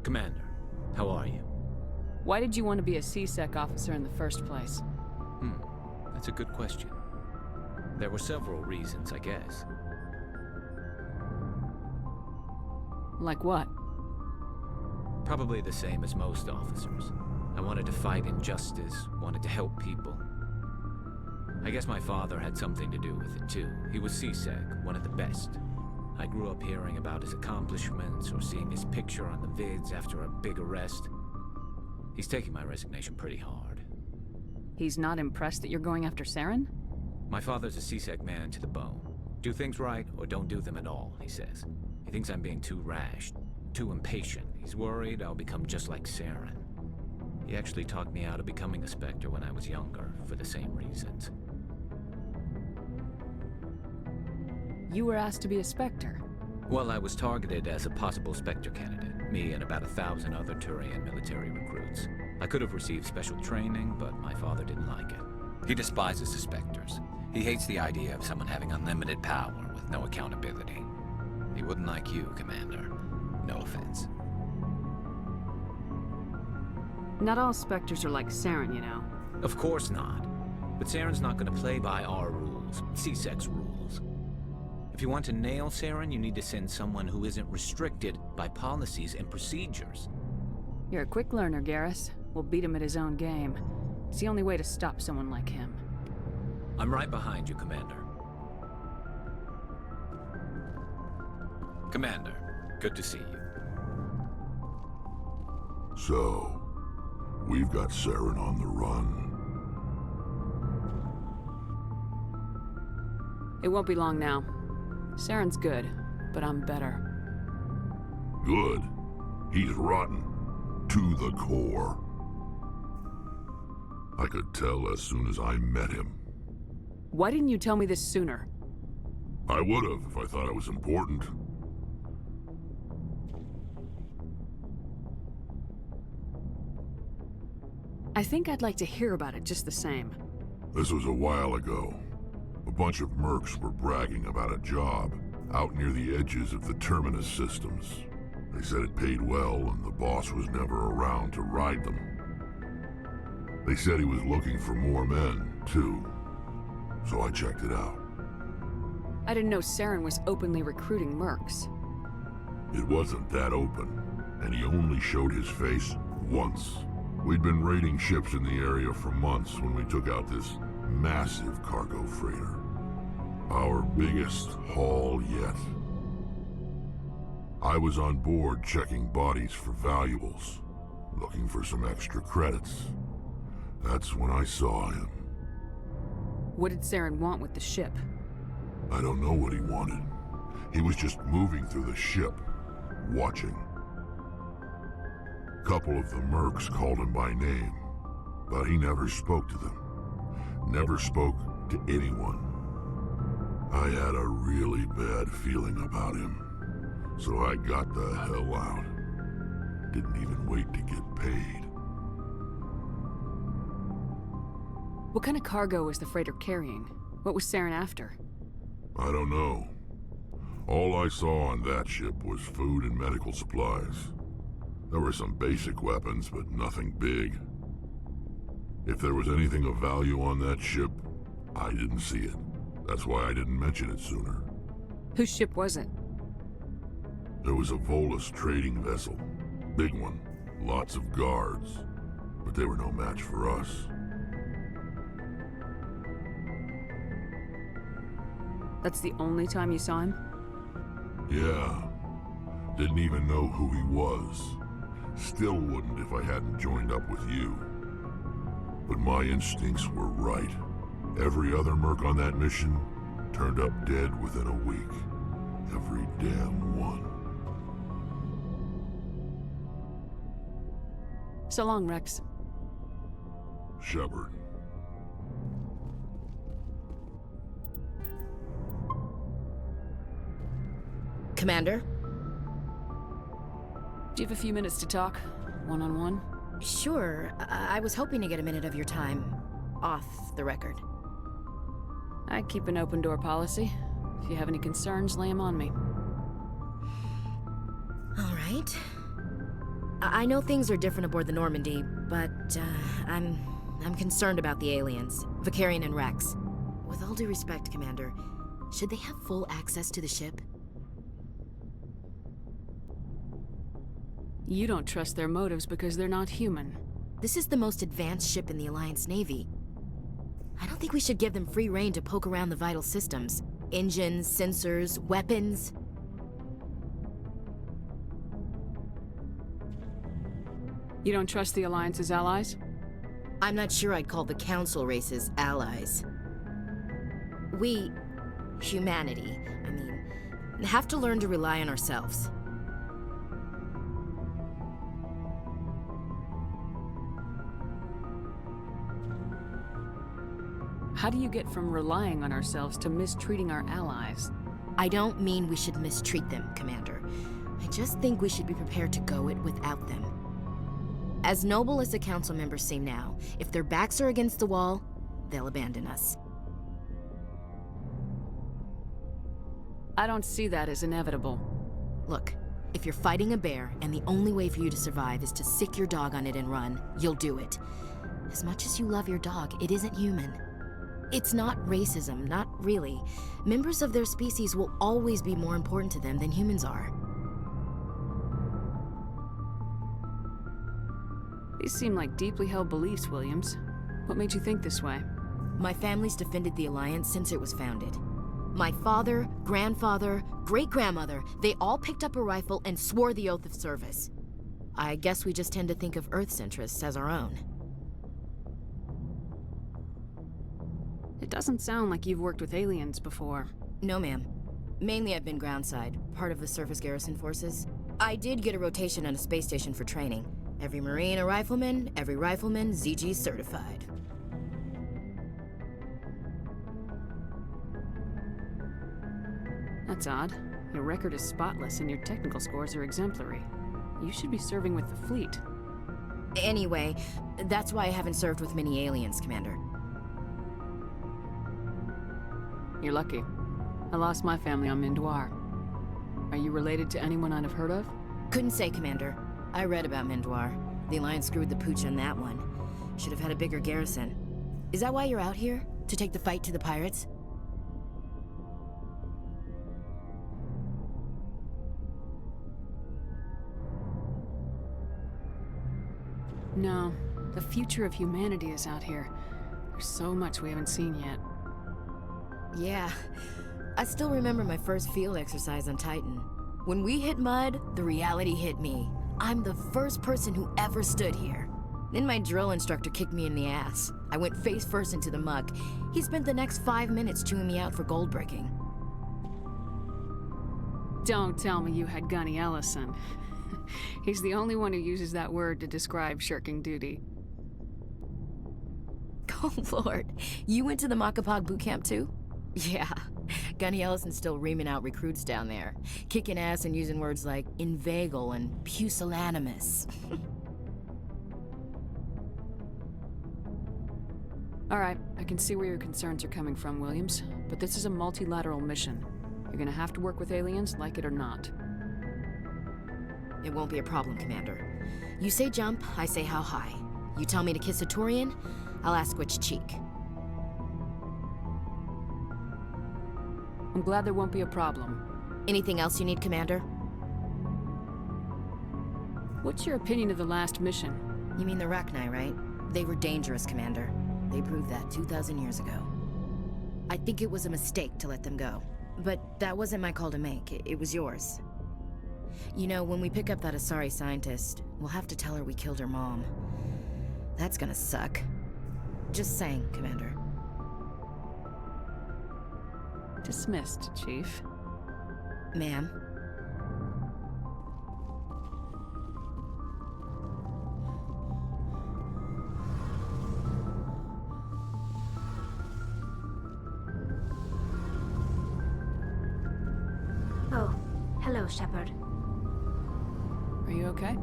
Commander, how are you? Why did you want to be a C-Sec officer in the first place? That's a good question. There were several reasons, I guess. Like what? Probably the same as most officers. I wanted to fight injustice, wanted to help people. I guess my father had something to do with it too. He was C-Sec, one of the best. I grew up hearing about his accomplishments or seeing his picture on the vids after a big arrest. He's taking my resignation pretty hard. He's not impressed that you're going after Saren? My father's a C-Sec man to the bone. Do things right or don't do them at all, he says. He thinks I'm being too rash, too impatient. He's worried I'll become just like Saren. He actually talked me out of becoming a Spectre when I was younger, for the same reasons. You were asked to be a Spectre? Well, I was targeted as a possible Spectre candidate, me and about 1,000 other Turian military recruits. I could have received special training, but my father didn't like it. He despises the Spectres. He hates the idea of someone having unlimited power with no accountability. He wouldn't like you, Commander. No offense. Not all Spectres are like Saren, you know. Of course not. But Saren's not going to play by our rules, C-Sec's rules. If you want to nail Saren, you need to send someone who isn't restricted by policies and procedures. You're a quick learner, Garrus. We'll beat him at his own game. It's the only way to stop someone like him. I'm right behind you, Commander. Commander, good to see you. So, we've got Saren on the run. It won't be long now. Saren's good, but I'm better. Good. He's rotten. To the core. I could tell as soon as I met him. Why didn't you tell me this sooner? I would have if I thought it was important. I think I'd like to hear about it just the same. This was a while ago. A bunch of mercs were bragging about a job out near the edges of the Terminus systems. They said it paid well and the boss was never around to ride them. They said he was looking for more men, too. So I checked it out. I didn't know Saren was openly recruiting mercs. It wasn't that open, and he only showed his face once. We'd been raiding ships in the area for months when we took out this massive cargo freighter. Our biggest haul yet. I was on board checking bodies for valuables, looking for some extra credits. That's when I saw him. What did Saren want with the ship? I don't know what he wanted. He was just moving through the ship, watching. A couple of the mercs called him by name, but he never spoke to them. Never spoke to anyone. I had a really bad feeling about him, so I got the hell out. Didn't even wait to get paid. What kind of cargo was the freighter carrying? What was Saren after? I don't know. All I saw on that ship was food and medical supplies. There were some basic weapons, but nothing big. If there was anything of value on that ship, I didn't see it. That's why I didn't mention it sooner. Whose ship was it? There was a Volus trading vessel. Big one. Lots of guards. But they were no match for us. That's the only time you saw him? Yeah. Didn't even know who he was. Still wouldn't if I hadn't joined up with you. But my instincts were right. Every other merc on that mission turned up dead within a week. Every damn one. So long, Rex. Shepard. Commander? Do you have a few minutes to talk? One-on-one? Sure. I was hoping to get a minute of your time. Off the record. I keep an open door policy. If you have any concerns, lay them on me. All right. I know things are different aboard the Normandy, but I'm concerned about the aliens, Vakarian and Rex. With all due respect, Commander, should they have full access to the ship? You don't trust their motives because they're not human. This is the most advanced ship in the Alliance Navy. I don't think we should give them free rein to poke around the vital systems. Engines, sensors, weapons. You don't trust the Alliance's allies? I'm not sure I'd call the Council races allies. We, humanity, Have to learn to rely on ourselves. How do you get from relying on ourselves to mistreating our allies? I don't mean we should mistreat them, Commander. I just think we should be prepared to go it without them. As noble as the council members seem now, if their backs are against the wall, they'll abandon us. I don't see that as inevitable. Look, if you're fighting a bear and the only way for you to survive is to sick your dog on it and run, you'll do it. As much as you love your dog, it isn't human. It's not racism, not really. Members of their species will always be more important to them than humans are. These seem like deeply held beliefs, Williams. What made you think this way? My family's defended the Alliance since it was founded. My father, grandfather, great-grandmother, they all picked up a rifle and swore the oath of service. I guess we just tend to think of Earth's interests as our own. It doesn't sound like you've worked with aliens before. No, ma'am. Mainly I've been groundside, part of the surface garrison forces. I did get a rotation on a space station for training. Every Marine a rifleman, every rifleman ZG certified. That's odd. Your record is spotless and your technical scores are exemplary. You should be serving with the fleet. Anyway, that's why I haven't served with many aliens, Commander. You're lucky. I lost my family on Mindoir. Are you related to anyone I'd have heard of? Couldn't say, Commander. I read about Mindoir. The Alliance screwed the pooch on that one. Should have had a bigger garrison. Is that why you're out here? To take the fight to the pirates? No. The future of humanity is out here. There's so much we haven't seen yet. Yeah. I still remember my first field exercise on Titan. When we hit mud, the reality hit me. I'm the first person who ever stood here. Then my drill instructor kicked me in the ass. I went face first into the muck. He spent the next 5 minutes chewing me out for gold breaking. Don't tell me you had Gunny Ellison. He's the only one who uses that word to describe shirking duty. Oh, Lord. You went to the Makapog boot camp too? Yeah. Gunny Ellison's still reaming out recruits down there. Kicking ass and using words like inveigle and pusillanimous. All right, I can see where your concerns are coming from, Williams. But this is a multilateral mission. You're gonna have to work with aliens, like it or not. It won't be a problem, Commander. You say jump, I say how high. You tell me to kiss a Turian, I'll ask which cheek. I'm glad there won't be a problem. Anything else you need, Commander? What's your opinion of the last mission? You mean the Rachni, right? They were dangerous, Commander. They proved that 2,000 years ago. I think it was a mistake to let them go. But that wasn't my call to make. It was yours. You know, when we pick up that Asari scientist, we'll have to tell her we killed her mom. That's gonna suck. Just saying, Commander. Dismissed, Chief. Ma'am. Oh, hello, Shepard. Are you okay?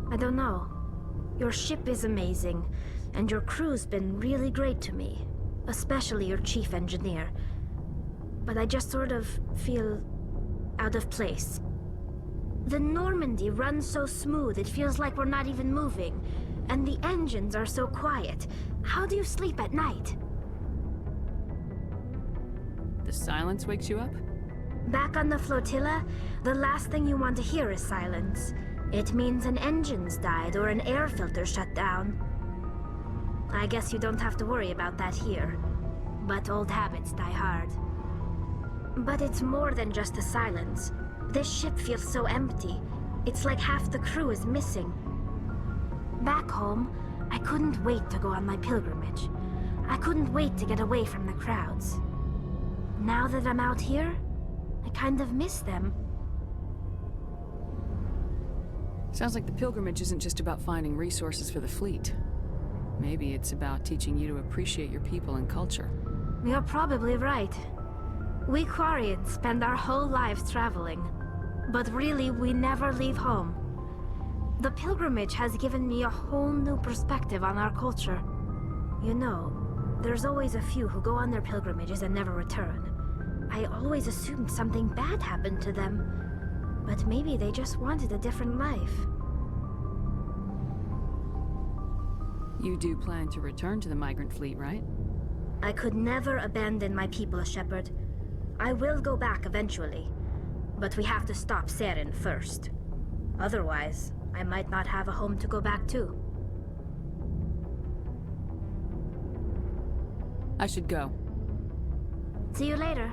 I don't know. Your ship is amazing, and your crew's been really great to me. Especially your chief engineer. But I just sort of feel out of place. The Normandy runs so smooth it feels like we're not even moving. And the engines are so quiet. How do you sleep at night? The silence wakes you up? Back on the flotilla, the last thing you want to hear is silence. It means an engine's died or an air filter shut down. I guess you don't have to worry about that here. But old habits die hard. But it's more than just the silence. This ship feels so empty. It's like half the crew is missing. Back home, I couldn't wait to go on my pilgrimage. I couldn't wait to get away from the crowds. Now that I'm out here, I kind of miss them. Sounds like the pilgrimage isn't just about finding resources for the fleet. Maybe it's about teaching you to appreciate your people and culture. You're probably right. We Quarians spend our whole lives traveling, but really we never leave home. The pilgrimage has given me a whole new perspective on our culture. You know, there's always a few who go on their pilgrimages and never return. I always assumed something bad happened to them, but maybe they just wanted a different life. You do plan to return to the migrant fleet, right? I could never abandon my people, Shepard. I will go back eventually, but we have to stop Saren first. Otherwise, I might not have a home to go back to. I should go. See you later.